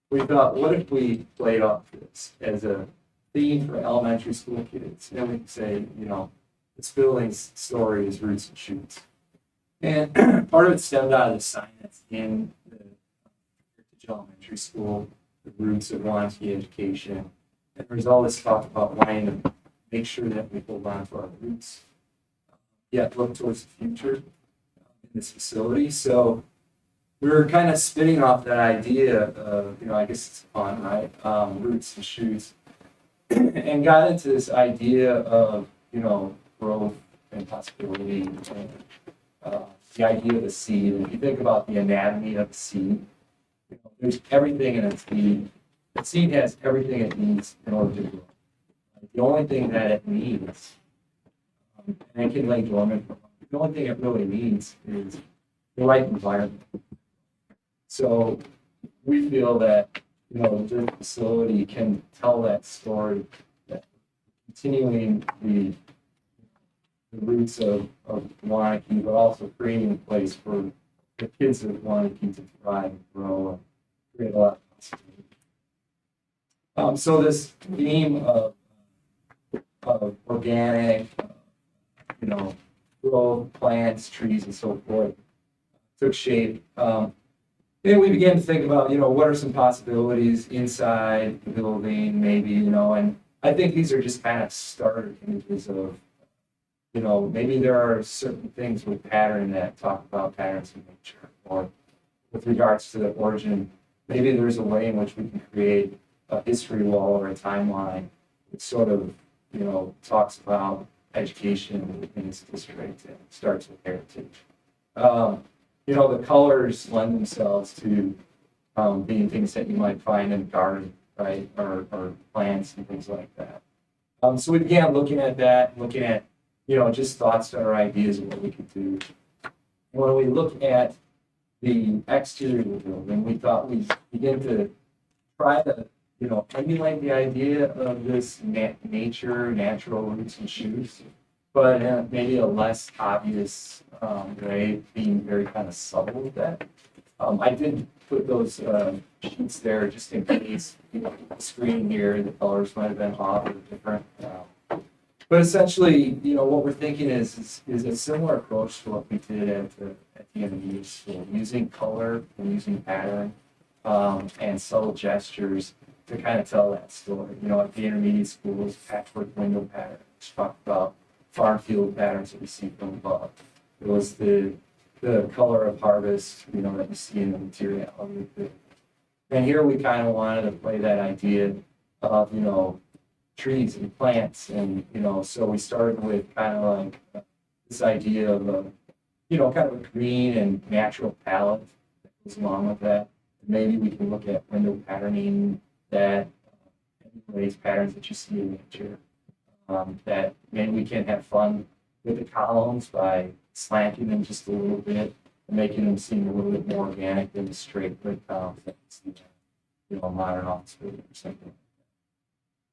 what if we played off this as a theme for elementary school kids? And we could say, you know, this building's story is roots and shoots. And part of it stemmed out of the sign that's in the Heritage Elementary School, the roots of Waunakee education. And there's all this talk about wanting to make sure that we hold on to our roots, yet look towards the future in this facility. So we were kind of spinning off that idea of, you know, I guess it's fun, right? Roots and shoots, and got into this idea of, you know, growth and possibility, and the idea of a seed. And if you think about the anatomy of a seed, you know, there's everything in a seed. The seed has everything it needs in order to grow. The only thing that it needs, and it can lay dormant, the only thing it really needs is the right environment. So we feel that, you know, this facility can tell that story, that continuing the roots of Waunakee, but also creating a place for the kids of Waunakee to thrive and grow and create a lot of possibility. So this theme of organic, you know, grow plants, trees, and so forth took shape. Then we began to think about, you know, what are some possibilities inside the building, maybe, you know, and I think these are just kind of starter images of, you know, maybe there are certain things with pattern that talk about patterns in nature, or with regards to the origin, maybe there's a way in which we can create a history wall or a timeline that sort of, you know, talks about education in its district and starts with heritage. You know, the colors lend themselves to being things that you might find in a garden, right, or plants and things like that. So we began looking at that, looking at, you know, just thoughts or ideas of what we could do. And when we look at the exterior of the building, we thought we'd begin to try to, you know, emulate the idea of this natural roots and shoots, but maybe a less obvious way, being very kind of subtle with that. I did put those sheets there just in case, you know, the screen here, the colors might have been off or different. But essentially, you know, what we're thinking is a similar approach to what we did at the intermediate school, using color and using pattern and subtle gestures to kind of tell that story. You know, at the intermediate schools, patchwork window patterns, talk about farm field patterns that we see from above. It was the color of harvest, you know, that you see in the materiality. And here we kind of wanted to play that idea of, you know, trees and plants, and, you know, so we started with kind of like this idea of a, you know, kind of a green and natural palette that goes along with that. Maybe we can look at window patterning that emulates patterns that you see in nature. That maybe we can have fun with the columns by slanting them just a little bit and making them seem a little bit more organic than the straight brick columns that you see, you know, a modern office building or something.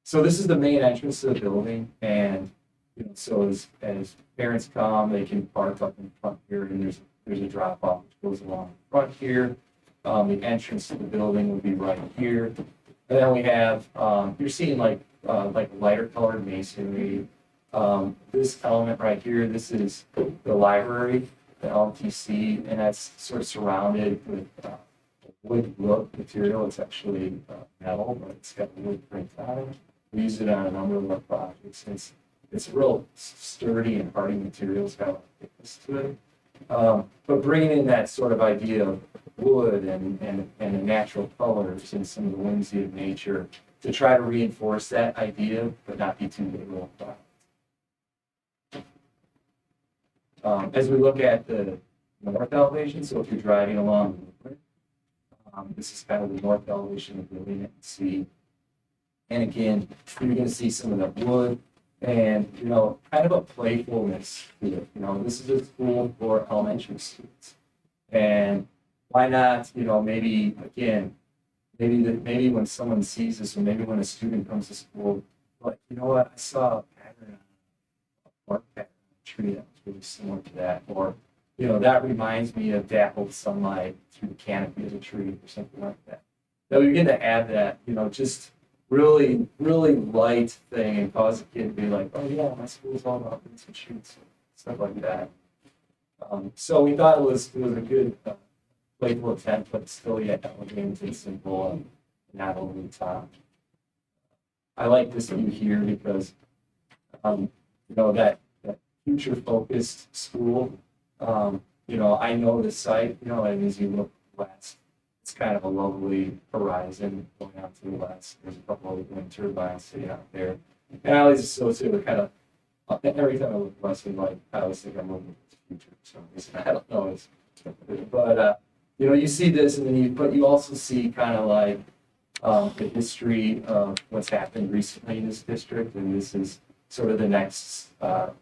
So this is the main entrance to the building, and, you know, so as parents come, they can park up in front here, and there's a drop off which goes along the front here. The entrance to the building will be right here, and then we have you're seeing like lighter colored masonry. This element right here, this is the library, the LTC, and that's sort of surrounded with wood look material. It's actually metal, but it's got wood print on it. We use it on a number of our projects. It's real sturdy and hardy material. It's got a lot of thickness to it. But bringing in that sort of idea of wood and the natural colors and some of the whimsy of nature to try to reinforce that idea, but not be too literal about it. As we look at the north elevation, so if you're driving along, this is kind of the north elevation of the building that you see. And again, you're going to see some of the wood and, you know, kind of a playfulness to it. You know, this is a school for elementary students. And why not, you know, maybe, again, maybe when someone sees this, or maybe when a student comes to school, like, you know what, I saw a pattern, a bark pattern on a tree that was really similar to that, or, you know, that reminds me of dappled sunlight through the canopy of the tree, or something like that. That we begin to add that, you know, just really, really light thing and cause a kid to be like, oh yeah, my school's all about roots and shoots, stuff like that. So we thought it was a good playful attempt, but still yet elegant and simple and not over the top. I like this view here because, you know, that future focused school, you know, I know the site, you know, and as you look west, it's kind of a lovely horizon going out to the west. There's a couple of wind turbines sitting out there. And I always associate with kind of, every time I look west, like, I always think I'm moving to the future for some reason. I don't know. But, you know, you see this, and then but you also see kind of like the history of what's happened recently in this district, and this is sort of the next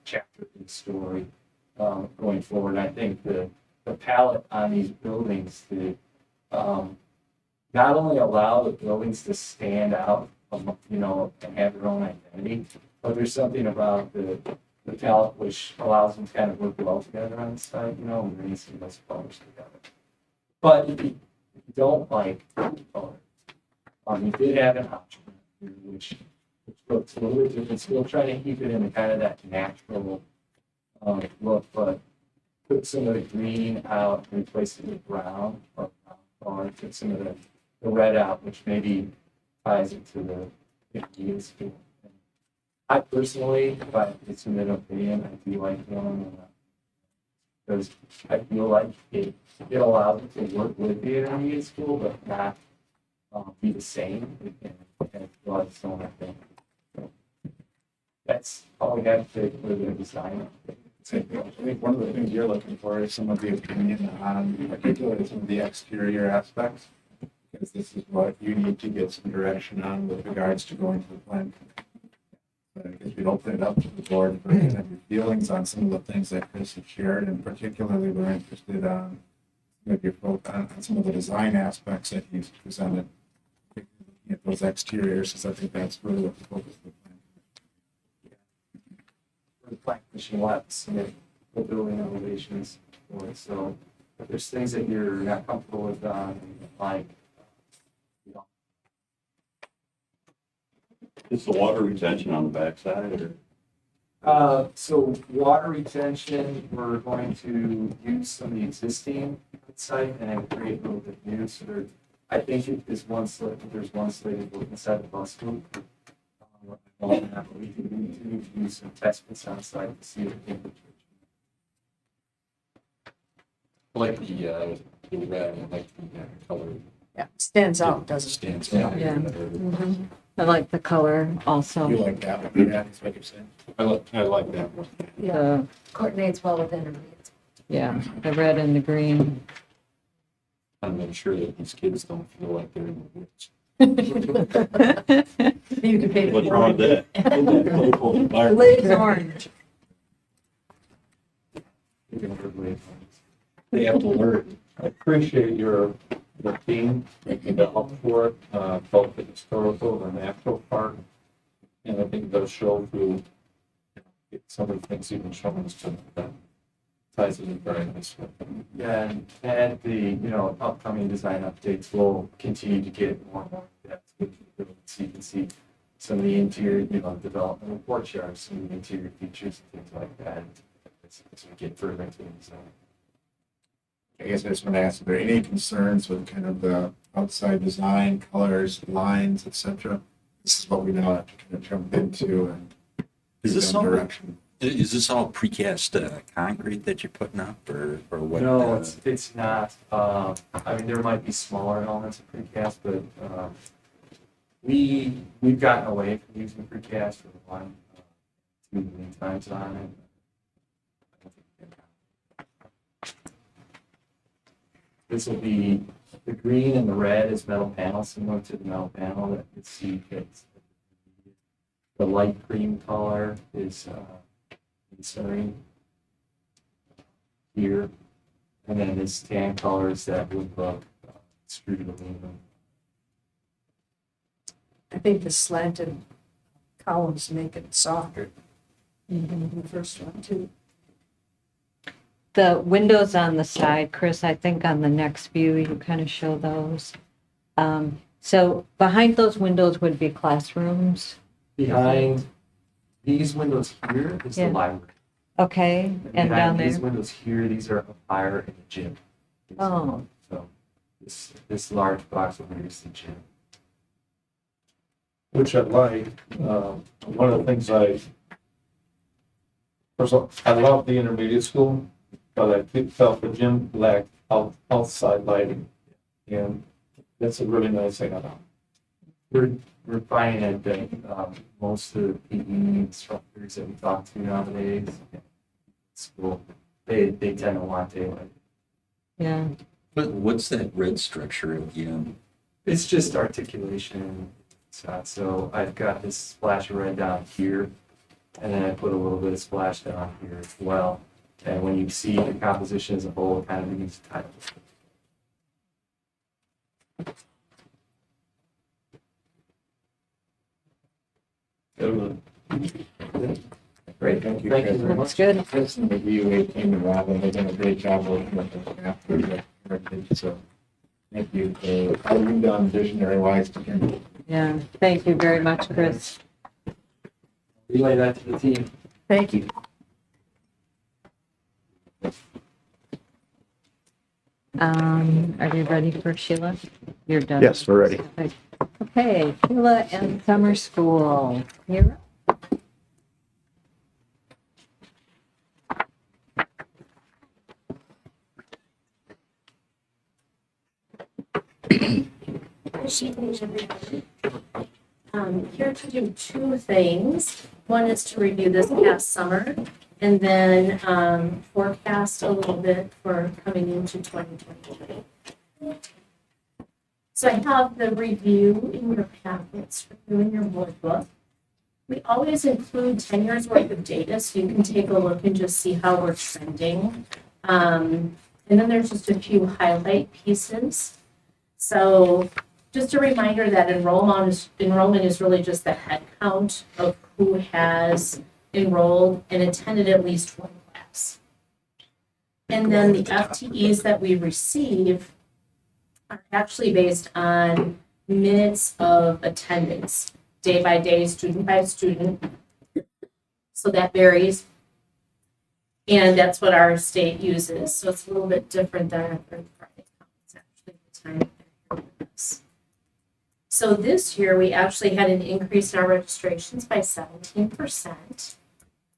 chapter in the story going forward. And I think the palette on these buildings to not only allow the buildings to stand out, you know, and have their own identity, but there's something about the palette which allows them to kind of work well together on the site, you know, and bring some of those colors together. But if you don't like color, you did have an option here, which looks a little bit different. Still trying to keep it in kind of that natural look, but put some of the green out and replace it with brown, or took some of the red out, which maybe ties into the intermediate school. I personally, if I could submit an opinion, I do like the one because I feel like it allows it to work with the intermediate school, but not be the same. And a lot of someone, I think. So that's all we have to for the design. I think one of the things you're looking for is some of the opinion on, particularly some of the exterior aspects, because this is what you need to get some direction on with regards to going to the plan. But I guess we'd open it up to the board for kind of your feelings on some of the things that Chris had shared, and particularly we're interested on maybe on some of the design aspects that he's presented, looking at those exteriors, because I think that's really what the focus of the plan. The plan commission will have to submit the building elevations for it. So if there's things that you're not comfortable with, like, you know. Is the water retention on the backside, or? So water retention, we're going to use some of the existing site and then create a little bit new. So there, I think it is there's one slated inside the bus loop. We need to use some test pits on site to see the temperature. I like the red, I like the color. Yeah, stands out, doesn't it? Stands out. Yeah. Mhm. I like the color also. You like that one, yeah, that's what you're saying. I like that one. The, Coordinates well with intermediate. yeah, the red and the green. I'm not sure that these kids don't feel like they're in the woods. You can pay. What's wrong with that? Playful environment. Blaze orange. They have to learn. I appreciate your team making the help for it, both the historical and the natural part. And I think those show through some of the things you've been showing us to ties it in very nicely. Yeah, and at the, you know, upcoming design updates, we'll continue to get more and more depth with the building, so you can see some of the interior, you know, development report charts, some of the interior features and things like that as we get further into the design. I guess I just want to ask, are there any concerns with kind of the outside design, colors, lines, etc.? This is what we now have to kind of jump into and Is this give them all, direction. is this all precast concrete that you're putting up, or what? No, it's not. I mean, there might be smaller elements of precast, but we've gotten away from using precast for one, too many times on it. This will be, the green and the red is metal panel, similar to the metal panel that you see kids. The light cream color is insert here, and then this tan color is that wood look extruded aluminum. I think the slanted columns make it softer. The first one too. The windows on the side, Chris, I think on the next view, you kind of show those. So behind those windows would be classrooms. Behind these windows here is the Yeah. library. Okay, and down Behind these there? windows here, these are a fire and a gym. Oh, So this large box over here is the gym. Which I like. One of the things first of all, I love the intermediate school, but I felt the gym lacked outside lighting. And that's a really nice thing about it. We're finding that most of the PE instructors that we talk to nowadays, school, they tend to want daylight. yeah. What's that red structure again? It's just articulation. So I've got this splash of red down here, and then I put a little bit of splash down here as well. And when you see the composition as a whole, it kind of begins to tie. Great, thank you. Thank you very That's good. Chris and the BOE team and Robin, they've done a great job working with us after the heritage, so thank you for all you've done visionary wise to continue. Yeah, thank you very much, Chris. Relay that to the team. Thank you. Are you ready for Sheila? You're done. Yes, we're ready. Okay, Sheila and summer school. You're up. Here to do two things. One is to review this past summer and then forecast a little bit for coming into 2023. So I have the review in your packets, in your board book. We always include 10 years worth of data so you can take a look and just see how we're trending. And then there's just a few highlight pieces. So just a reminder that enrollment is really just the head count of who has enrolled and attended at least one class. And then the FTEs that we receive are actually based on minutes of attendance, day by day, student by student. So that varies. And that's what our state uses. So it's a little bit different than our third party. It's actually the time that they're here with us. So this year, we actually had an increase in our registrations by 17%.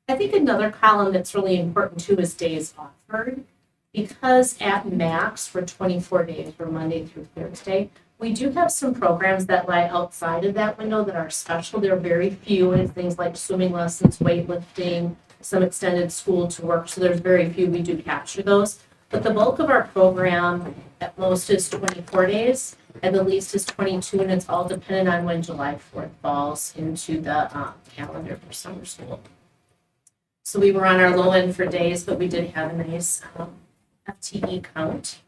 I think another column that's really important too is days offered. Because at max for 24 days from Monday through Thursday, we do have some programs that lie outside of that window that are special. They're very few, and it's things like swimming lessons, weightlifting, some extended school to work. So there's very few, we do capture those. But the bulk of our program at most is 24 days, and the least is 22, and it's all dependent on when July 4th falls into the calendar for summer school. So we were on our low end for days, but we did have a nice FTE count.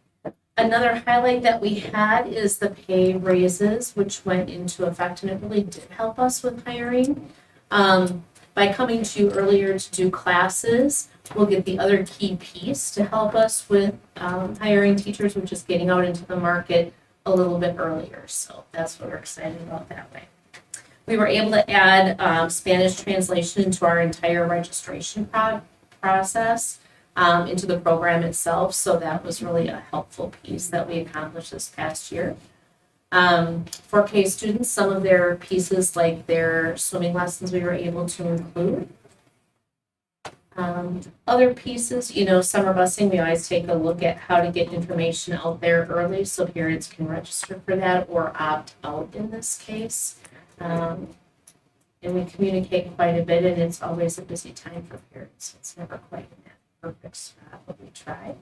Another highlight that we had is the pay raises, which went into effect, and it really did help us with hiring. By coming to you earlier to do classes, we'll get the other key piece to help us with hiring teachers, which is getting out into the market a little bit earlier. So that's what we're excited about that way. We were able to add Spanish translation into our entire registration process. Into the program itself, so that was really a helpful piece that we accomplished this past year. For K students, some of their pieces like their swimming lessons we were able to include. Other pieces, summer busing, we always take a look at how to get information out there early so parents can register for that or opt out in this case. And we communicate quite a bit, and it's always a busy time for parents. It's never quite perfect spot, but we try.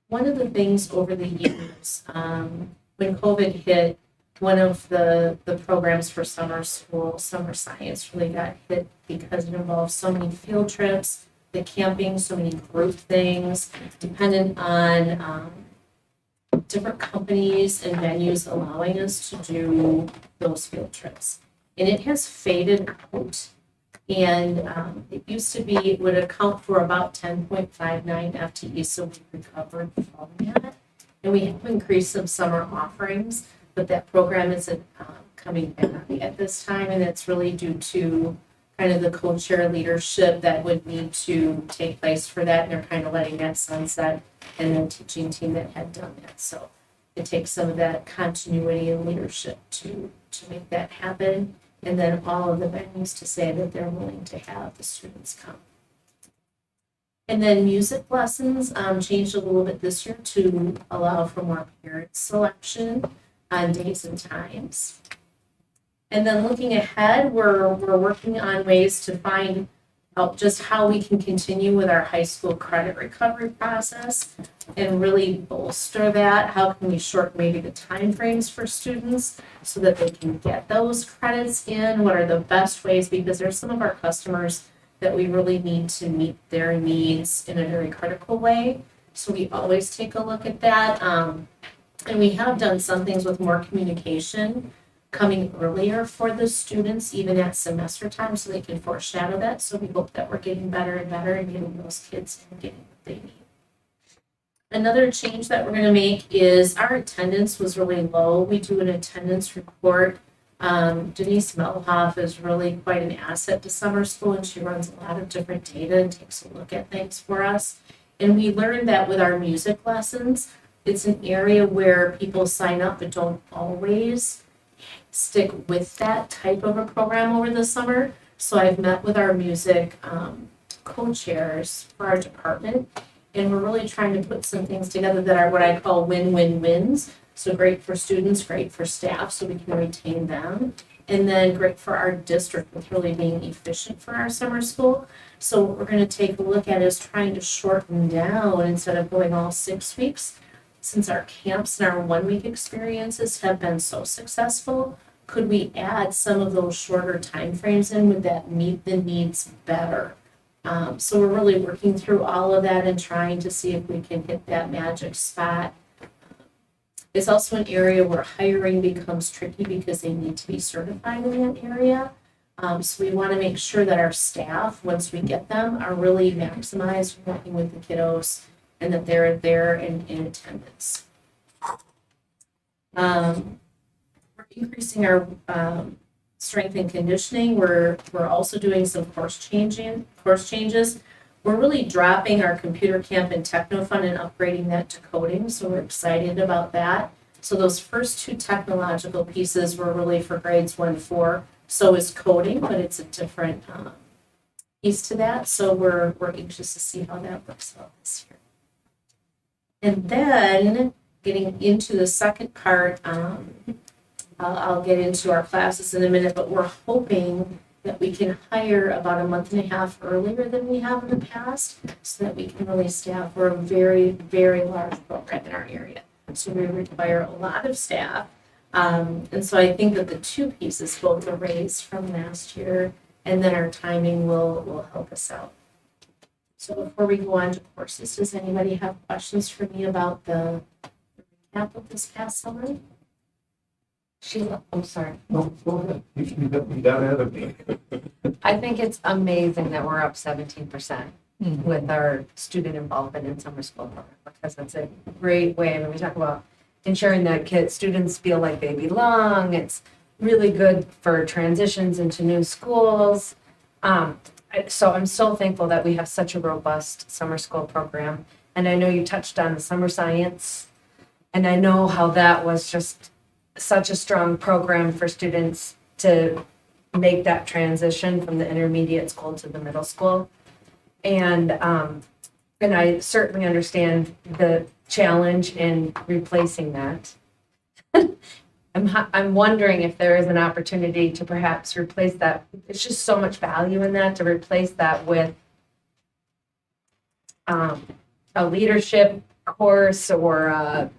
One of the things over the years, when COVID hit, one of the programs for summer school, summer science, really got hit because it involved so many field trips, the camping, so many group things, dependent on different companies and venues allowing us to do those field trips. And it has faded out. And it used to be, it would account for about 10.59 FTE, so we recovered from that. And we have increased some summer offerings, but that program isn't coming back at this time, and it's really due to kind of the co-chair leadership that would need to take place for that, and they're kind of letting that sunset, and then teaching team that had done that. So it takes some of that continuity and leadership to make that happen, and then all of the venues to say that they're willing to have the students come. And then music lessons changed a little bit this year to allow for more parent selection on days and times. And then looking ahead, we're working on ways to find out just how we can continue with our high school credit recovery process and really bolster that. How can we shorten maybe the timeframes for students so that they can get those credits in? What are the best ways? Because there's some of our customers that we really need to meet their needs in a very critical way. So we always take a look at that. And we have done some things with more communication coming earlier for the students, even at semester time, so they can foreshadow that. So we hope that we're getting better and better and getting those kids and getting what they need. Another change that we're going to make is our attendance was really low. We do an attendance report. Denise Melhoff is really quite an asset to summer school, and she runs a lot of different data and takes a look at things for us. And we learned that with our music lessons, it's an area where people sign up but don't always stick with that type of a program over the summer. So I've met with our music co-chairs for our department, and we're really trying to put some things together that are what I call win-win-wins. So great for students, great for staff, so we can retain them. And then great for our district with really being efficient for our summer school. So what we're going to take a look at is trying to shorten down instead of going all 6 weeks. Since our camps and our 1 week experiences have been so successful, could we add some of those shorter timeframes in? Would that meet the needs better? So we're really working through all of that and trying to see if we can hit that magic spot. It's also an area where hiring becomes tricky because they need to be certified in that area. So we want to make sure that our staff, once we get them, are really maximized working with the kiddos and that they're there in attendance. We're increasing our strength and conditioning. We're also doing some course changes. We're really dropping our computer camp and techno fund and upgrading that to coding. So we're excited about that. So those first two technological pieces were really for grades 1-4. So is coding, but it's a different piece to that. So we're anxious to see how that works out this year. And then getting into the second part, I'll get into our classes in a minute, but we're hoping that we can hire about a month and a half earlier than we have in the past so that we can really staff. We're a very, very large program in our area. So we require a lot of staff. And so I think that the two pieces, both the raise from last year and then our timing will help us out. So before we go on to courses, does anybody have questions for me about the recap of this past summer? Sheila, I'm sorry. No, go ahead. You got ahead of me. I think it's amazing that we're up 17% with our student involvement in summer school program, because that's a great way when we talk about ensuring that students feel like they belong. It's really good for transitions into new schools. So I'm so thankful that we have such a robust summer school program. And I know you touched on the summer science, and I know how that was just such a strong program for students to make that transition from the intermediate school to the middle school. And I certainly understand the challenge in replacing that. I'm wondering if there is an opportunity to perhaps replace that. It's just so much value in that, to replace that with a leadership course or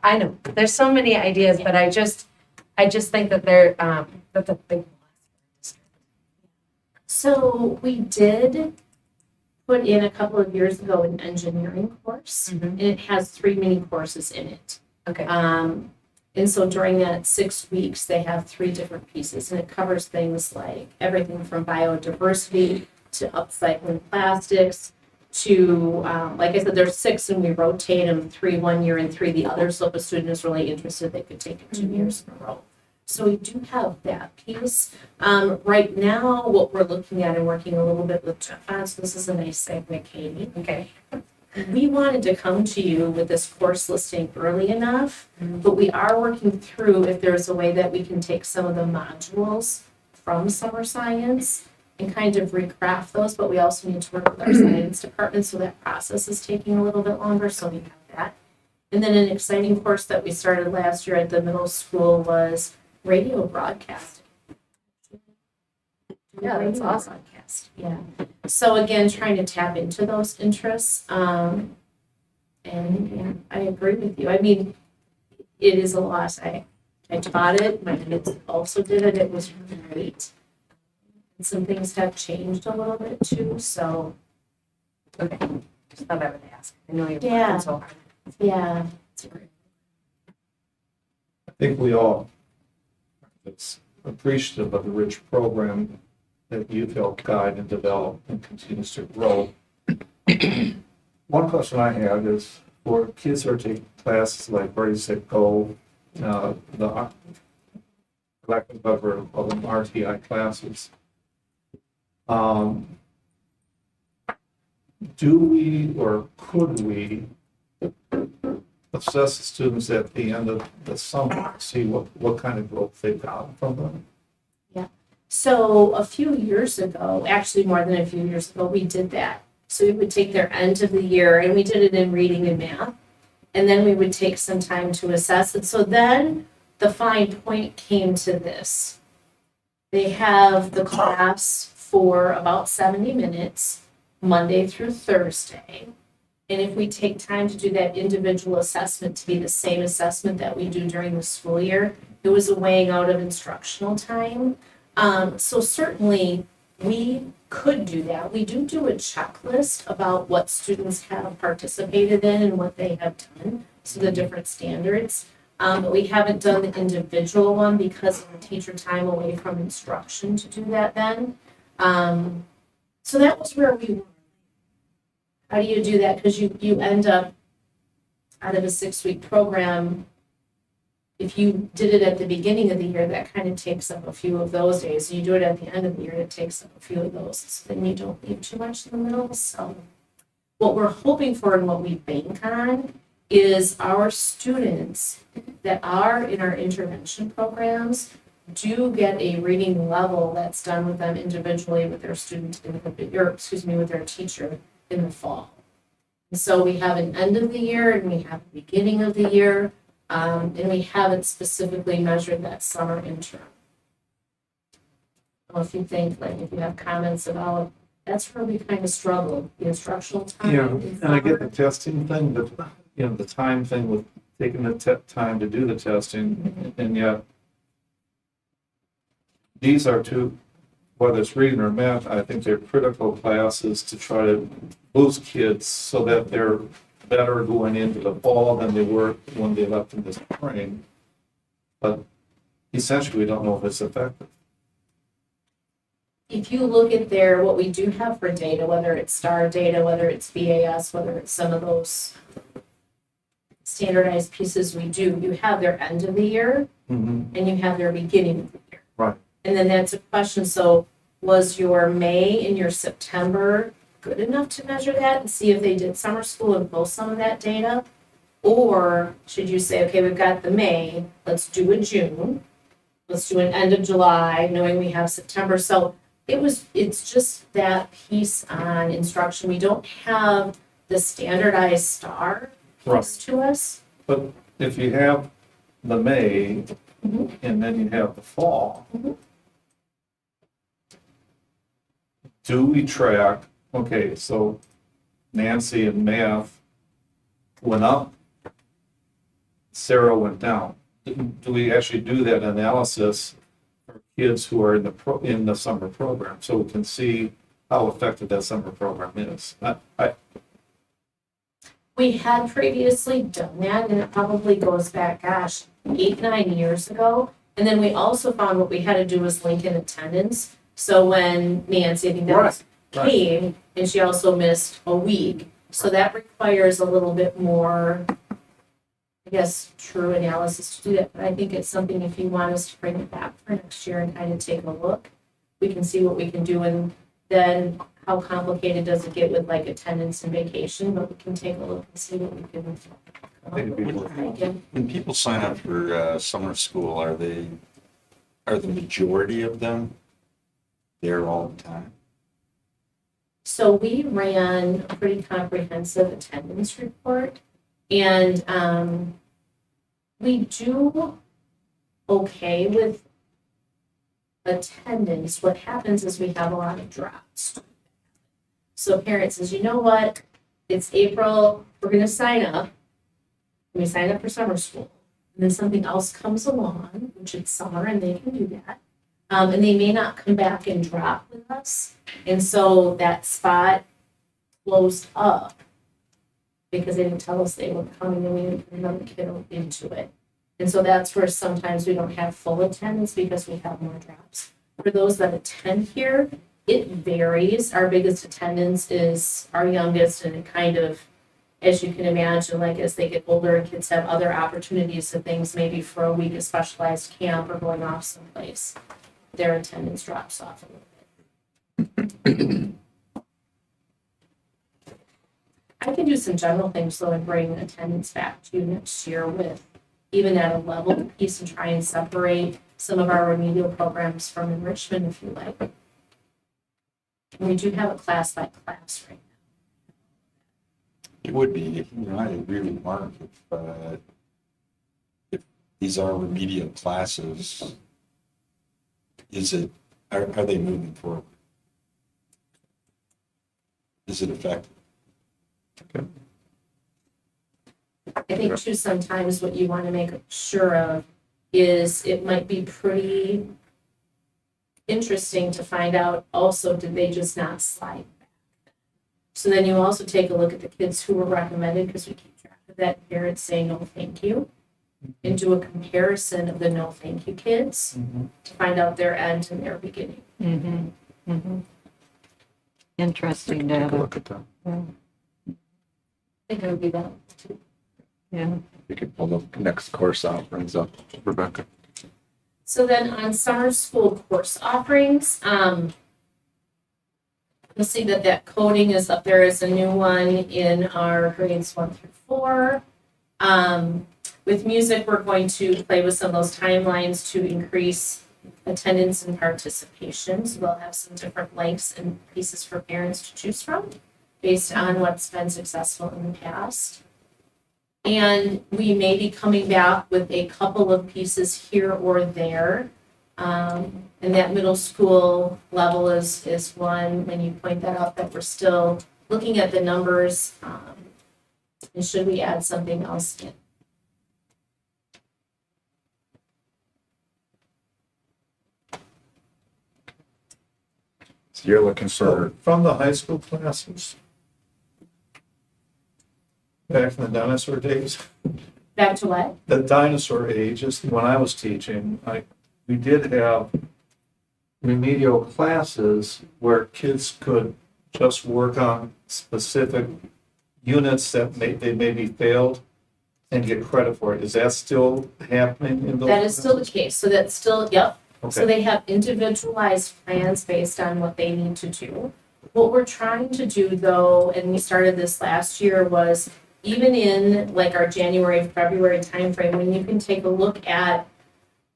I know there's so many ideas, but I just think that that's a big. So we did put in a couple of years ago an engineering course, and it has 3 mini courses in it. Okay. And so during that 6 weeks, they have 3 different pieces, and it covers things like everything from biodiversity to upcycling plastics to, like I said, there's 6 and we rotate them, 3 1 year and 3 the other. So if a student is really interested, they could take it 2 years in a row. So we do have that piece. Right now, what we're looking at and working a little bit with, so this is a nice segue, Katie. Okay. We wanted to come to you with this course listing early enough, but we are working through if there's a way that we can take some of the modules from summer science and kind of recraft those, but we also need to work with our science department, so that process is taking a little bit longer, so we have that. And then an exciting course that we started last year at the middle school was radio broadcasting. Yeah, that's Radio awesome. broadcast, yeah. So again, trying to tap into those interests. And yeah, I agree with you. I mean, it is a loss. I taught it, my kids also did it. It was great. And some things have changed a little bit too, so. Okay. Just thought I would ask. I know you're Yeah. working so hard. Yeah. It's great. I think we all it's appreciative of the rich program that you've helped guide and develop and continues to grow. One question I have is for kids who are taking classes like Ready, Set, Go, the lack of cover of them RTI classes. Do we or could we assess the students at the end of the summer, see what kind of growth they've gotten from them? So a few years ago, actually more than a few years ago, we did that. So we would take their end of the year, and we did it in reading and math, and then we would take some time to assess it. So then the fine point came to this. They have the class for about 70 minutes, Monday through Thursday. And if we take time to do that individual assessment to be the same assessment that we do during the school year, it was a weighing out of instructional time. So certainly we could do that. We do a checklist about what students have participated in and what they have done, so the different standards. But we haven't done the individual one because of the teacher time away from instruction to do that then. So that was where we were. How do you do that? Because you end up out of a 6-week program, if you did it at the beginning of the year, that kind of takes up a few of those days. You do it at the end of the year, it takes up a few of those. So then you don't leave too much in the middle. So what we're hoping for and what we bank on is our students that are in our intervention programs do get a reading level that's done with them individually with their student, with their teacher in the fall. And so we have an end of the year and we have a beginning of the year. And we haven't specifically measured that summer interim. Well, if you think, like, if you have comments about, that's where we kind of struggled, the instructional time. Yeah, in and I get the summer. testing thing, but, the time thing with taking the time to do the testing, and yet these are two, whether it's reading or math, I think they're critical classes to try to boost kids so that they're better going into the fall than they were when they left in the spring. But essentially, we don't know if it's effective. If you look at what we do have for data, whether it's STAR data, whether it's BAS, whether it's some of those standardized pieces we do, you have their end of the year and you have their beginning of the year. Right. And then that's a question, so was your May and your September good enough to measure that and see if they did summer school and pull some of that data? Or should you say, okay, we've got the May, let's do a June, let's do an end of July, knowing we have September. So it's just that piece on instruction. We don't have the standardized STAR next to us. But if you have the May and then you have the fall, do we track, okay, so Nancy in math went up, Sarah went down. Do we actually do that analysis for kids who are in the summer program, so we can see, how effective that summer program is. We had previously done that, and it probably goes back, gosh, 8, 9 years ago. And then we also found what we had to do was link in attendance. So when Nancy, I think that was, Right, right. came, and she also missed a week. So that requires a little bit more, I guess, true analysis to do that. But I think it's something, if you want us to bring it back for next year and kind of take a look, we can see what we can do. And then how complicated does it get with like attendance and vacation? But we can take a look and see what we can. When people sign up for summer school, are the majority of them there all the time? So we ran a pretty comprehensive attendance report, and we do okay with attendance. What happens is we have a lot of drops. So parents says, you know what, it's April, we're gonna sign up. We sign up for summer school, and then something else comes along, which it's summer and they can do that. And they may not come back and drop with us. And so that spot closed up because they didn't tell us they were coming and we didn't put another kid into it. And so that's where sometimes we don't have full attendance because we have more drops. For those that attend here, it varies. Our biggest attendance is our youngest, and it kind of, as you can imagine, like as they get older and kids have other opportunities and things, maybe for a week of specialized camp or going off someplace, their attendance drops off a little bit. I can do some general things though and bring attendance back to you next year with even at a level piece and try and separate some of our remedial programs from enrichment if you like. And we do have a class by class right now. It would be, I agree with Mark, if these are remedial classes, are they moving forward? Is it effective? Okay. I think too, sometimes what you want to make sure of is it might be pretty interesting to find out also, did they just not slide back? So then you also take a look at the kids who were recommended, because we keep track of that, parents say no thank you, and do a comparison of the no thank you kids to find out their end and their beginning. Interesting Take a data. look at that. I think it would be that too. Yeah. You can pull the next course out, brings up Rebecca. So then on summer school course offerings, you'll see that coding is up there as a new one in our grades 1 through 4. With music, we're going to play with some of those timelines to increase attendance and participation. So we'll have some different lengths and pieces for parents to choose from based on what's been successful in the past. And we may be coming back with a couple of pieces here or there. And that middle school level is one, when you point that out, that we're still looking at the numbers. And should we add something else in? So you're looking So for, from the high school classes, back in the dinosaur days, Back to what? the dinosaur ages, when I was teaching, we did have remedial classes where kids could just work on specific units that they maybe failed and get credit for it. Is that still happening in those? That is still the case. So that's still, yep. So Okay. they have individualized plans based on what they need to do. What we're trying to do though, and we started this last year, was even in like our January, February timeframe, when you can take a look at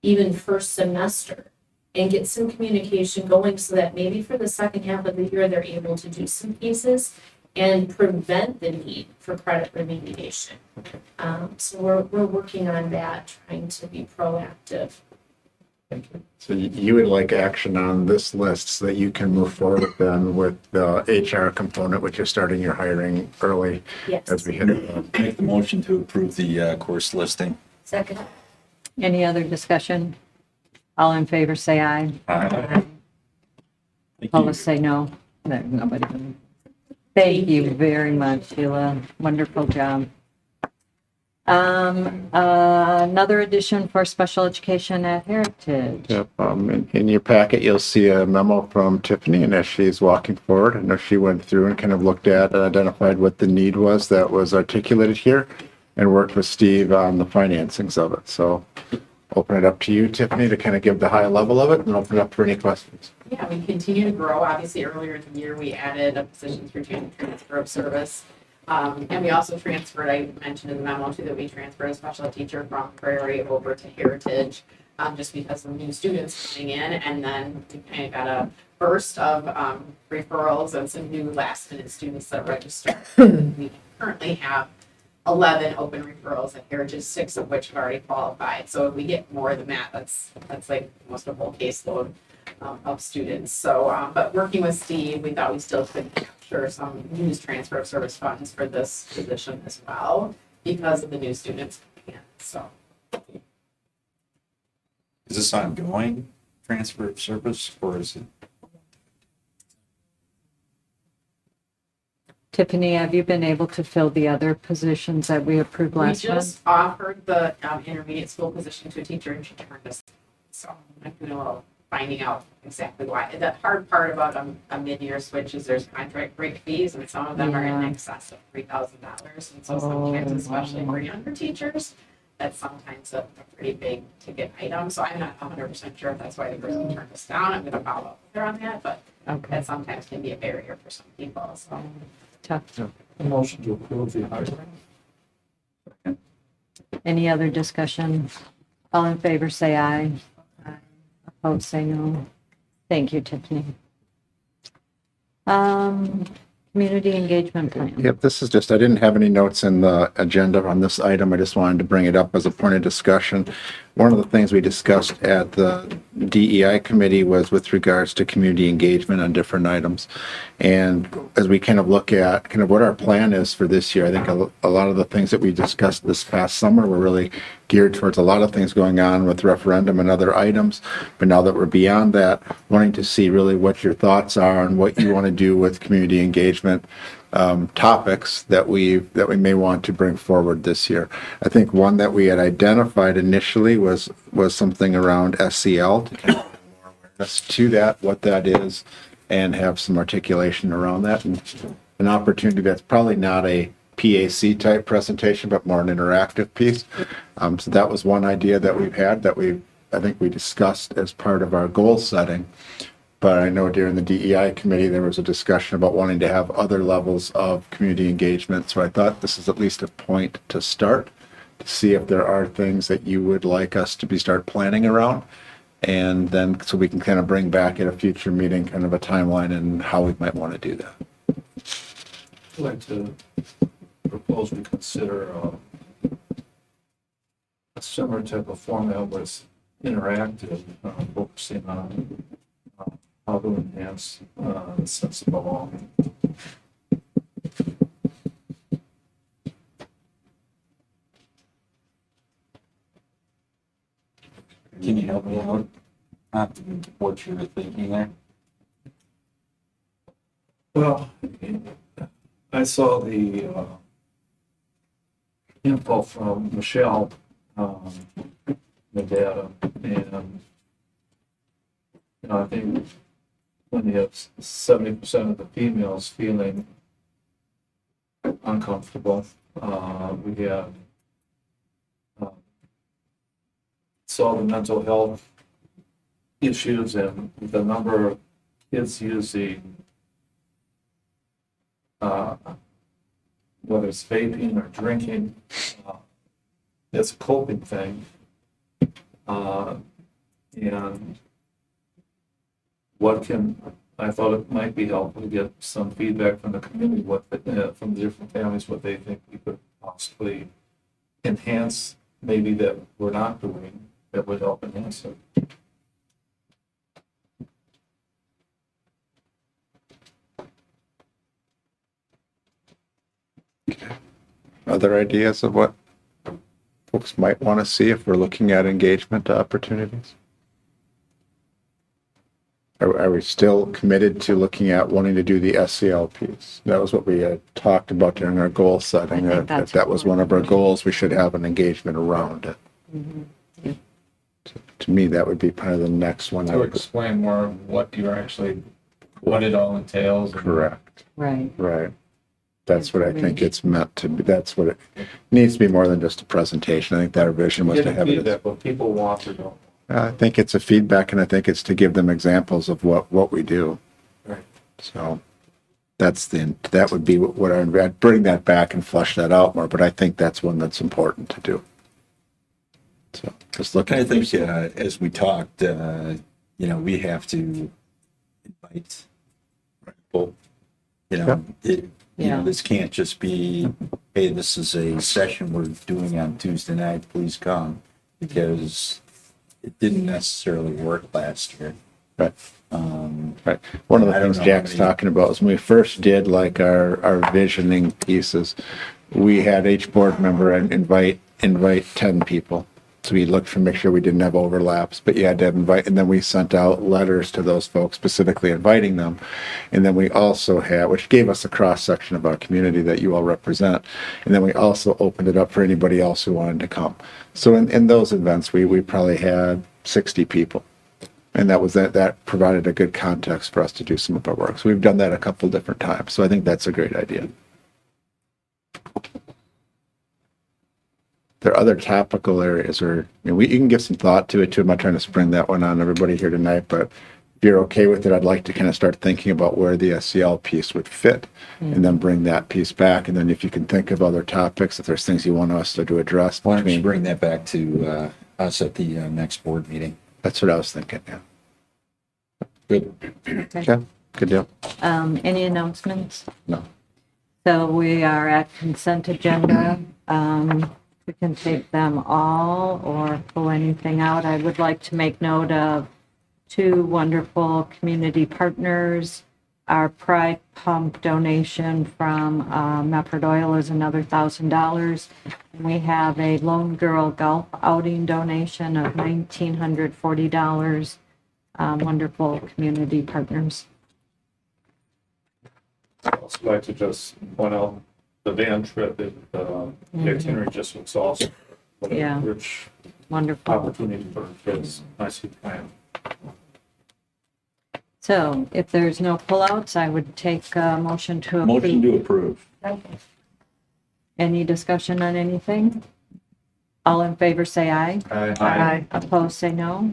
even first semester and get some communication going so that maybe for the second half of the year, they're able to do some pieces and prevent the need for credit remediation. So we're working on that, trying to be proactive. Thank you. so you would like action on this list so that you can move forward then with the HR component, which is starting your hiring early Yes. as we hit. Make the motion to approve the course listing. Second. Any other discussion? All in favor, say aye. Thank you. Opposed, say no. No, nobody. Thank you very much, Sheila. Wonderful job. Another addition for special education at Heritage. Yep, in your packet, you'll see a memo from Tiffany, and as she's walking forward, I know she went through and kind of looked at and identified what the need was that was articulated here and worked with Steve on the financings of it. So open it up to you, Tiffany, to kind of give the high level of it and open it up for any questions. Yeah, we continue to grow. Obviously, earlier in the year, we added a position through transfer of service. And we also transferred, I mentioned in the memo too, that we transferred a special ed teacher from Prairie over to Heritage, just because of new students coming in. And then we kind of got a burst of referrals and some new last minute students that registered. We currently have 11 open referrals at Heritage, 6 of which have already qualified. So if we get more than that, that's like almost a whole caseload of students. So, but working with Steve, we thought we still could capture some use transfer of service funds for this position as well because of the new students coming in. So, Is this ongoing transfer of service or is it? Tiffany, have you been able to fill the other positions that we approved we last month? just offered the intermediate school position to a teacher and she turned us. So I'm doing a little finding out exactly why. The hard part about a mid-year switch is there's contract break fees and some of them are in excess of $3,000. And so sometimes, especially for younger teachers, that's sometimes a pretty big ticket item. So I'm not 100% sure if that's why the person turned us down. I'm going to follow up with her on that, but that sometimes can be a barrier for some people. So Tough. A motion to approve the hiring. Any other discussion? All in favor, say aye. Opposed, say no. Thank you, Tiffany. Community engagement plan. Yep, this is just, I didn't have any notes in the agenda on this item. I just wanted to bring it up as a point of discussion. One of the things we discussed at the DEI committee was with regards to community engagement on different items. And as we kind of look at kind of what our plan is for this year, I think a lot of the things that we discussed this past summer were really geared towards a lot of things going on with referendum and other items. But now that we're beyond that, wanting to see really what your thoughts are and what you want to do with community engagement topics that we may want to bring forward this year. I think one that we had identified initially was something around SCL to kind of bring more awareness to that, what that is, and have some articulation around that, and an opportunity that's probably not a PAC type presentation, but more an interactive piece. So that was one idea that we've had that I think we discussed as part of our goal setting. But I know during the DEI committee, there was a discussion about wanting to have other levels of community engagement. So I thought this is at least a point to start, to see if there are things that you would like us to start planning around. And then so we can kind of bring back at a future meeting kind of a timeline and how we might want to do that. I'd like to propose we consider a similar type of format where it's interactive, focusing on how to enhance the sense of belonging. Can you help me out? What you're thinking there? Well, I saw the info from Michelle, the data, and I think when you have 70% of the females feeling uncomfortable, we have saw the mental health issues and the number of kids using whether it's vaping or drinking, it's a coping thing. And I thought it might be helpful to get some feedback from the community, from the different families, what they think we could possibly enhance, maybe that we're not doing, that would help enhance it. Other ideas of what folks might want to see if we're looking at engagement opportunities? Are we still committed to looking at wanting to do the SCL piece? That was what we had talked about during our goal setting. I think that's That was one of our goals. We should have an engagement around it. Mm-hmm. To me, that would be probably the next one. I To would explain more of what you're actually, what it all entails. and- correct. Right. Right. That's what I think it's meant to be. That's what it needs to be more than just a presentation. I think that our vision was to Getting have it. as- feedback, what people want or don't. I think it's a feedback, and I think it's to give them examples of what we do. Right. So that would be what I'd bring that back and flush that out more, but I think that's one that's important to do. So just look I at think, as we talked, we have to invite people. Yeah. This can't just be, hey, this is a session we're doing on Tuesday night, please come, because it didn't necessarily work last year. Right. Right. One of the I don't things know how Jack's many- talking about is when we first did like our visioning pieces, we had each board member invite 10 people. So we looked to make sure we didn't have overlaps, but you had to invite, and then we sent out letters to those folks specifically inviting them. And then we also had, which gave us a cross section of our community that you all represent. And then we also opened it up for anybody else who wanted to come. So in those events, we probably had 60 people. And that provided a good context for us to do some of our work. So we've done that a couple different times. So I think that's a great idea. There are other topical areas or you can give some thought to it too. I'm not trying to spring that one on everybody here tonight, but if you're okay with it, I'd like to kind of start thinking about where the SCL piece would fit and then bring that piece back. And then if you can think of other topics, if there's things you want us to address. Why don't you bring that back to us at the next board meeting? That's what I was thinking, yeah. Good. Okay, good deal. Any announcements? No. So we are at consent agenda. We can take them all or pull anything out. I would like to make note of two wonderful community partners. Our Pride Pump donation from Mefford Oil is another $1,000. We have a Lone Girl Golf outing donation of $1,940. Wonderful community partners. I'd also like to just point out the van trip, the itinerary just looks awesome. What a Yeah. rich Wonderful. opportunity for kids, nicely planned. So if there's no pullouts, I would take a motion to approve. Motion to approve. Any discussion on anything? All in favor, say aye. Aye. Opposed, say no.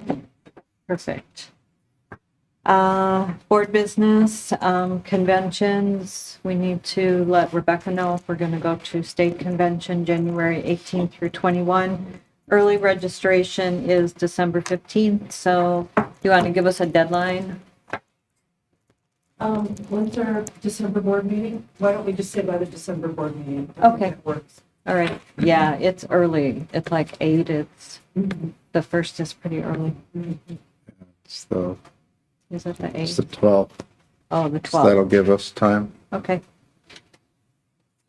Perfect. Board business, conventions, we need to let Rebecca know if we're going to go to state convention January 18th through 21. Early registration is December 15th, so you want to give us a deadline? When's our December board meeting? Why don't we just say by the December board meeting? I think Okay. that works. All right, yeah, it's early. It's like 8, the first is pretty early. It's the Is it the 8th? It's the 12th. Oh, the So that'll 12th. give us time. Okay.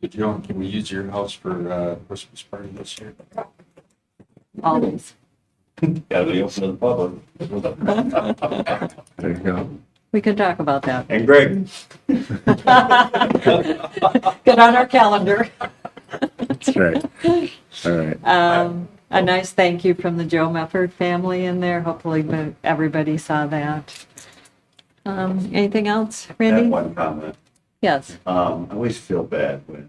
Good, Joan, can we use your house for Christmas party this year? Always. Gotta be open to the public. There you go. We can talk about that. And Greg. Get on our calendar. That's right. All right. A nice thank you from the Joe Mefford family in there. Hopefully everybody saw that. Anything else, I have Randy? one comment. Yes. I always feel bad when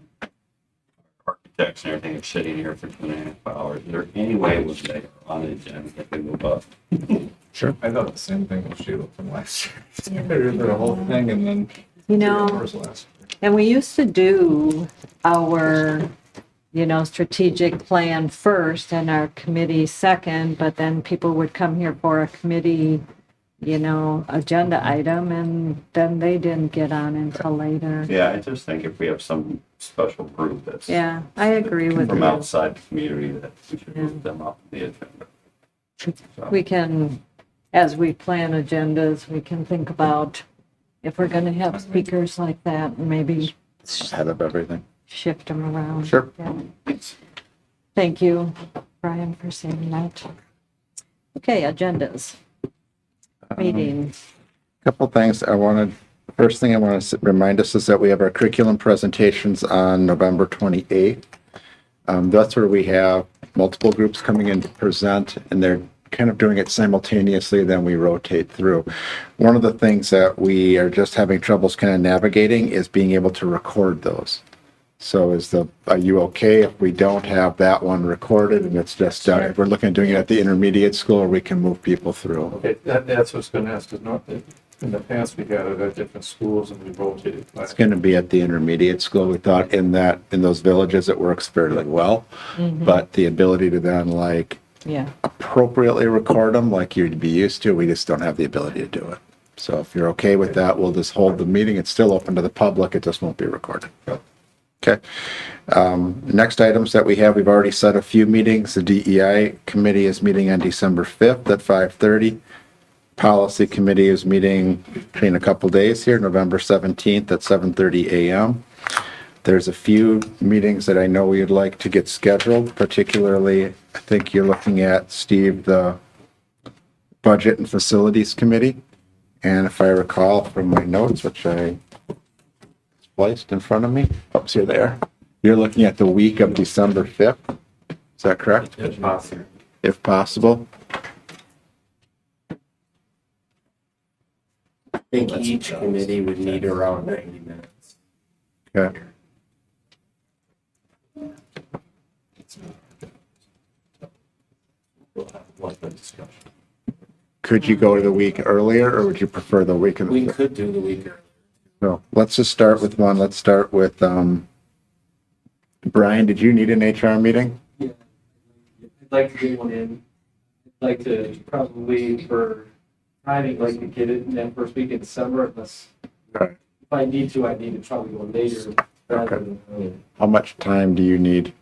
architects and everything are sitting here for 2.5 hours. Is there any way when they are on the agenda, they can move up? Sure. I thought the same thing with Sheila from last year. They did the whole thing and then. You 3 know, hours last. and we used to do our, strategic plan first and our committee second, but then people would come here for a committee, agenda item, and then they didn't get on until later. Yeah, I just think if we have some special group that's Yeah, I agree with from you. outside the community, that we should move them up the agenda. So, We can, as we plan agendas, we can think about if we're gonna have speakers like that, maybe Head of everything. shift them around. Sure. Yeah. Thank you, Brian, for saying that. Okay, agendas. Meeting. Couple things I wanted, first thing I want to remind us is that we have our curriculum presentations on November 28th. That's where we have multiple groups coming in to present, and they're kind of doing it simultaneously, then we rotate through. One of the things that we are just having troubles kind of navigating is being able to record those. So are you okay if we don't have that one recorded and it's just, if we're looking at doing it at the intermediate school, or we can move people through? Okay, that's what I was gonna ask, is not, in the past, we had it at different schools and we rotated. It's going to be at the intermediate school. We thought in those villages, it works fairly well. But the ability to then Yeah. appropriately record them like you'd be used to, we just don't have the ability to do it. So if you're okay with that, we'll just hold the meeting. It's still open to the public. It just won't be recorded. Okay. Next items that we have, we've already set a few meetings. The DEI committee is meeting on December 5th at 5:30. Policy committee is meeting between a couple days here, November 17th at 7:30 a.m. There's a few meetings that I know you'd like to get scheduled, particularly, I think you're looking at, Steve, the Budget and Facilities Committee. And if I recall from my notes, which I placed in front of me, oops, you're there. You're looking at the week of December 5th. Is that correct? If possible. If possible. I think each committee would need around 90 minutes. Okay. Could you go to the week earlier, or would you prefer the week of the We 5th? could do the week earlier. So let's just start with one. Let's start with, Brian, did you need an HR meeting? Yeah, I'd like to get one in. I'd like to probably for timing, like to get it in that first week in December, unless Right. if I need to probably go later rather than earlier. How much time do you need?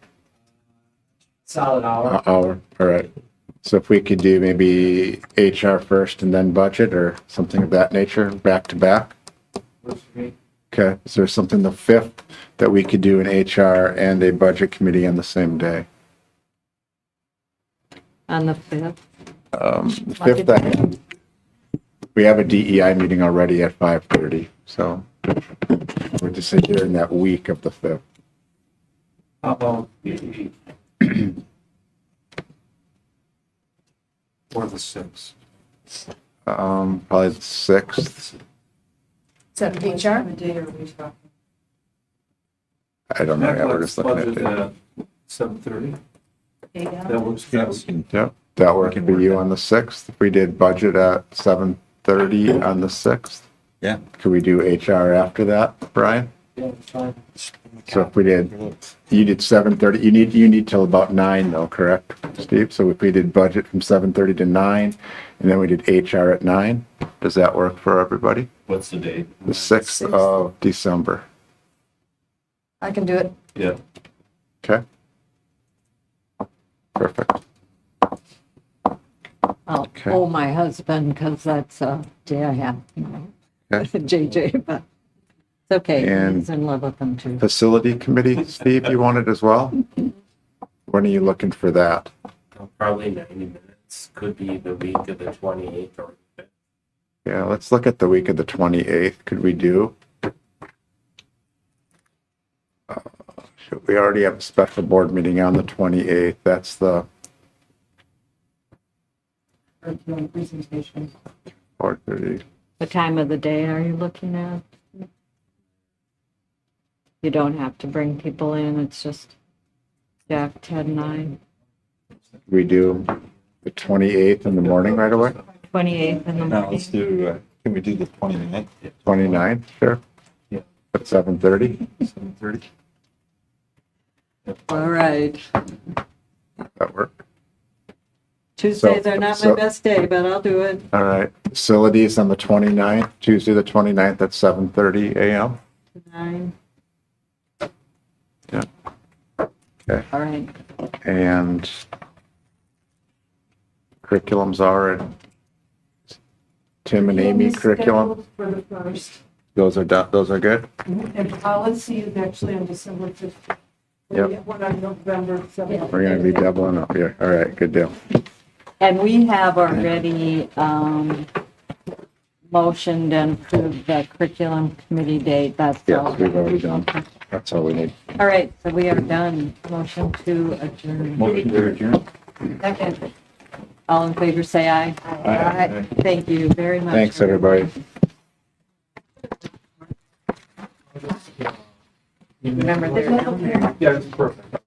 Solid hour. Hour, all right. So if we could do maybe HR first and then budget or something of that nature, back to back? Works for me. Okay, is there something the 5th that we could do an HR and a budget committee on the same day? On the 5th. The 5th, we have a DEI meeting already at 5:30, so we're just during that week of the 5th. How about or the 6th? Probably the 6th. Is that HR? I don't know, yeah, we're just looking at it. 7:30? That works, yes. Yep, that worked for you on the 6th. If we did budget at 7:30 on the 6th. Yeah. Could we do HR after that, Brian? Yeah, it's fine. So if we did, you did 7:30, you need till about 9 though, correct, Steve? So if we did budget from 7:30 to 9, and then we did HR at 9, does that work for everybody? What's the date? The 6th of December, I can do it. Yeah. okay? Perfect. I'll Okay. owe my husband because that's a day I have, Okay. JJ, but it's okay. And- He's in love with them too. Facility committee, Steve, you want it as well? When are you looking for that? Probably 90 minutes. Could be the week of the 28th or Yeah, let's look at the week of the 28th. Could we do? We already have a special board meeting on the 28th. That's the Presentation. 4:30. What time of the day are you looking at? You don't have to bring people in, it's just Jack, Ted, and I. We do the 28th in the morning right away? 28th in the Now, morning. let's do, can we do the 29th? 29th, sure. Yeah. At 7:30? 7:30? All right. That work? Tuesdays are not my so- best day, but I'll do it. All right. Facilities on the 29th, Tuesday the 29th at 7:30 a.m. 9. Yeah. Okay. All right. And curriculums are at Tim and Amy curriculum. For the first. Those are done, those are good? And policy is actually on December 5th. Yep. We have one on November 7th. We're gonna be doubling up here. All right, good deal. And we have already motioned and approved the curriculum committee date. That's all. Yes, we've already done. That's all we need. All right, so we are done. Motion to adjourn. Motion to adjourn. Second. All in favor, say aye. Aye. Thank you very much. Thanks, everybody. Remember, they're down there. Yeah, it's perfect.